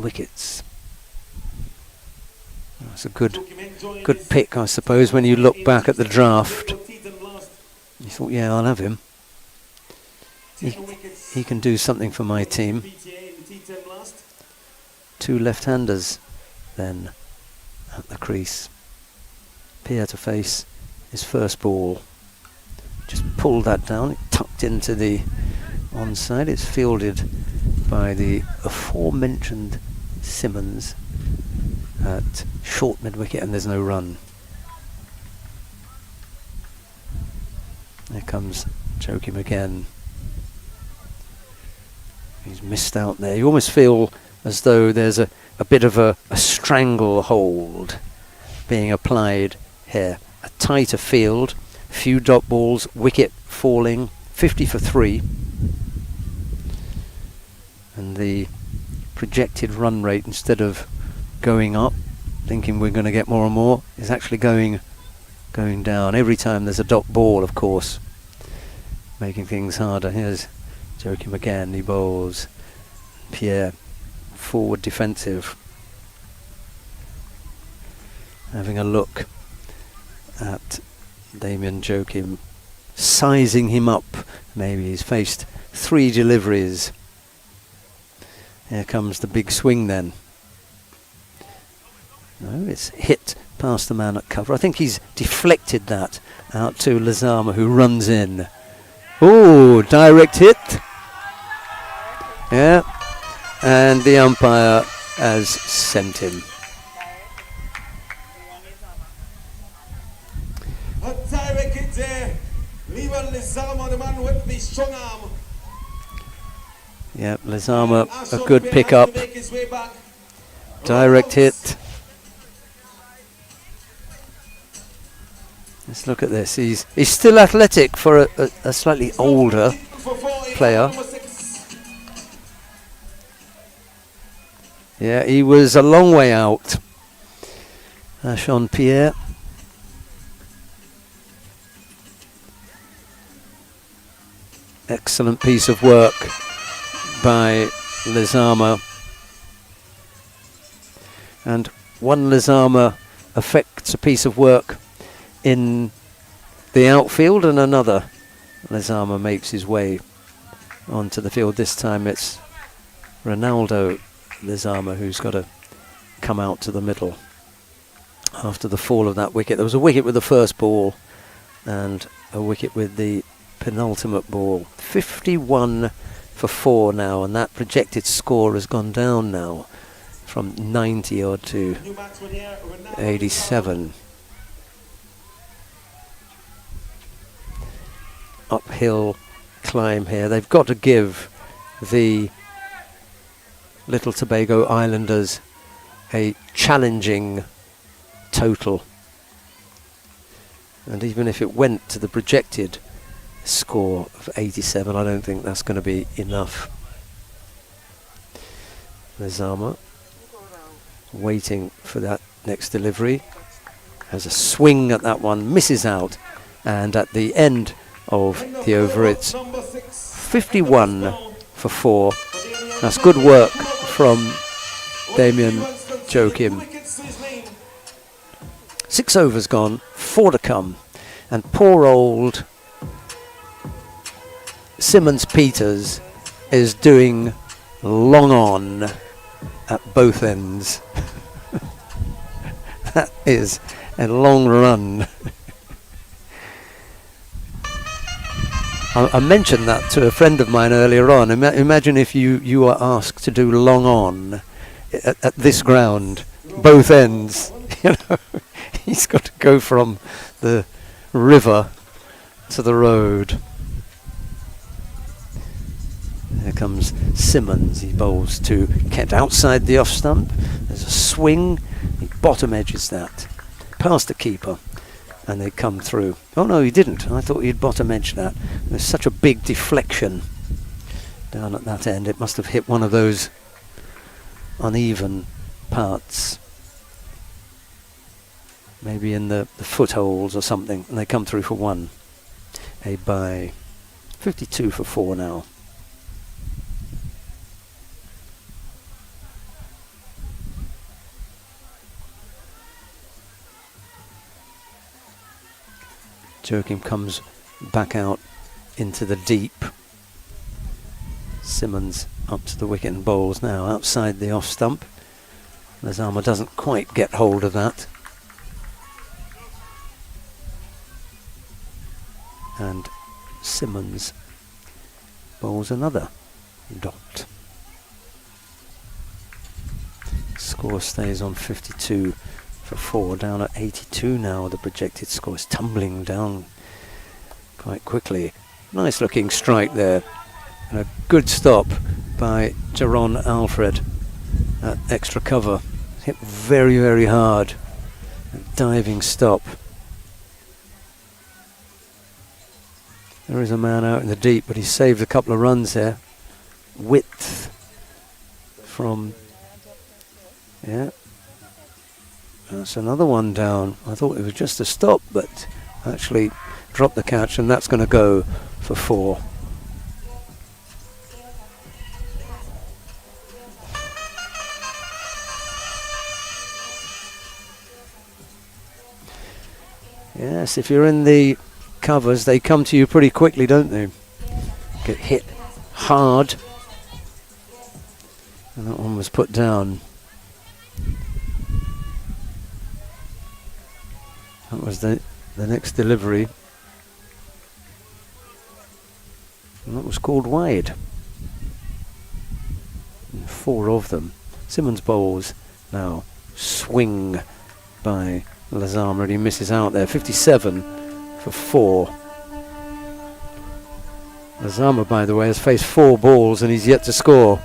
[SPEAKER 1] wickets. It's a good pick, I suppose, when you look back at the draft. You thought, yeah, I'll have him. He can do something for my team. 2 left-handers then at the crease. Pierre to face his first ball. Just pulled that down, it tucked into the onside. It's fielded by the aforementioned Simmons at short mid-wicket, and there's no run. There comes Joachim again. He's missed out there. You almost feel as though there's a bit of a stranglehold being applied here. A tighter field, few dot balls, wicket falling, 50 for 3. And the projected run rate, instead of going up, thinking we're going to get more and more, is actually going down. Every time there's a dot ball, of course, making things harder. Here's Joachim again, he bowls. Pierre, forward defensive. Having a look at Damien Joachim, sizing him up. Maybe he's faced 3 deliveries. Here comes the big swing then. No, it's hit past the man at cover. I think he's deflected that out to Lezama, who runs in. Oh, direct hit. Yeah. And the umpire has sent him.
[SPEAKER 2] A direct hit there. Leave on Lezama, the man with the strong arm.
[SPEAKER 1] Yep, Lezama, a good pickup. Direct hit. Let's look at this. He's still athletic for a slightly older player. Yeah, he was a long way out. Sean Pierre. Excellent piece of work by Lezama. And one Lezama affects a piece of work in the outfield, and another Lezama makes his way onto the field. This time it's Ronaldo Lezama who's got to come out to the middle after the fall of that wicket. There was a wicket with the first ball and a wicket with the penultimate ball. 51 for 4 now, and that projected score has gone down now from 90 odd to 87. Uphill climb here. They've got to give the Little Tobago Islanders a challenging total, and even if it went to the projected score of 87, I don't think that's going to be enough. Lezama waiting for that next delivery, has a swing at that one, misses out, and at the end of the over it's 51 for 4. That's good work from Damien Joachim. 6 overs gone, 4 to come, and poor old Simmons Peters is doing long on at both ends. That is a long run. I mentioned that to a friend of mine earlier on. Imagine if you were asked to do long on at this ground, both ends. You know, he's got to go from the river to the road. There comes Simmons. He bowls to Kent outside the off stump. There's a swing. He bottom edges that past the keeper, and they come through. Oh no, he didn't. I thought he'd bottom edge that. There's such a big deflection down at that end. It must have hit one of those uneven parts, maybe in the footholds or something, and they come through for 1. A bye. 52 for 4 now. Joachim comes back out into the deep. Simmons up to the wicket and bowls now outside the off stump. Lazama doesn't quite get hold of that. And Simmons bowls another dot. Score stays on 52 for 4, down at 82 now. The projected score is tumbling down quite quickly. Nice looking strike there, and a good stop by Jaron Alfred at extra cover. Hit very, very hard. A diving stop. There is a man out in the deep, but he saved a couple of runs there. Width from, yeah, that's another one down. I thought it was just a stop, but actually dropped the catch, and that's going to go for 4. Yes, if you're in the covers, they come to you pretty quickly, don't they? Get hit hard. And that one was put down. That was the next delivery. And that was called wide. And 4 of them. Simmons bowls now. Swing by Lazama, and he misses out there. 57 for 4. Lazama, by the way, has faced 4 balls and he's yet to score.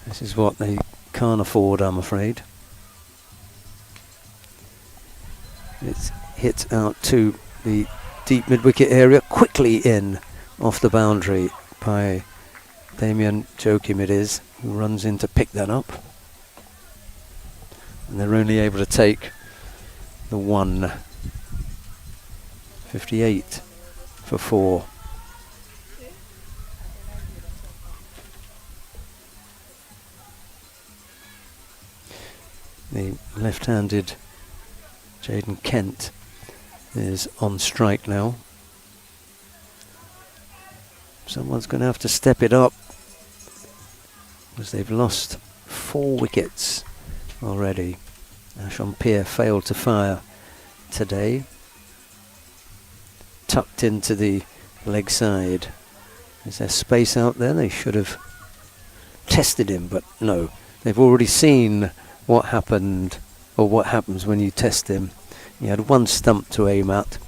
[SPEAKER 1] This is what they can't afford, I'm afraid. It's hit out to the deep mid-wicket area, quickly in off the boundary by Damien Joachim it is, who runs in to pick that up. And they're only able to take the 1. 58 for 4. The left-handed Jaden Kent is on strike now. Someone's going to have to step it up, because they've lost 4 wickets already. Champire failed to fire today. Tucked into the leg side. Is there space out there? They should have tested him, but no. They've already seen what happened, or what happens when you test him. He had 1 stump to aim at.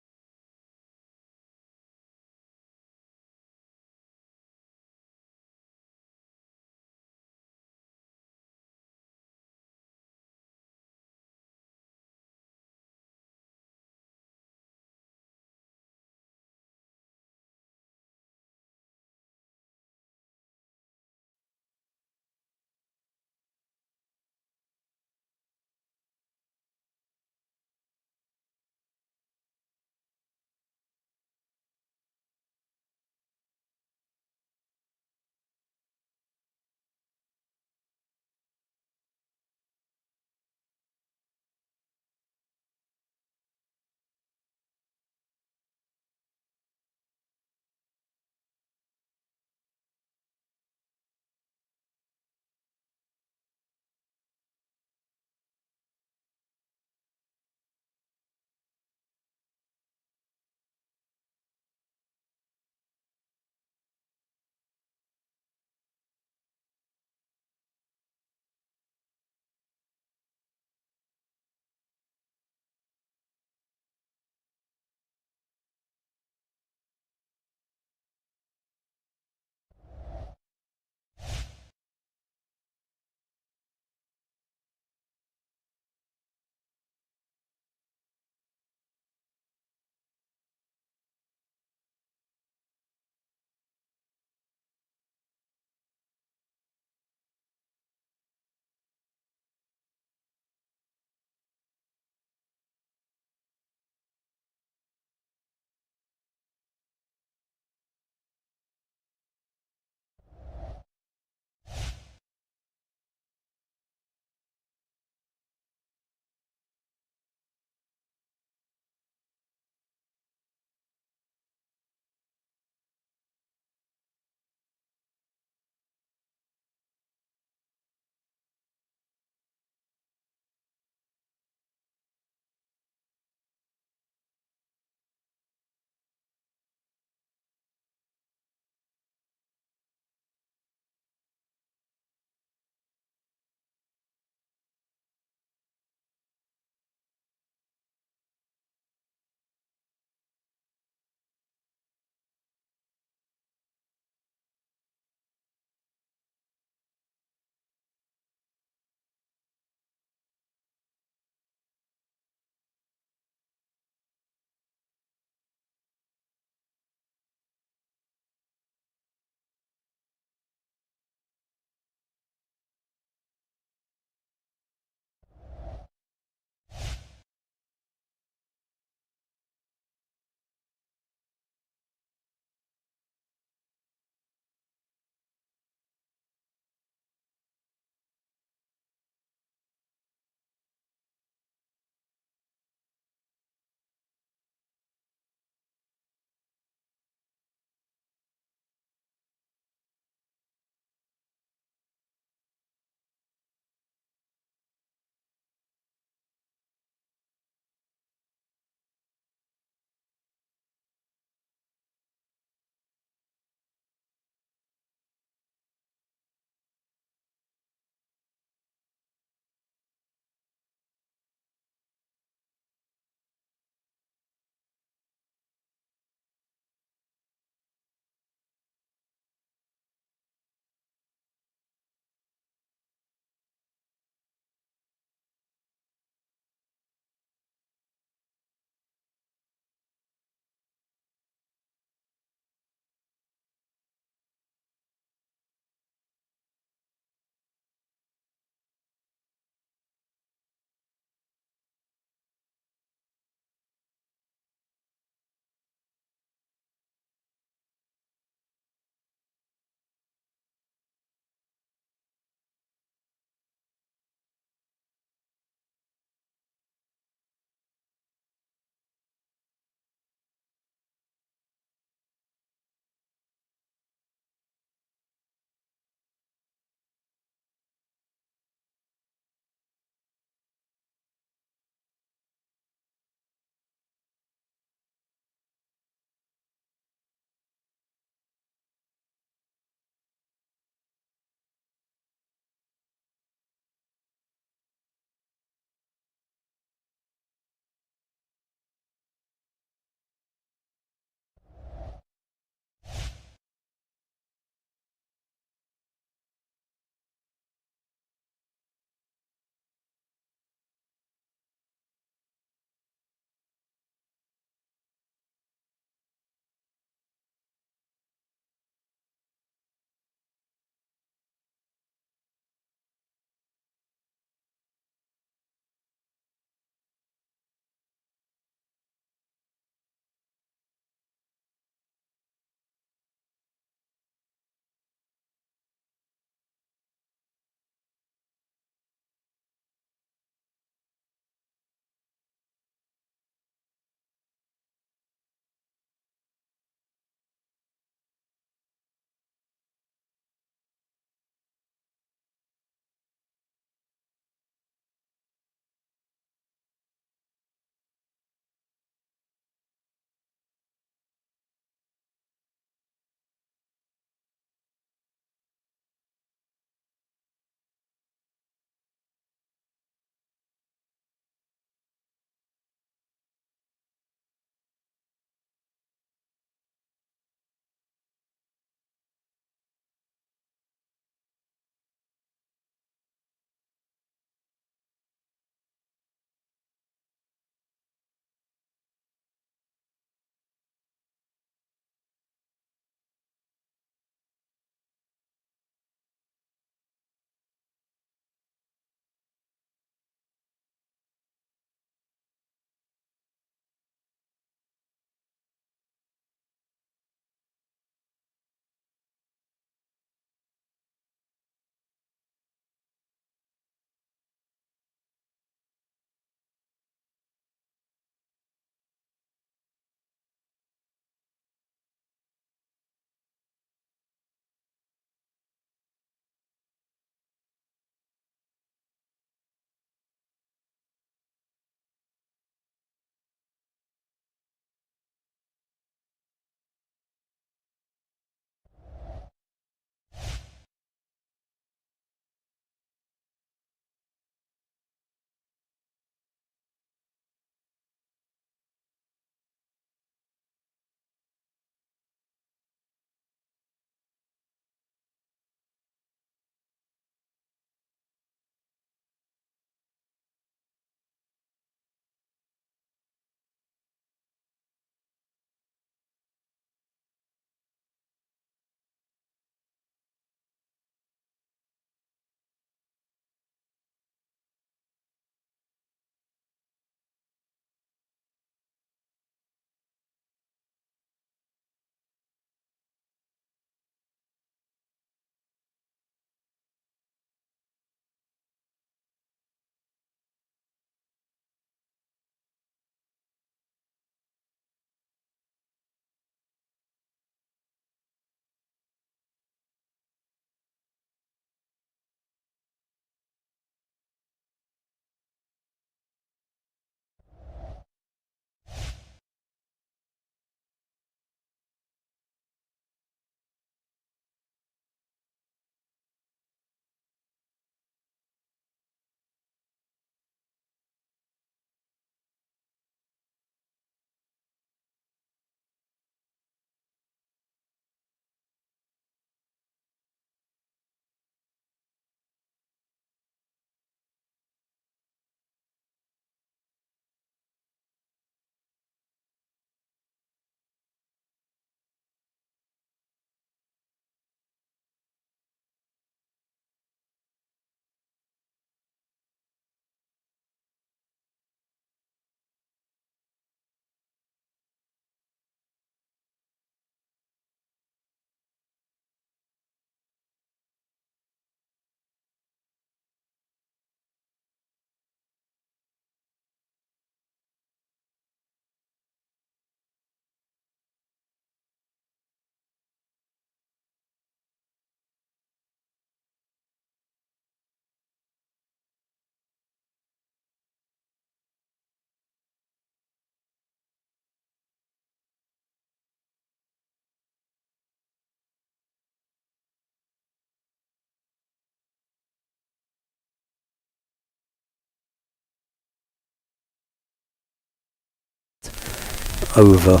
[SPEAKER 1] over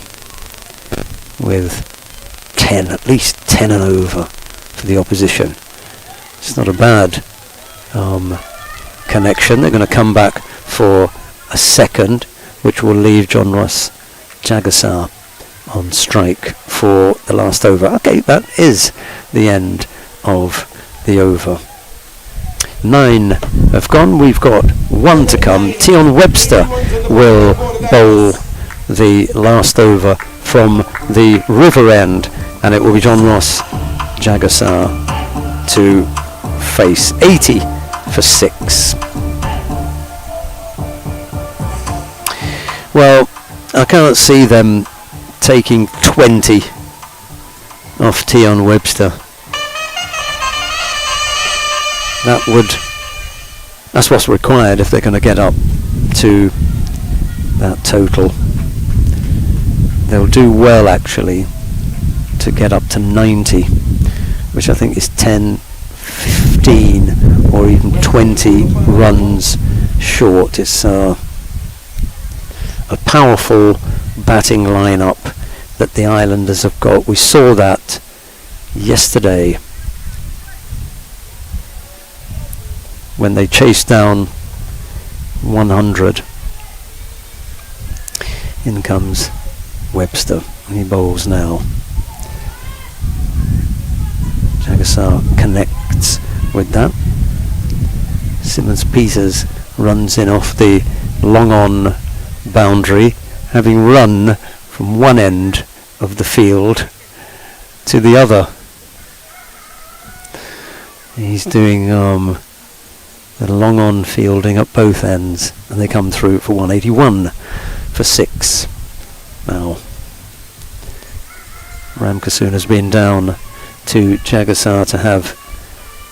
[SPEAKER 1] with 10, at least 10 and over for the opposition. It's not a bad connection. They're going to come back for a second, which will leave John Ross Jagasar on strike for the last over. Okay, that is the end of the over. 9 have gone. We've got 1 to come. Tion Webster will bowl the last over from the river end, and it will be John Ross Jagasar to face. 80 for 6. Well, I can't see them taking 20 off Tion Webster. That's what's required if they're going to get up to that total. They'll do well actually to get up to 90, which I think is 10, 15 or even 20 runs short. It's a powerful batting lineup that the Islanders have got. We saw that yesterday when they chased down 100. In comes Webster, and he bowls now. Jagasar connects with that. Simmons-Peters runs in off the long on boundary, having run from one end of the field to the other. He's doing the long on fielding at both ends, and they come through for 181 for 6. Now Ramkissoon has been down to Jagasar to have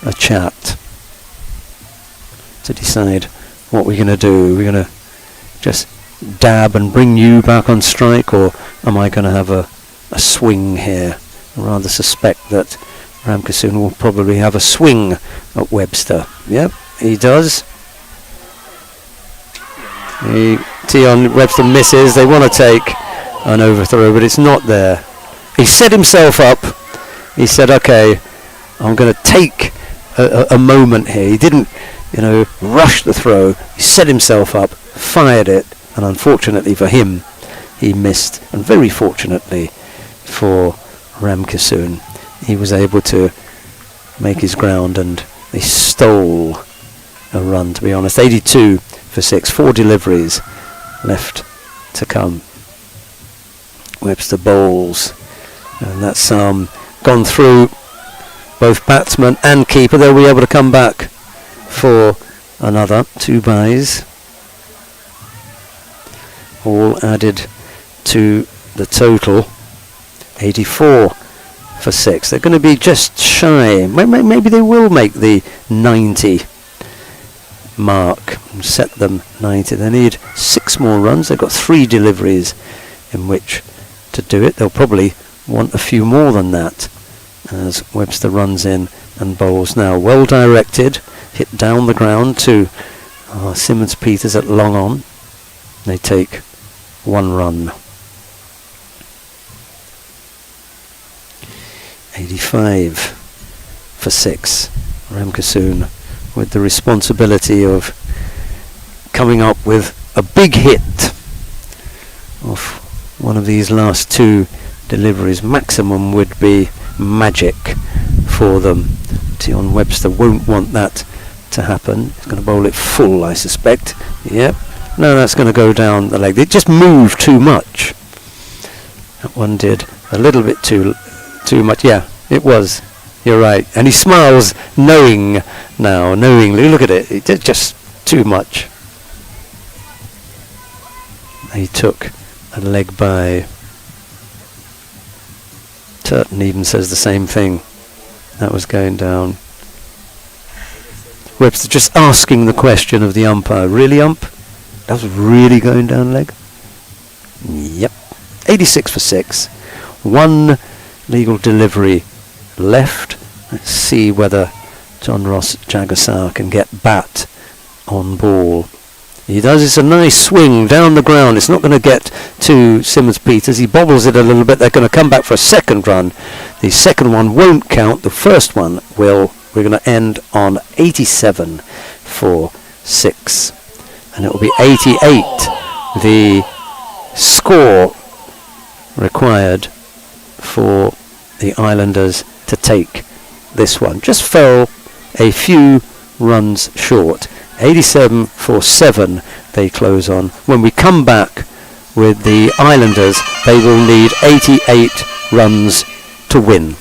[SPEAKER 1] a chat to decide what we're going to do. We're going to just dab and bring you back on strike, or am I going to have a swing here? I rather suspect that Ramkissoon will probably have a swing at Webster. Yep, he does. Tion Webster misses. They want to take an overthrow, but it's not there. He set himself up. He said, okay, I'm going to take a moment here. He didn't, rush the throw. He set himself up, fired it, and unfortunately for him, he missed. And very fortunately for Ramkissoon, he was able to make his ground, and they stole a run, to be honest. 82 for 6, 4 deliveries left to come. Webster bowls, and that's gone through both batsman and keeper. They'll be able to come back for another 2 byes, all added to the total. 84 for 6. They're going to be just shy. Maybe they will make the 90 mark and set them 90. They need 6 more runs. They've got 3 deliveries in which to do it. They'll probably want a few more than that as Webster runs in and bowls now. Well directed, hit down the ground to Simmons-Peters at long on. They take 1 run. 85 for 6. Ramkissoon with the responsibility of coming up with a big hit off one of these last 2 deliveries. Maximum would be magic for them. Tion Webster won't want that to happen. He's going to bowl it full, I suspect. Yep. No, that's going to go down the leg. It just moved too much. That one did a little bit too much. Yeah, it was. You're right. And he smiles knowingly. Look at it. It did just too much. He took a leg by. Turton even says the same thing. That was going down. Webster just asking the question of the umpire. Really, ump? That was really going down leg? Yep. 86 for 6. 1 legal delivery left. Let's see whether John Ross Jagasar can get bat on ball. He does. It's a nice swing down the ground. It's not going to get to Simmons-Peters. He bobbles it a little bit. They're going to come back for a second run. The second one won't count. The first one will. We're going to end on 87 for 6. And it will be 88, the score required for the Islanders to take this one. Just fell a few runs short. 87 for 7 they close on. When we come back with the Islanders, they will need 88 runs to win.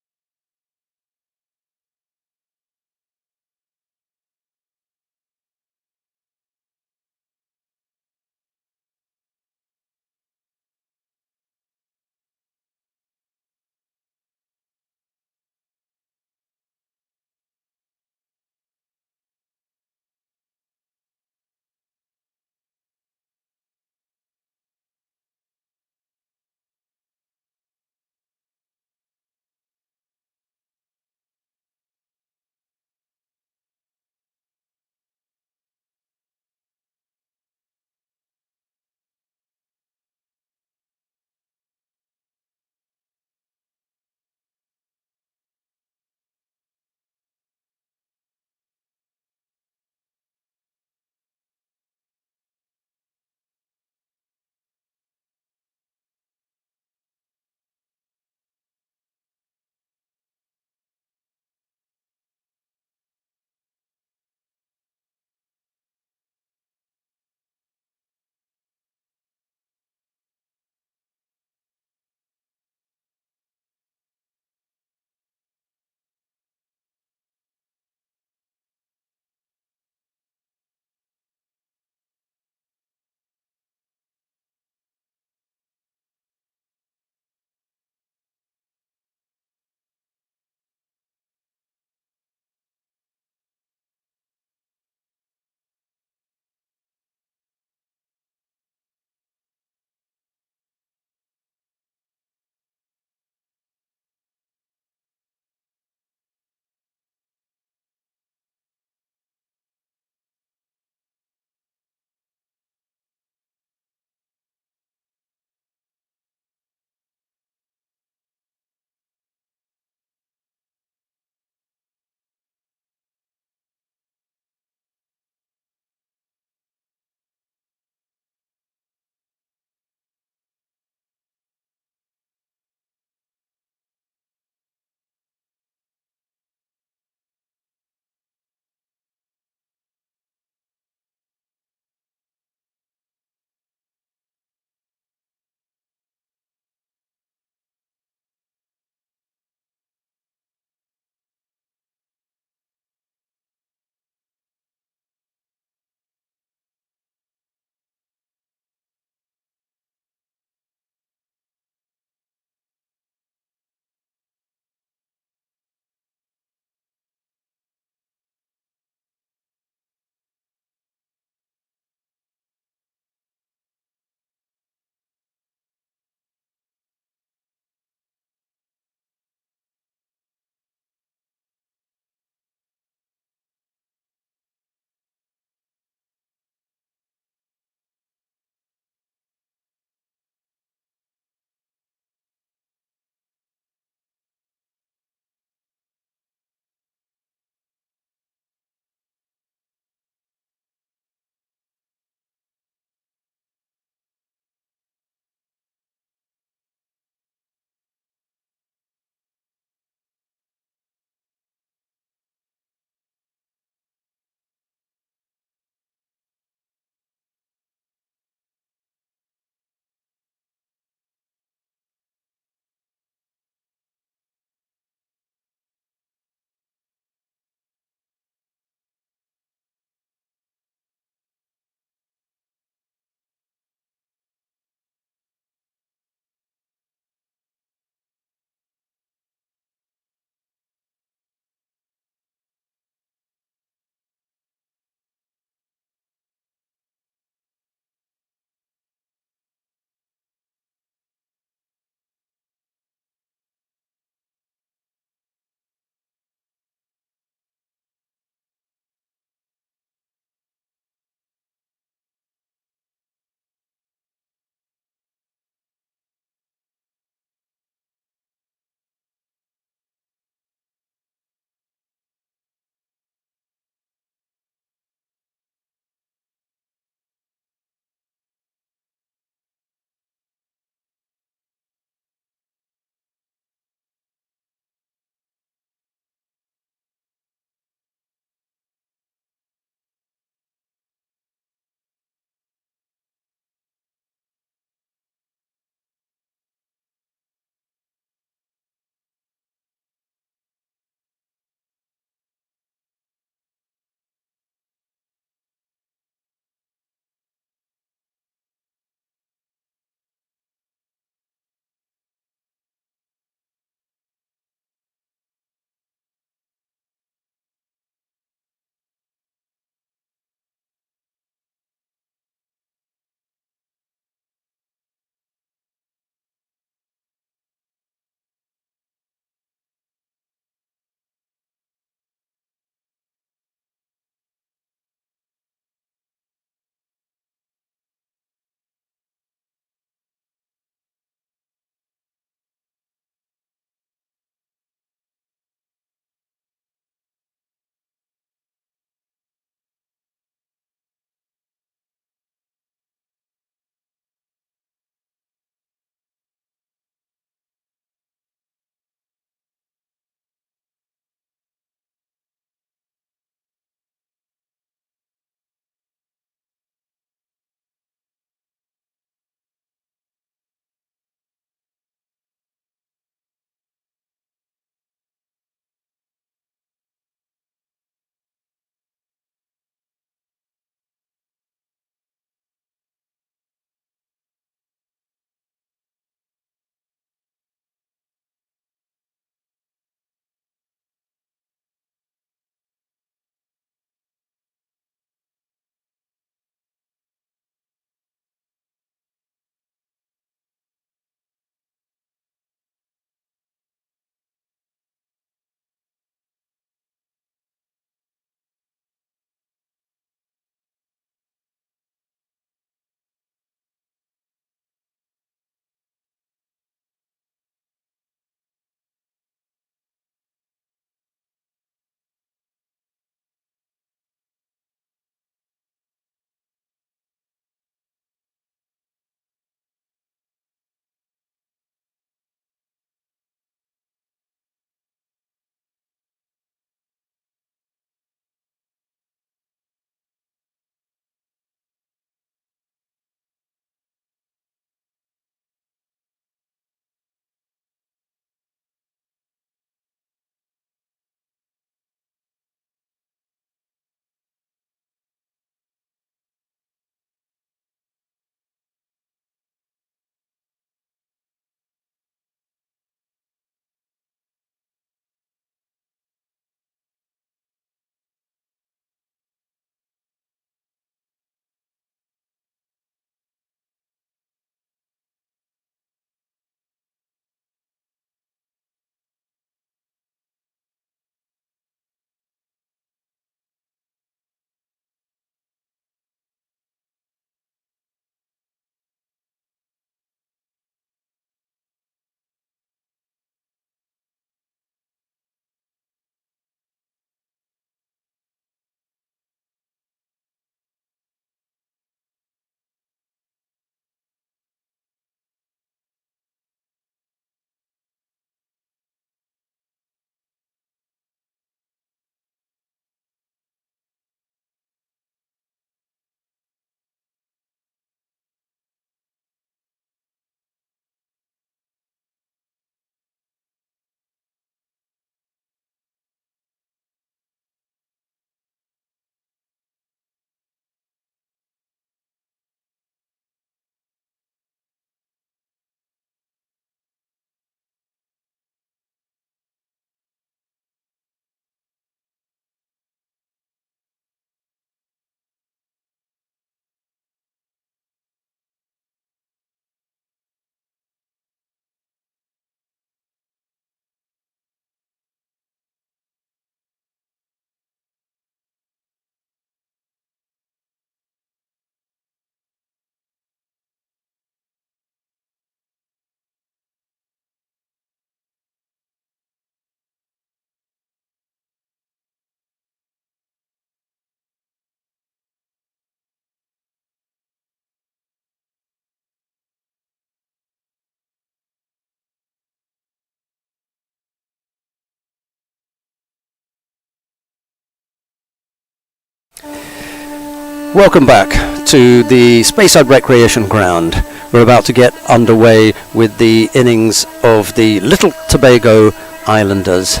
[SPEAKER 1] Welcome back to the Speyside Recreation Ground. We're about to get underway with the innings of the Little Tobago Islanders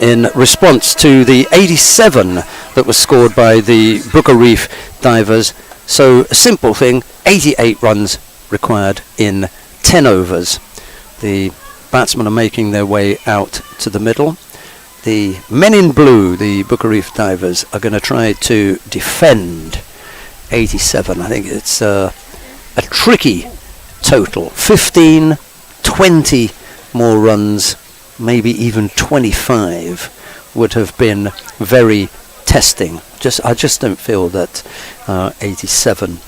[SPEAKER 1] in response to the 87 that was scored by the Booker Reef Divers. So a simple thing, 88 runs required in 10 overs. The batsmen are making their way out to the middle. The men in blue, the Booker Reef Divers, are going to try to defend 87. I think it's a tricky total. 15, 20 more runs, maybe even 25 would have been very testing. I just don't feel that 87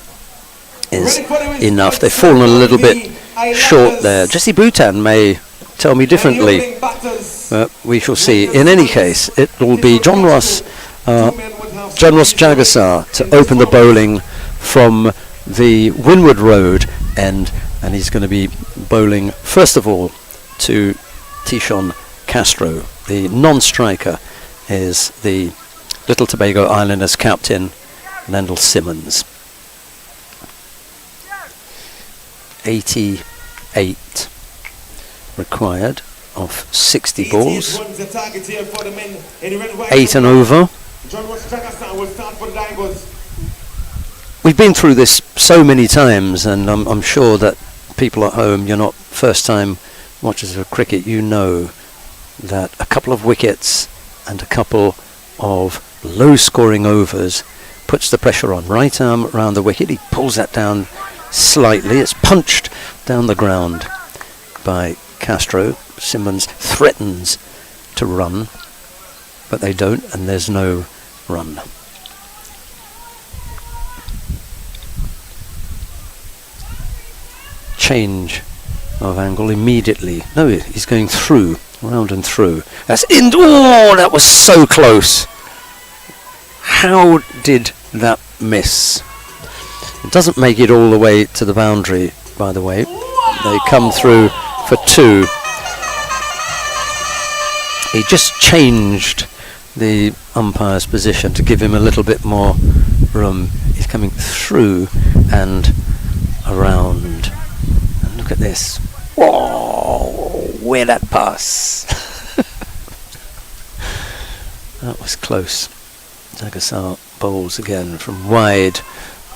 [SPEAKER 1] is enough. They've fallen a little bit short there. Jesse Bhutan may tell me differently, but we shall see. In any case, it will be John Ross Jagassar to open the bowling from the Windward Road end, and he's going to be bowling first of all to Tishon Castro. The non-striker is the Little Tobago Islanders captain Lendl Simmons. 88 required of 60 balls. 8 and over. We've been through this so many times, and I'm sure that people at home, you're not first time watchers of cricket, you know that a couple of wickets and a couple of low scoring overs puts the pressure on. Right arm around the wicket, he pulls that down slightly, it's punched down the ground by Castro. Simmons threatens to run, but they don't, and there's no run. Change of angle immediately. No, he's going through, round and through. That's in. Oh, that was so close. How did that miss? It doesn't make it all the way to the boundary, by the way. They come through for 2. He just changed the umpire's position to give him a little bit more room. He's coming through and around. And look at this. Whoa! Where that pass? That was close. Jagassar bowls again from wide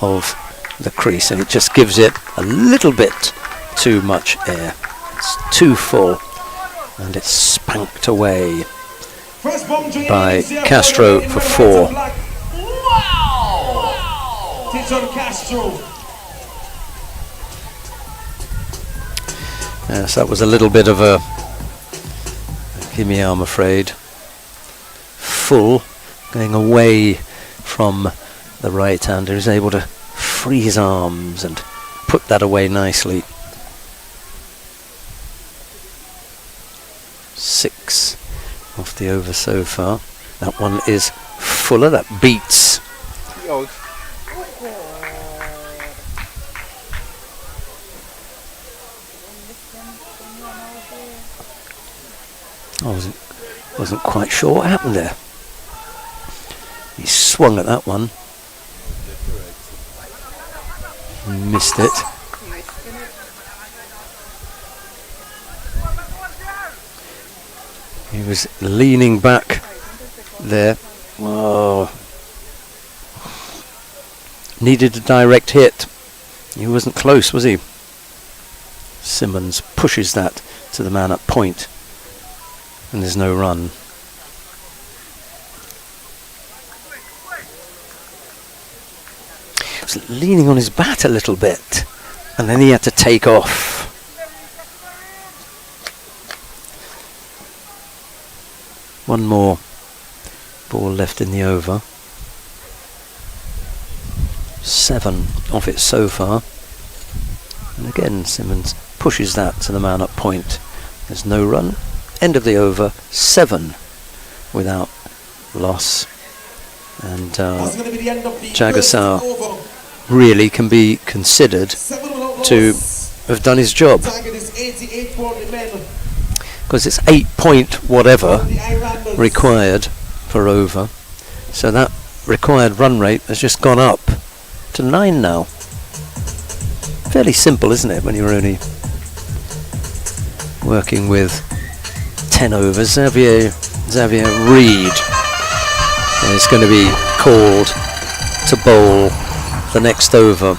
[SPEAKER 1] of the crease, and it just gives it a little bit too much air. It's too full, and it's spanked away by Castro for 4. Yes, that was a little bit of a gimme, I'm afraid. Full, going away from the right-hander. He's able to free his arms and put that away nicely. 6 off the over so far. That one is fuller, that beats. I wasn't quite sure what happened there. He swung at that one. Missed it. He was leaning back there. Oh. Needed a direct hit. He wasn't close, was he? Simmons pushes that to the man at point, and there's no run. He was leaning on his bat a little bit, and then he had to take off. One more ball left in the over. 7 off it so far. And again, Simmons pushes that to the man at point. There's no run. End of the over. 7 without loss. And Jagassar really can be considered to have done his job, because it's 8 point whatever required for over, so that required run rate has just gone up to 9 now. Fairly simple, isn't it, when you're only working with 10 overs. Xavier Reed is going to be called to bowl the next over.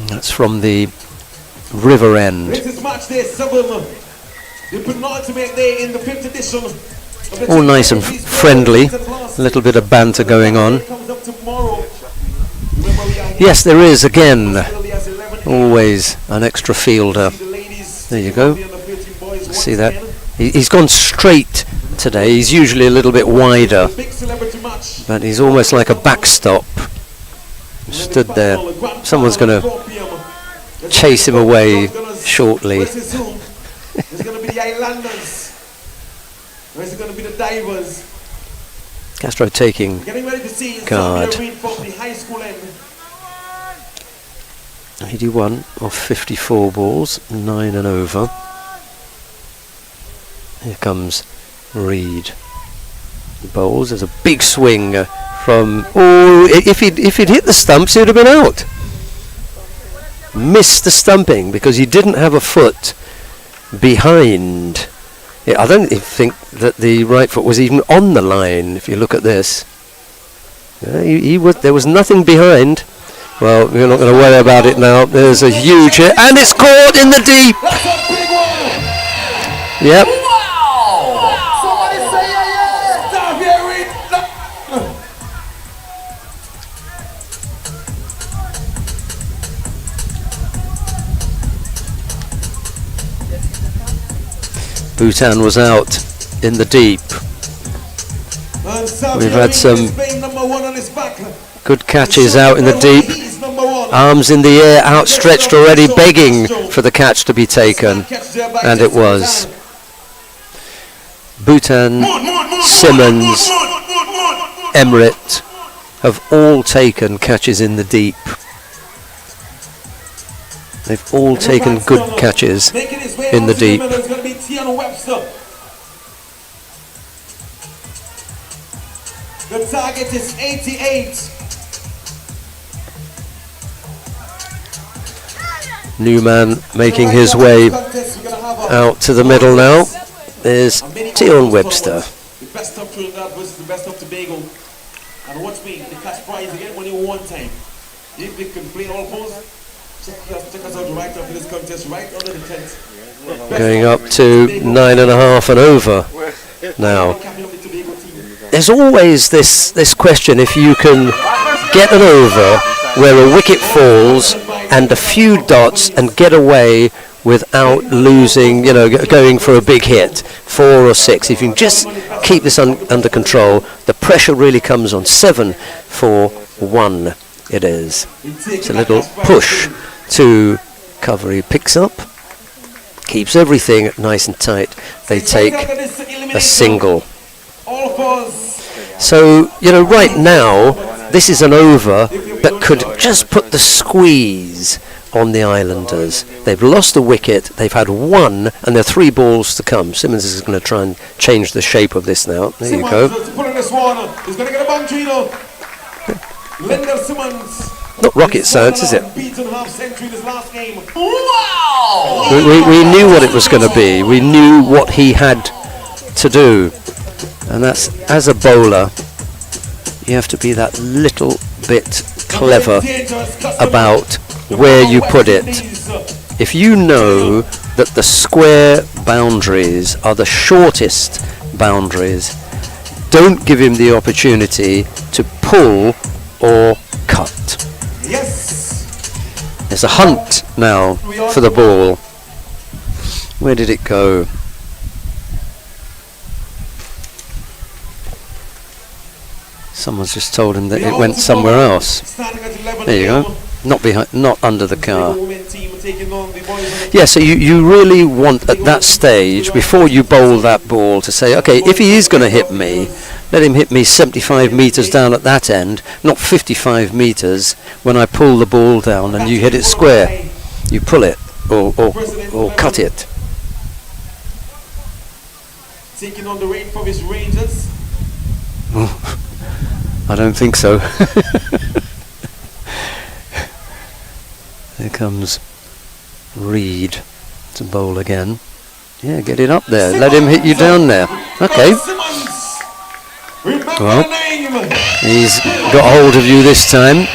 [SPEAKER 1] That's from the river end.
[SPEAKER 2] This is Matchday 7. The penultimate day in the 5th edition.
[SPEAKER 1] All nice and friendly. A little bit of banter going on. Yes, there is again. Always an extra fielder. There you go. See that? He's gone straight today. He's usually a little bit wider, but he's almost like a backstop. Stood there. Someone's going to chase him away shortly.
[SPEAKER 2] It's going to be the Islanders. Or is it going to be the Divers?
[SPEAKER 1] Castro taking
[SPEAKER 2] Getting ready to see
[SPEAKER 1] guard.
[SPEAKER 2] Xavier Reed from the high school end.
[SPEAKER 1] 81 of 54 balls, 9 and over. Here comes Reed. He bowls. There's a big swing from. Oh, if he'd hit the stumps, he'd have been out. Missed the stumping because he didn't have a foot behind. Yeah, I don't think that the right foot was even on the line. If you look at this, he was. There was nothing behind. Well, we're not going to worry about it now. There's a huge hit, and it's caught in the deep.
[SPEAKER 2] That's a big one.
[SPEAKER 1] Yep.
[SPEAKER 2] Wow. Somebody say yeah. Xavier Reed.
[SPEAKER 1] Bhutan was out in the deep. We've had some good catches out in the deep. Arms in the air, outstretched already, begging for the catch to be taken. And it was. Bhutan, Simmons, Emrit have all taken catches in the deep. They've all taken good catches in the deep.
[SPEAKER 2] The target is 88.
[SPEAKER 1] Newman making his way out to the middle now. There's Tion Webster.
[SPEAKER 2] The best of Trinidad versus the best of Tobago. And watch me, the cash prize again when you one time. If they can play all fours, check us out right after this contest, right under the tent.
[SPEAKER 1] Going up to 9.5 and over now. There's always this question, if you can get an over where a wicket falls and a few dots and get away without losing, going for a big hit, 4 or 6. If you can just keep this under control, the pressure really comes on. 7 for 1 it is. It's a little push to cover. He picks up, keeps everything nice and tight. They take a single. So, right now, this is an over that could just put the squeeze on the Islanders. They've lost a wicket, they've had 1, and there are 3 balls to come. Simmons is going to try and change the shape of this now. There you go. Not rocket science, is it? We knew what it was going to be. We knew what he had to do. And that's, as a bowler, you have to be that little bit clever about where you put it. If you know that the square boundaries are the shortest boundaries, don't give him the opportunity to pull or cut. There's a hunt now for the ball. Where did it go? Someone's just told him that it went somewhere else. There you go. Not behind, not under the car. Yeah, so you really want at that stage, before you bowl that ball, to say, okay, if he is going to hit me, let him hit me 75 metres down at that end, not 55 metres when I pull the ball down and you hit it square. You pull it or cut it.
[SPEAKER 2] Taking on the rain from his Rangers.
[SPEAKER 1] I don't think so. comes Reed to bowl again. Yeah, get it up there. Let him hit you down there. Okay. Well, he's got hold of you this time.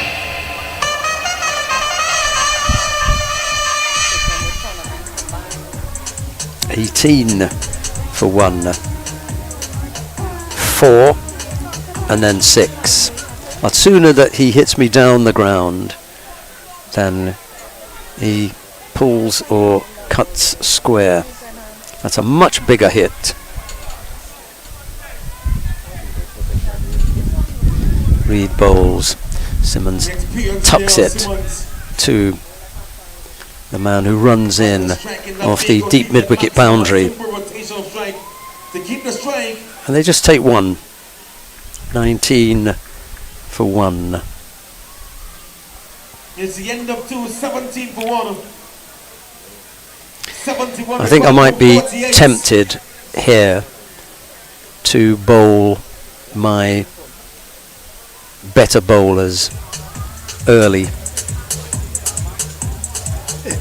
[SPEAKER 1] $18 for 1. 4 and then 6. But sooner that he hits me down the ground than he pulls or cuts square. That's a much bigger hit. Reed bowls. Simmons tucks it to the man who runs in off the deep mid-wicket boundary. And they just take 1. 19 for 1.
[SPEAKER 2] It's the end of 2, 17 for 1. 71.
[SPEAKER 1] I think I might be tempted here to bowl my better bowlers early.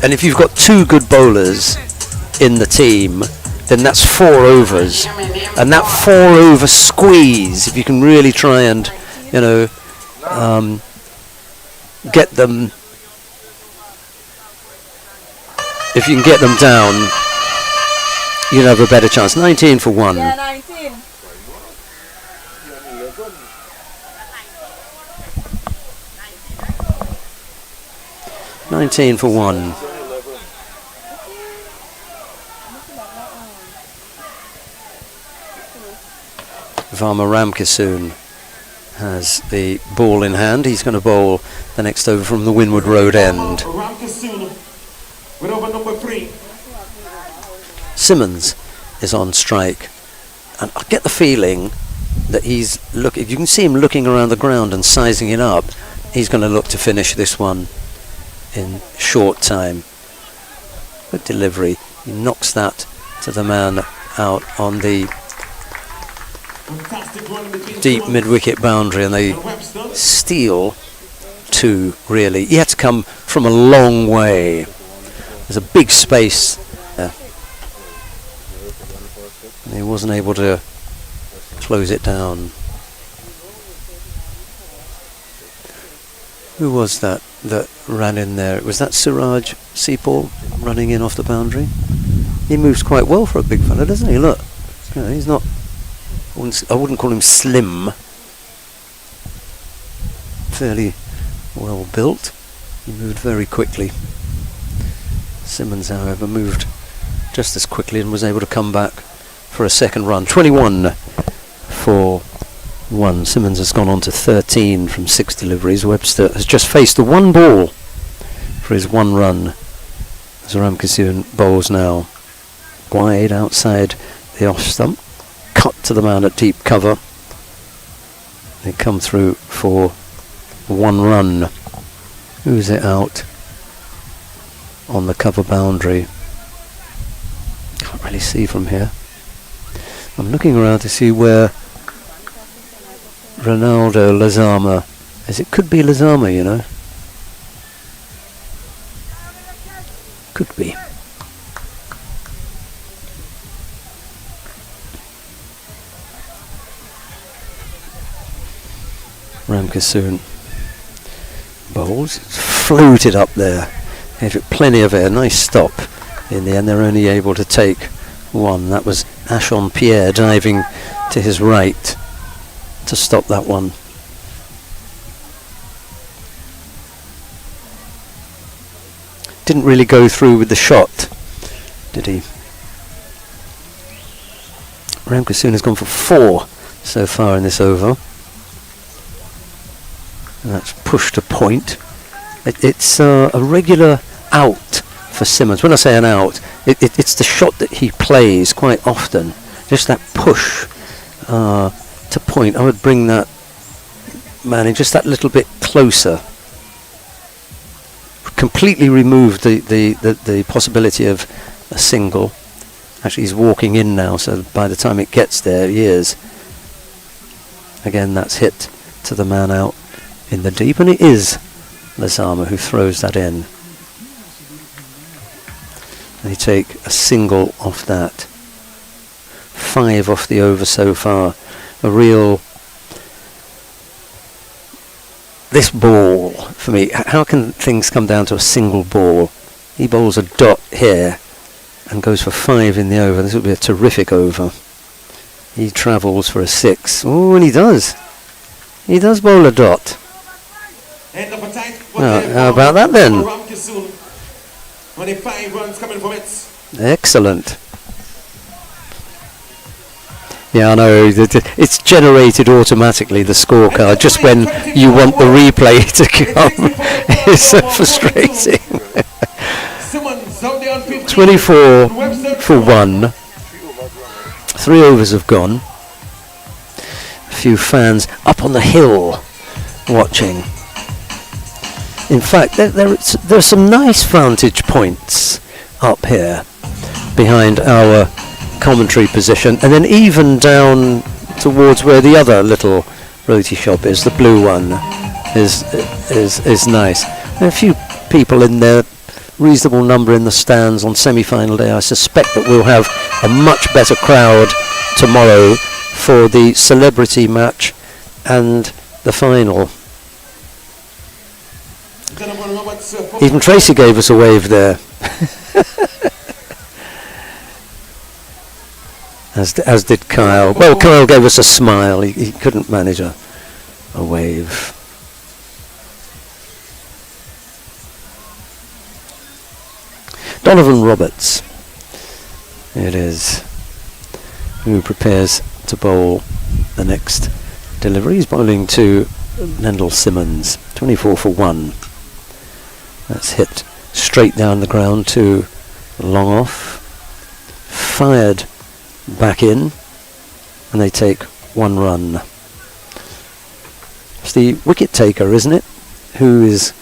[SPEAKER 1] And if you've got 2 good bowlers in the team, then that's 4 overs. And that 4 over squeeze, if you can really try and, you know, get them, if you can get them down, you'll have a better chance. 19 for 1.
[SPEAKER 3] Yeah, 19.
[SPEAKER 1] 19 for 1. Varma Ramkissoon has the ball in hand. He's going to bowl the next over from the Windward Road end.
[SPEAKER 2] Ramkissoon with over number 3.
[SPEAKER 1] Simmons is on strike, and I get the feeling that he's looking. You can see him looking around the ground and sizing it up. He's going to look to finish this one in short time. Good delivery. He knocks that to the man out on the deep mid-wicket boundary, and they steal 2, really. He had to come from a long way. There's a big space there. And he wasn't able to close it down. Who was that ran in there? Was that Siraj Seapal running in off the boundary? He moves quite well for a big fella, doesn't he? Look, you know, he's not, I wouldn't call him slim. Fairly well built. He moved very quickly. Simmons, however, moved just as quickly and was able to come back for a second run. 21 for 1. Simmons has gone on to 13 from 6 deliveries. Webster has just faced the 1 ball for his 1 run. As Ramkissoon bowls now wide outside the off stump. Cut to the man at deep cover. They come through for 1 run. Who's it out on the cover boundary? Can't really see from here. I'm looking around to see where Ronaldo Lazama, as it could be Lazama, you know. Could be. Ramkissoon bowls. It's floated up there. Gave it plenty of air. Nice stop. In the end, they're only able to take 1. That was Ashon Pierre diving to his right to stop that one. Didn't really go through with the shot, did he? Ramkissoon has gone for 4 so far in this over. And that's pushed a point. It's a regular out for Simmons. When I say an out, it's the shot that he plays quite often. Just that push to point. I would bring that man in just that little bit closer. Completely removed the possibility of a single. Actually, he's walking in now, so by the time it gets there, he is. Again, that's hit to the man out in the deep, and it is Lazama who throws that in. take a single off that. 5 off the over so far. A real... This ball, for me, how can things come down to a single ball? He bowls a dot here and goes for 5 in the over. This would be a terrific over. He travels for a 6. Oh, and he does. He does bowl a dot. How about that then?
[SPEAKER 2] 25 runs coming from it.
[SPEAKER 1] Excellent. Yeah, I know. It's generated automatically, the scorecard, just when you want the replay to come. It's so frustrating. 24 for 1. 3 overs have gone. A few fans up on the hill watching. In fact, there are some nice vantage points up here behind our commentary position, and then even down towards where the other little roti shop is, the blue one, is nice. There are a few people in there, reasonable number in the stands on semi-final day. I suspect that we'll have a much better crowd tomorrow for the celebrity match and the final. Even Tracy gave us a wave there. as did Kyle. Well, Kyle gave us a smile. He couldn't manage a wave. Donovan Roberts, it is, who prepares to bowl the next delivery. He's bowling to Lendl Simmons, 24 for 1. That's hit straight down the ground to long off, fired back in, and they take 1 run. It's the wicket taker, isn't it, who is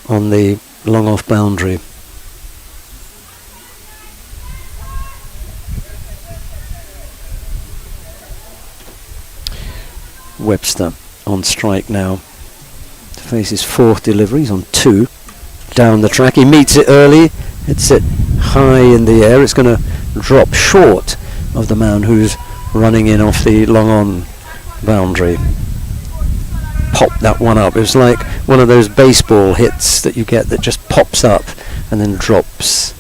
[SPEAKER 1] on the long off boundary. Webster on strike now to face his 4th delivery. He's on 2 down the track. He meets it early, hits it high in the air. It's going to drop short of the man who's running in off the long on boundary. Popped that one up. It was like one of those baseball hits that you get that just pops up and then drops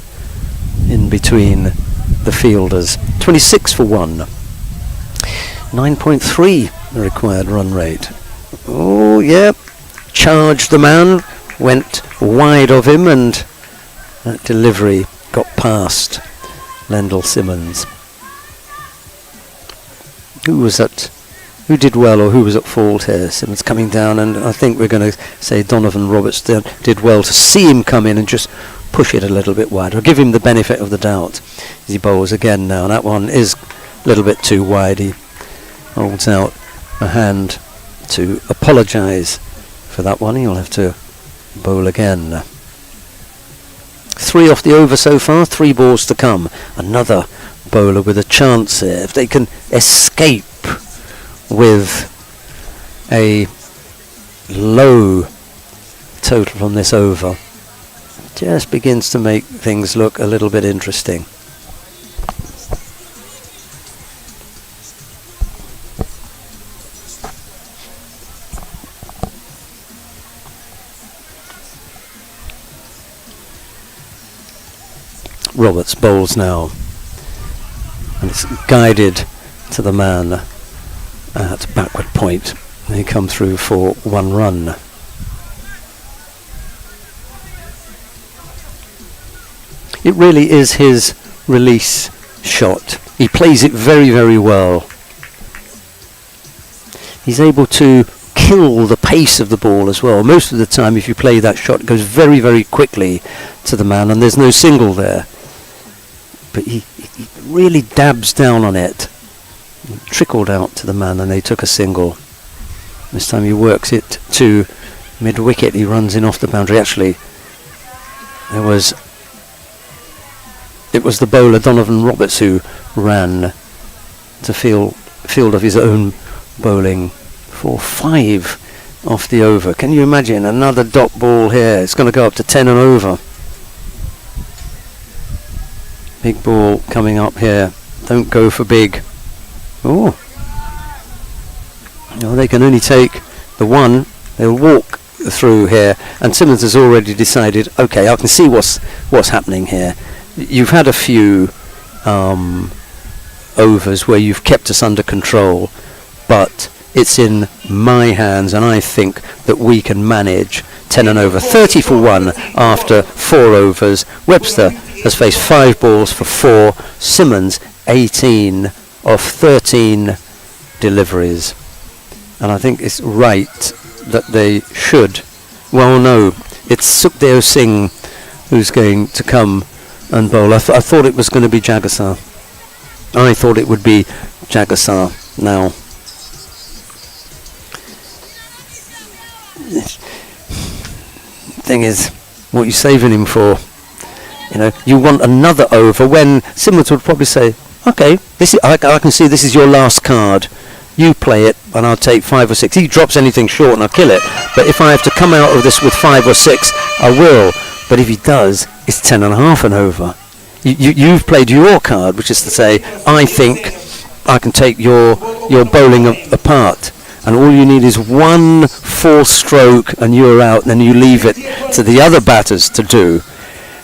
[SPEAKER 1] in between the fielders. 26 for 1. 9.3 the required run rate. Oh, yeah. Charged the man, went wide of him, and that delivery got past Lendl Simmons. Who was at, who did well or who was at fault here? Simmons coming down, and I think we're going to say Donovan Roberts did well to see him come in and just push it a little bit wide. I'll give him the benefit of the doubt as he bowls again now. That one is a little bit too wide. He holds out a hand to apologise for that one. He'll have to bowl again. 3 off the over so far, 3 balls to come. Another bowler with a chance here. If they can escape with a low total from this over, just begins to make things look a little bit interesting. Roberts bowls now, and it's guided to the man at backward point. They come through for 1 run. It really is his release shot. He plays it very, very well. He's able to kill the pace of the ball as well. Most of the time, if you play that shot, it goes very, very quickly to the man, and there's no single there. But he really dabs down on it. It trickled out to the man, and they took a single. This time he works it to mid-wicket. He runs in off the boundary. Actually, it was the bowler Donovan Roberts who ran to field of his own bowling for 5 off the over. Can you imagine another dot ball here? It's going to go up to 10 and over. Big ball coming up here. Don't go for big. Oh. No, they can only take the one. They'll walk through here, and Simmons has already decided, okay, I can see what's happening here. You've had a few overs where you've kept us under control, but it's in my hands, and I think that we can manage 10 and over. 30 for 1 after 4 overs. Webster has faced 5 balls for 4. Simmons 18 of 13 deliveries. And I think it's right that they should. Well, no, it's Sukhdev Singh who's going to come and bowl. I thought it was going to be Jagasar. I thought it would be Jagasar now. Thing is, what are you saving him for? You know, you want another over when Simmons would probably say, okay, I can see this is your last card. You play it and I'll take 5 or 6. He drops anything short and I'll kill it. But if I have to come out of this with 5 or 6, I will. But if he does, it's 10 and a half and over. You've played your card, which is to say, I think I can take your bowling apart. And all you need is one 4-stroke and you're out, and then you leave it to the other batters to do.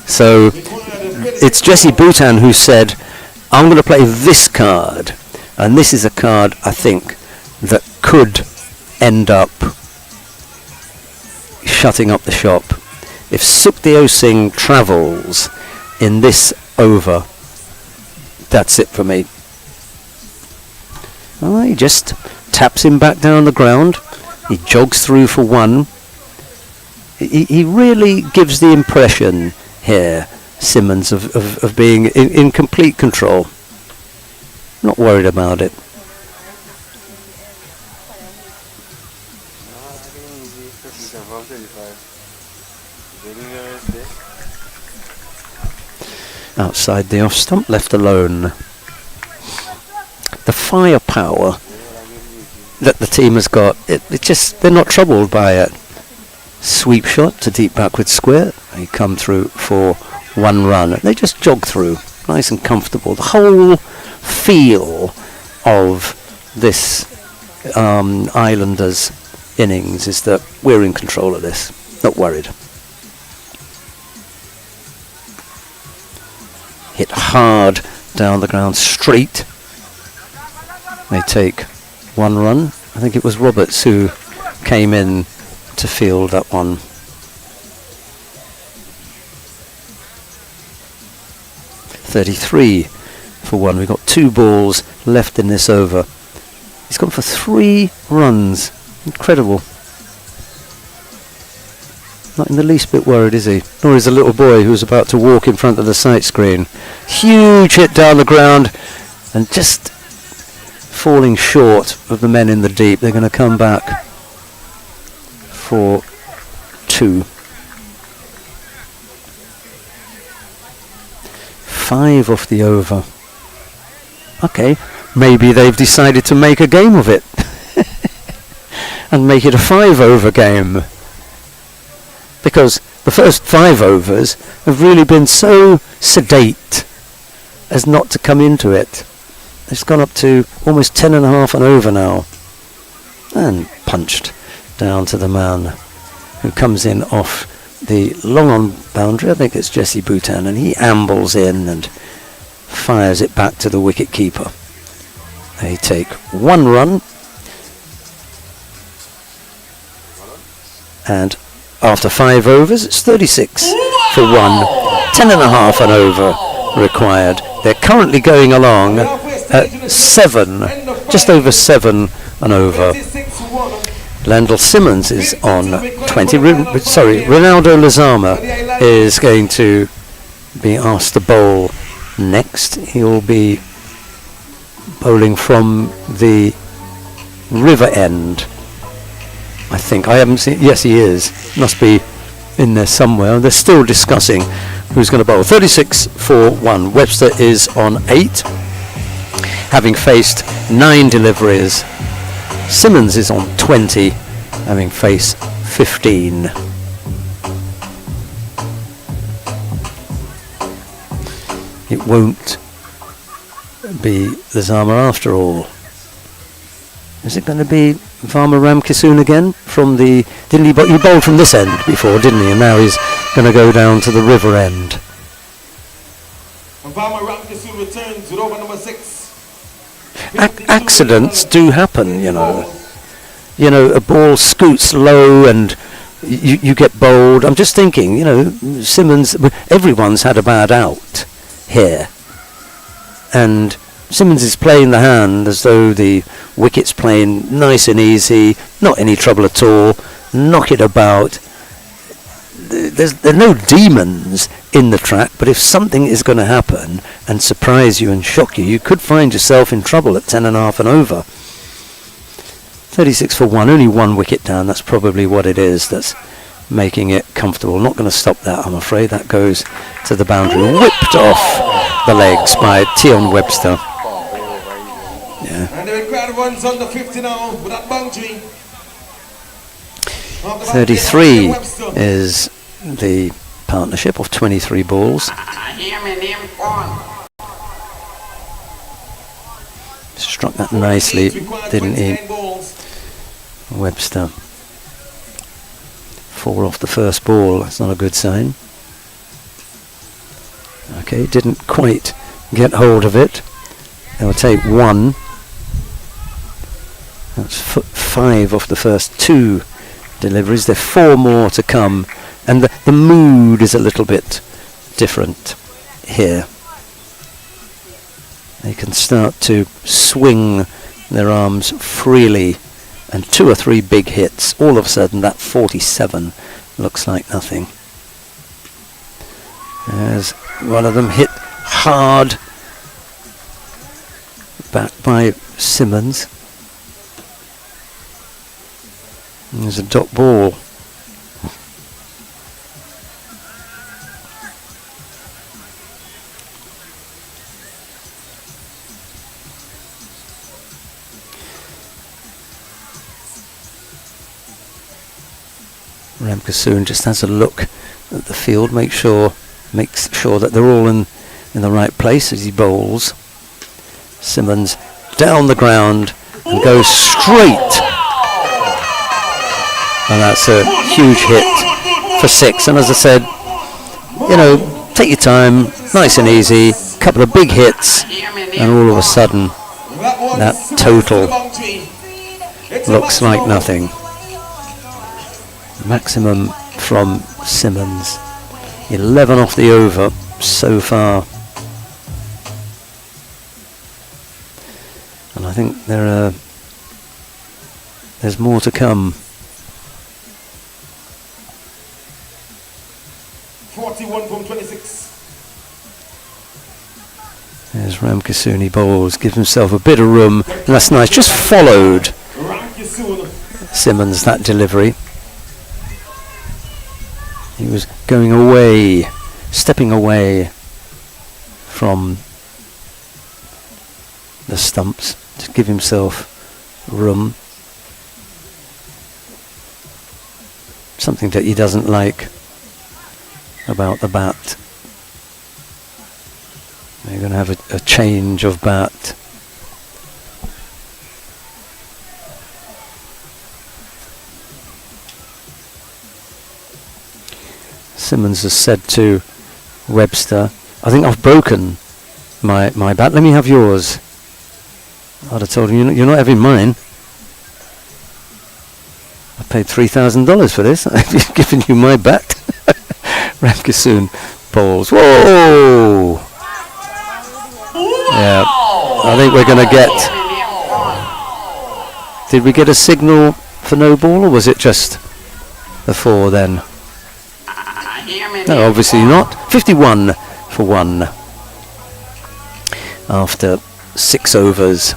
[SPEAKER 1] So it's Jesse Bhutan who said, I'm going to play this card. And this is a card, I think, that could end up shutting up the shop. If Sukhdev Singh travels in this over, that's it for me. Oh, he just taps him back down the ground. He jogs through for 1. He really gives the impression here, Simmons, of being in complete control. Not worried about it. Outside the off stump, left alone. The firepower that the team has got, they're not troubled by it. Sweep shot to deep backward square. They come through for 1 run. They just jog through, nice and comfortable. The whole feel of this Islanders innings is that we're in control of this. Not worried. Hit hard down the ground, straight. They take 1 run. I think it was Roberts who came in to field that one. 33 for 1. We've got 2 balls left in this over. He's gone for 3 runs. Incredible. Not in the least bit worried, is he? Nor is a little boy who's about to walk in front of the sight screen. Huge hit down the ground and just falling short of the men in the deep. They're going to come back for 2. 5 off the over. Okay, maybe they've decided to make a game of it and make it a 5 over game, because the first 5 overs have really been so sedate as not to come into it. It's gone up to almost 10 and a half and over now, and punched down to the man who comes in off the long on boundary. I think it's Jesse Bhutan, and he ambles in and fires it back to the wicket keeper. They take 1 run, and after 5 overs it's 36 for 1. 10 and a half and over required. They're currently going along at 7, just over 7 and over. Landell Simmons is on 20. Ronaldo Lizama is going to be asked to bowl next. He'll be bowling from the river end, I think. I haven't seen. Yes, he is. Must be in there somewhere. They're still discussing who's going to bowl. 36 for 1. Webster is on 8, having faced 9 deliveries. Simmons is on 20, having faced 15. It won't be the Zama after all. Is it going to be Varma Ramkissoon again? From the he bowled from this end before, didn't he? And now he's going to go down to the river end.
[SPEAKER 2] And Varma Ramkissoon returns with over number 6.
[SPEAKER 1] Accidents do happen, you know. You know, a ball scoots low and you get bowled. I'm just thinking, you know, Simmons, everyone's had a bad out here. And Simmons is playing the hand as though the wicket's playing nice and easy, not any trouble at all, knock it about. There are no demons in the track, but if something is going to happen and surprise you and shock you, you could find yourself in trouble at 10.5 and over. 36 for 1, only 1 wicket down. That's probably what it is that's making it comfortable. Not going to stop that, I'm afraid. That goes to the boundary, whipped off the legs by T-10 Webster. Yeah.
[SPEAKER 2] And the crowd runs on the 50 now with that boundary.
[SPEAKER 1] 33 is the partnership of 23 balls. Struck that nicely, didn't he? Webster. 4 off the first ball, that's not a good sign. Okay, didn't quite get hold of it. They'll take 1. That's 5 off the first 2 deliveries. There are 4 more to come, and the mood is a little bit different here. They can start to swing their arms freely, and 2 or 3 big hits. All of a sudden that 47 looks like nothing. There's one of them hit hard, back by Simmons. There's a dot ball. Ramkissoon just has a look at the field, makes sure that they're all in the right place as he bowls. Simmons down the ground and goes straight. And that's a huge hit for 6. And as I said, you know, take your time, nice and easy, couple of big hits, and all of a sudden that total looks like nothing. Maximum from Simmons. 11 off the over so far. And I think there's more to come.
[SPEAKER 2] 41 from 26.
[SPEAKER 1] There's Ramkissoon, he bowls, gives himself a bit of room, and that's nice. Just followed Simmons, that delivery. He was going away, stepping away from the stumps to give himself room. Something that he doesn't like about the bat. They're going to have a change of bat. Simmons has said to Webster, I think I've broken my bat, let me have yours. I'd have told him, you're not having mine. I paid $3,000 for this. I've given you my bat. Ramkissoon bowls. Whoa! Yeah, I think we're going to get... Did we get a signal for no ball, or was it just a 4 then? No, obviously not. 51 for 1 after 6 overs.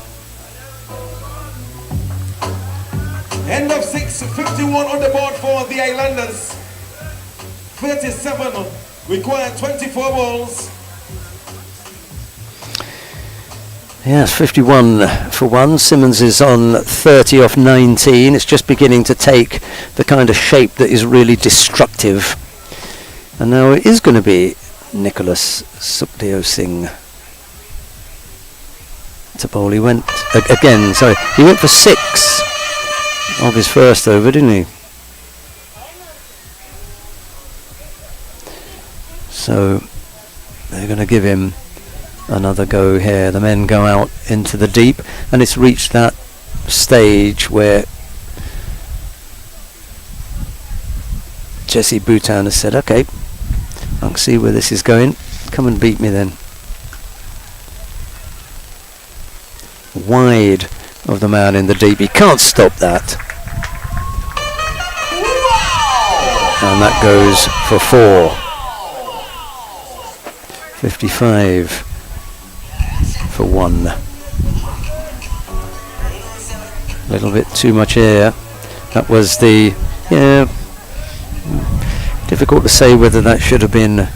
[SPEAKER 2] End of 6, 51 on the board for the Islanders. 37 required 24 balls.
[SPEAKER 1] Yes, 51 for 1. Simmons is on 30 off 19. It's just beginning to take the kind of shape that is really destructive. And now it is going to be Nicholas Sukhdev Singh to bowl. He went again. Sorry, he went for 6 of his first over, didn't he? So they're going to give him another go here. The men go out into the deep, and it's reached that stage where Jesse Bhutan has said, okay, I can see where this is going, come and beat me then. Wide of the man in the deep, he can't stop that. And that goes for 4. 55 for 1. A little bit too much air. That was the, difficult to say whether that should have been a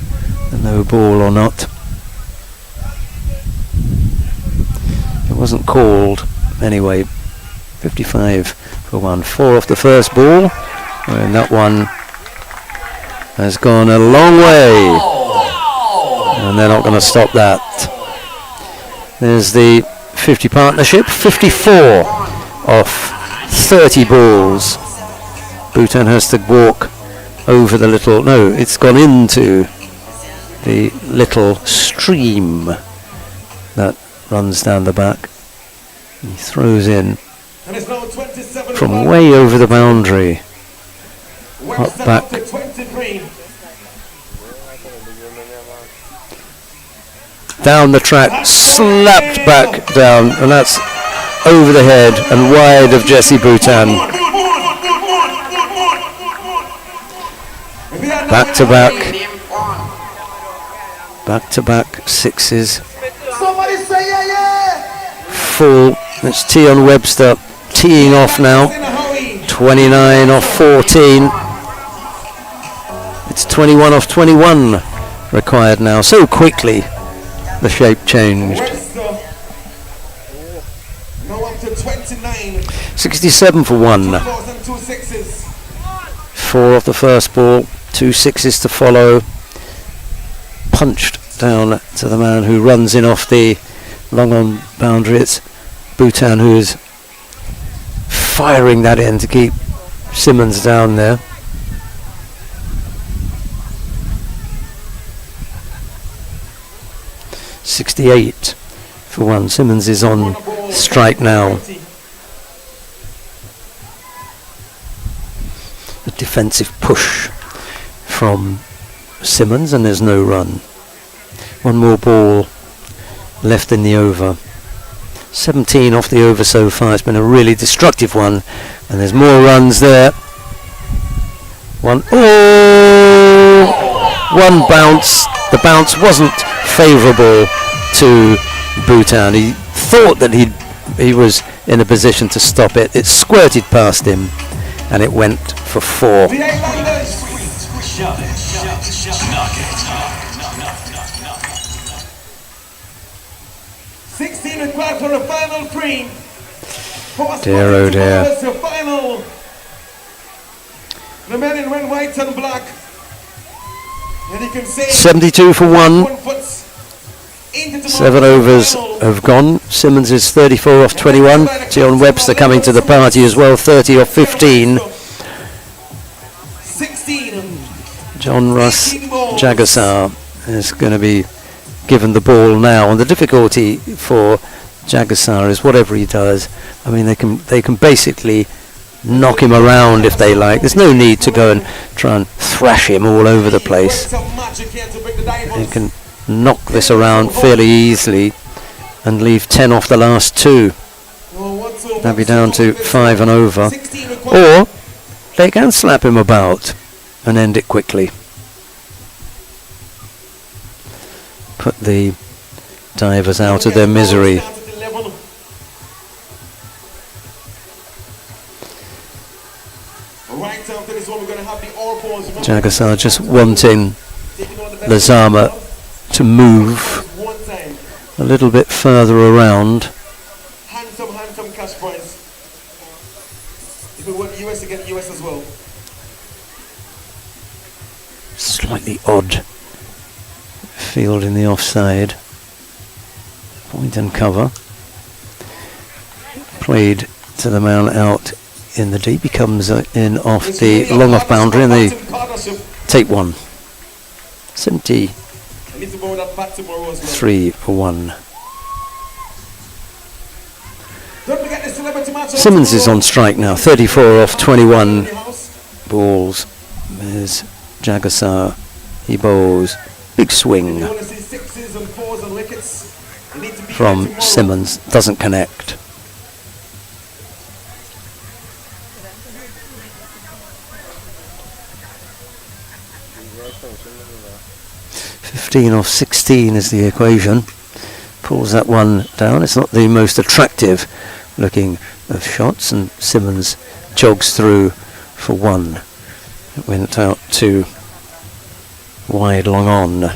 [SPEAKER 1] no ball or not. It wasn't called anyway. 55 for 1. 4 off the first ball, and that one has gone a long way. And they're not going to stop that. There's the 50 partnership, 54 off 30 balls. Bhutan has to walk over the little, no, it's gone into the little stream that runs down the back. He throws in from way over the boundary. Up back. Down the track, slapped back down, and that's over the head and wide of Jesse Bhutan. Back to back sixes. Full. It's Tion Webster teeing off now. 29 off 14. It's 21 off 21 required now. So quickly the shape changed. 67 for 1. 4 off the first ball, 2 sixes to follow. Punched down to the man who runs in off the long on boundary. It's Bhutan who is firing that in to keep Simmons down there. .68 for 1. Simmons is on strike now. A defensive push from Simmons, and there's no run. One more ball left in the over. 17 off the over so far. It's been a really destructive one, and there's more runs there. One bounce. The bounce wasn't favourable to Bhutan. He thought that he was in a position to stop it. It squirted past him, and it went for 4.
[SPEAKER 2] 16 required for the final 3.
[SPEAKER 1] Dear oh dear.
[SPEAKER 2] Final. The men in red, white and black. And you can say
[SPEAKER 1] 72 for 1. 7 overs have gone. Simmons is 34 off 21. Tion Webster coming to the party as well, 30 off 15.
[SPEAKER 2] 16.
[SPEAKER 1] John Russ Jagasar is going to be given the ball now, and the difficulty for Jagasar is whatever he does, I mean they can basically knock him around if they like. There's no need to go and try and thrash him all over the place. They can knock this around fairly easily and leave 10 off the last 2. They'll be down to 5 and over, or they can slap him about and end it quickly. Put the divers out of their misery. Jagasar just wanting Lazama to move a little bit further around.
[SPEAKER 2] Handsome cash prize. If we win the US, to get the US as well.
[SPEAKER 1] Slightly odd field in the offside. Point and cover. played to the man out in the deep. He comes in off the long off boundary and they take one. 73 for 1. Simmons is on strike now, 34 off 21 balls. There's Jagasar, he bowls, big swing from Simmons, doesn't connect. 15 off 16 is the equation. Pulls that one down. It's not the most attractive looking of shots, and Simmons jogs through for 1. It went out to wide long on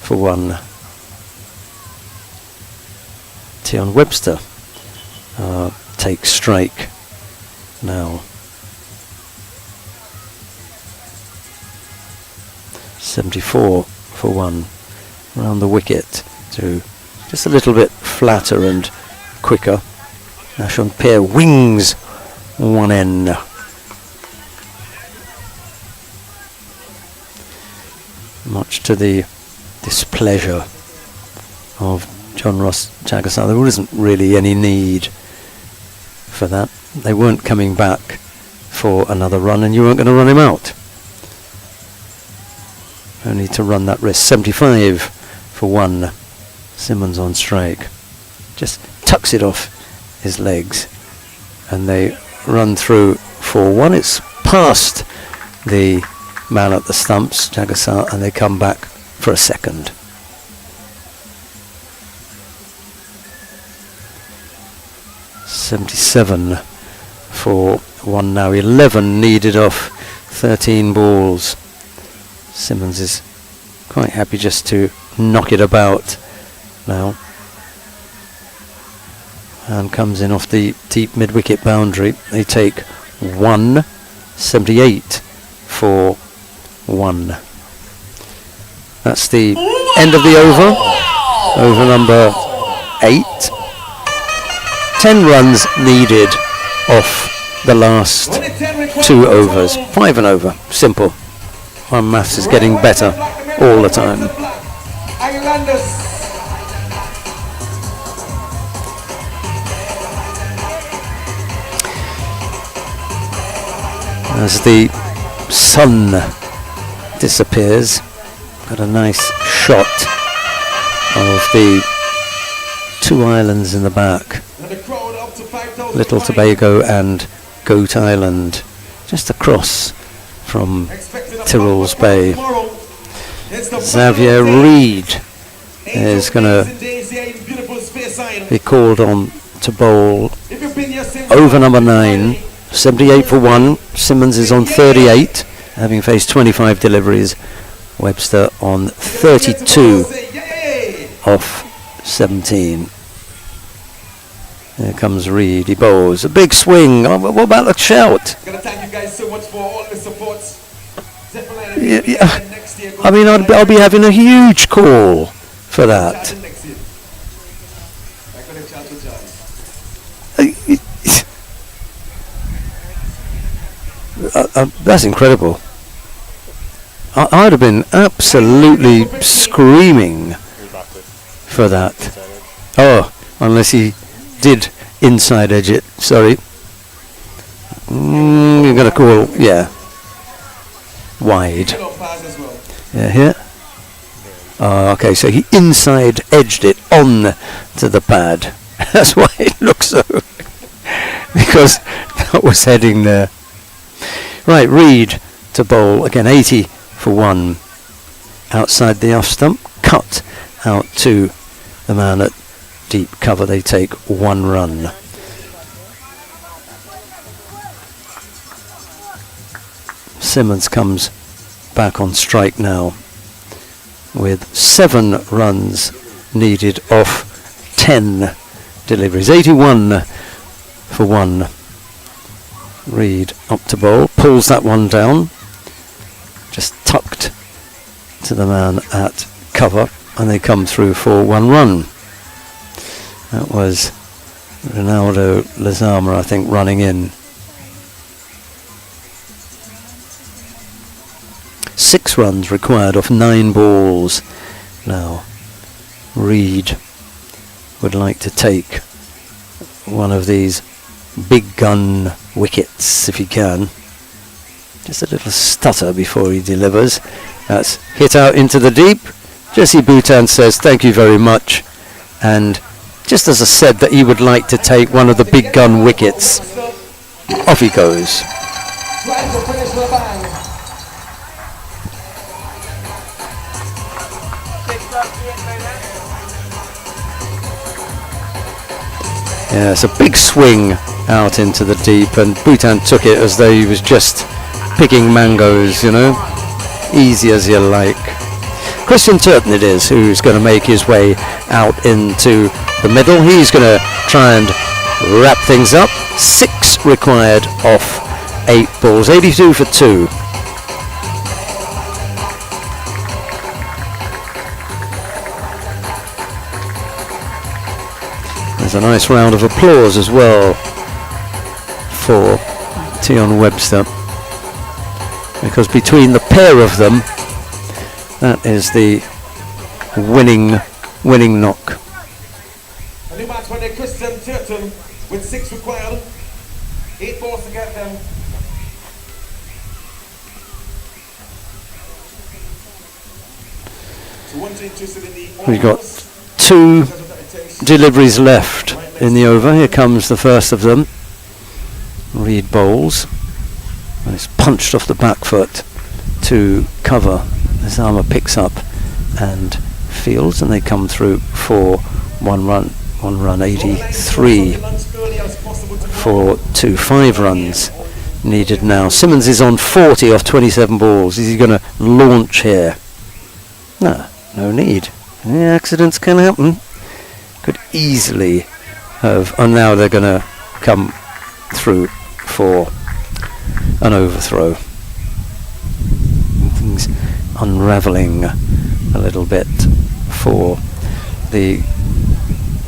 [SPEAKER 1] for 1. Tion Webster takes strike now. 74 for 1 around the wicket to just a little bit flatter and quicker. Nashon Pair wings one end. Much to the displeasure of John Ross Jagasar. There isn't really any need for that. They weren't coming back for another run and you weren't going to run him out. Only to run that risk. 75 for 1. Simmons on strike. Just tucks it off his legs and they run through for 1. It's past the man at the stumps, Jagasar, and they come back for a second. .77 for 1 now. 11 needed off 13 balls. Simmons is quite happy just to knock it about now. And comes in off the deep mid-wicket boundary. They take 1. 78 for 1. That's the end of the over. Over number 8. 10 runs needed off the last 2 overs. 5 and over. Simple. My maths is getting better all the time. As the sun disappears, got a nice shot of the 2 islands in the back. Little Tobago and Goat Island, just across from Tyrrell's Bay. Xavier Reid is going to be called on to bowl over number 9. 78 for 1. Simmons is on 38, having faced 25 deliveries. Webster on 32 off 17. Here comes Reid. He bowls a big swing. Oh, what about the shout?
[SPEAKER 2] Thank you guys so much for all the support.
[SPEAKER 1] Yeah. I mean, I'll be having a huge call for that. That's incredible. I'd have been absolutely screaming for that. Oh, unless he did inside edge it. Sorry. You're going to call, yeah, wide. Yeah, here. Oh, okay, so he inside edged it on to the pad. That's why it looks so. Because that was heading there. Right, Reid to bowl. Again, 80 for 1. Outside the off stump. Cut out to the man at deep cover. They take 1 run. Simmons comes back on strike now with 7 runs needed off 10 deliveries. 81 for 1. Reid up to bowl, pulls that one down, just tucked to the man at cover, and they come through for 1 run. That was Ronaldo Lezama, I think, running in. 6 runs required off 9 balls. Now, Reed would like to take one of these big gun wickets if he can. Just a little stutter before he delivers. That's hit out into the deep. Jesse Boutin says thank you very much, and just as I said that he would like to take one of the big gun wickets, off he goes.
[SPEAKER 2] Trying to finish the bang.
[SPEAKER 1] Yeah, it's a big swing out into the deep, and Boutin took it as though he was just picking mangoes, you know, easy as you like. Christian Turton it is who's going to make his way out into the middle. He's going to try and wrap things up. 6 required off 8 balls, 82 for 2. There's a nice round of applause as well for T-10 Webster, because between the pair of them, that is the winning knock.
[SPEAKER 2] A new match for the Christian Turton with 6 required, 8 balls to get them. So one's interested in the
[SPEAKER 1] We've got 2 deliveries left in the over. Here comes the first of them. Reed bowls, and it's punched off the back foot to cover. Zama picks up and fields, and they come through for 1 run, 83 for 2, 5 runs needed now. Simmons is on 40 off 27 balls. Is he going to launch here? No need. Yeah, accidents can happen. Could easily have, and now they're going to come through for an overthrow. Things unravelling a little bit for the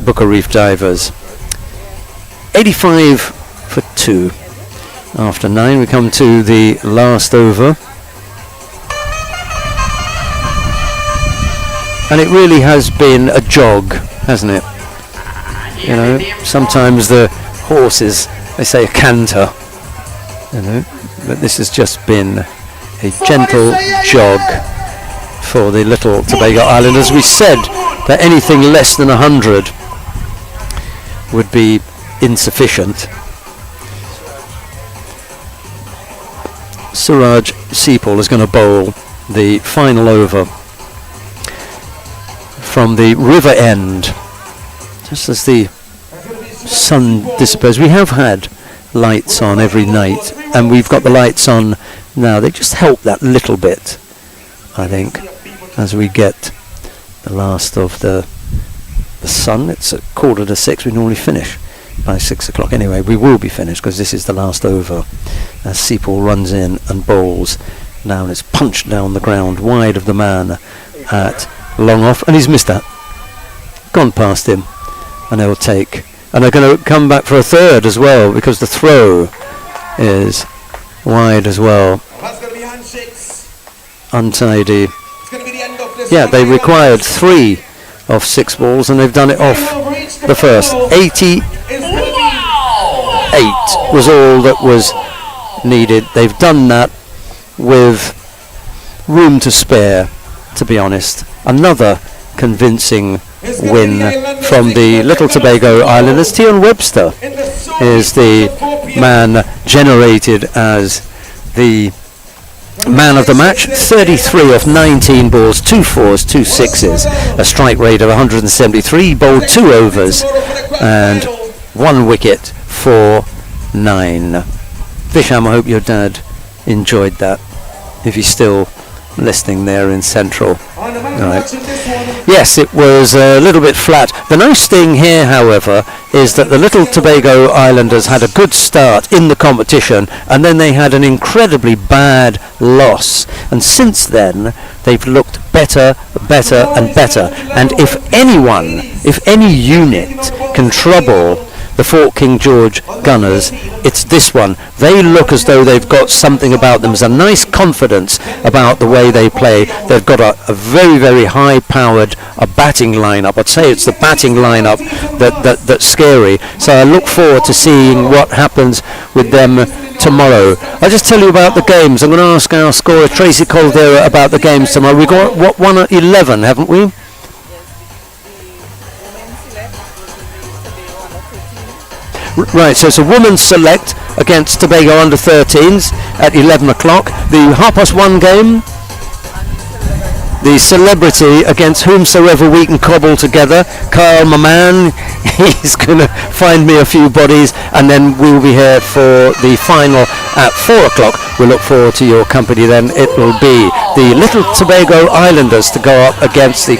[SPEAKER 1] Booker Reef Divers. 85 for 2. After 9 we come to the last over, and it really has been a jog, hasn't it? You know, sometimes the horses, they say a canter, you know, but this has just been a gentle jog for the Little Tobago Islanders. We said that anything less than 100 would be insufficient. Suraj Seapal is going to bowl the final over from the river end, just as the sun disappears. We have had lights on every night, and we've got the lights on now. They just help that little bit, I think, as we get the last of the sun. It's at 5:45. We normally finish by 6 o'clock. Anyway, we will be finished because this is the last over, as Seapal runs in and bowls now, and it's punched down the ground wide of the man at long off, and he's missed that, gone past him, and they'll take, and they're going to come back for a third as well, because the throw is wide as well.
[SPEAKER 2] That's going to be handshakes.
[SPEAKER 1] Untidy.
[SPEAKER 2] It's going to be the end of this.
[SPEAKER 1] Yeah, they required 3 of 6 balls, and they've done it off the first. 88 was all that was needed. They've done that with room to spare, to be honest. Another convincing win from the Little Tobago Islanders. T-10 Webster is the man generated as the man of the match. 33 off 19 balls, 2 4s, 2 6s, a strike rate of 173, bowled 2 overs and 1 wicket for 9. Visham, I hope your dad enjoyed that, if he's still listening there in Central. Right. Yes, it was a little bit flat. The nice thing here, however, is that the Little Tobago Islanders had a good start in the competition, and then they had an incredibly bad loss, and since then they've looked better and better, and if any unit can trouble the Fort King George Gunners. It's this one. They look as though they've got something about them. There's a nice confidence about the way they play. They've got a very, very high-powered batting lineup. I'd say it's the batting lineup that's scary. So I look forward to seeing what happens with them tomorrow. I'll just tell you about the games. I'm going to ask our scorer Tracy Caldera about the games tomorrow. We've got one at 11, haven't we? Right, so it's a women's select against Tobago under 13s at 11 o'clock. The 1:30 game, the celebrity against whomsoever we can cobble together. Carl, my man, he's going to find me a few bodies, and then we'll be here for the final at 4 o'clock. We look forward to your company then. It will be the Little Tobago Islanders to go up against the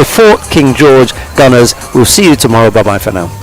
[SPEAKER 1] Fort King George Gunners. We'll see you tomorrow. Bye-bye for now.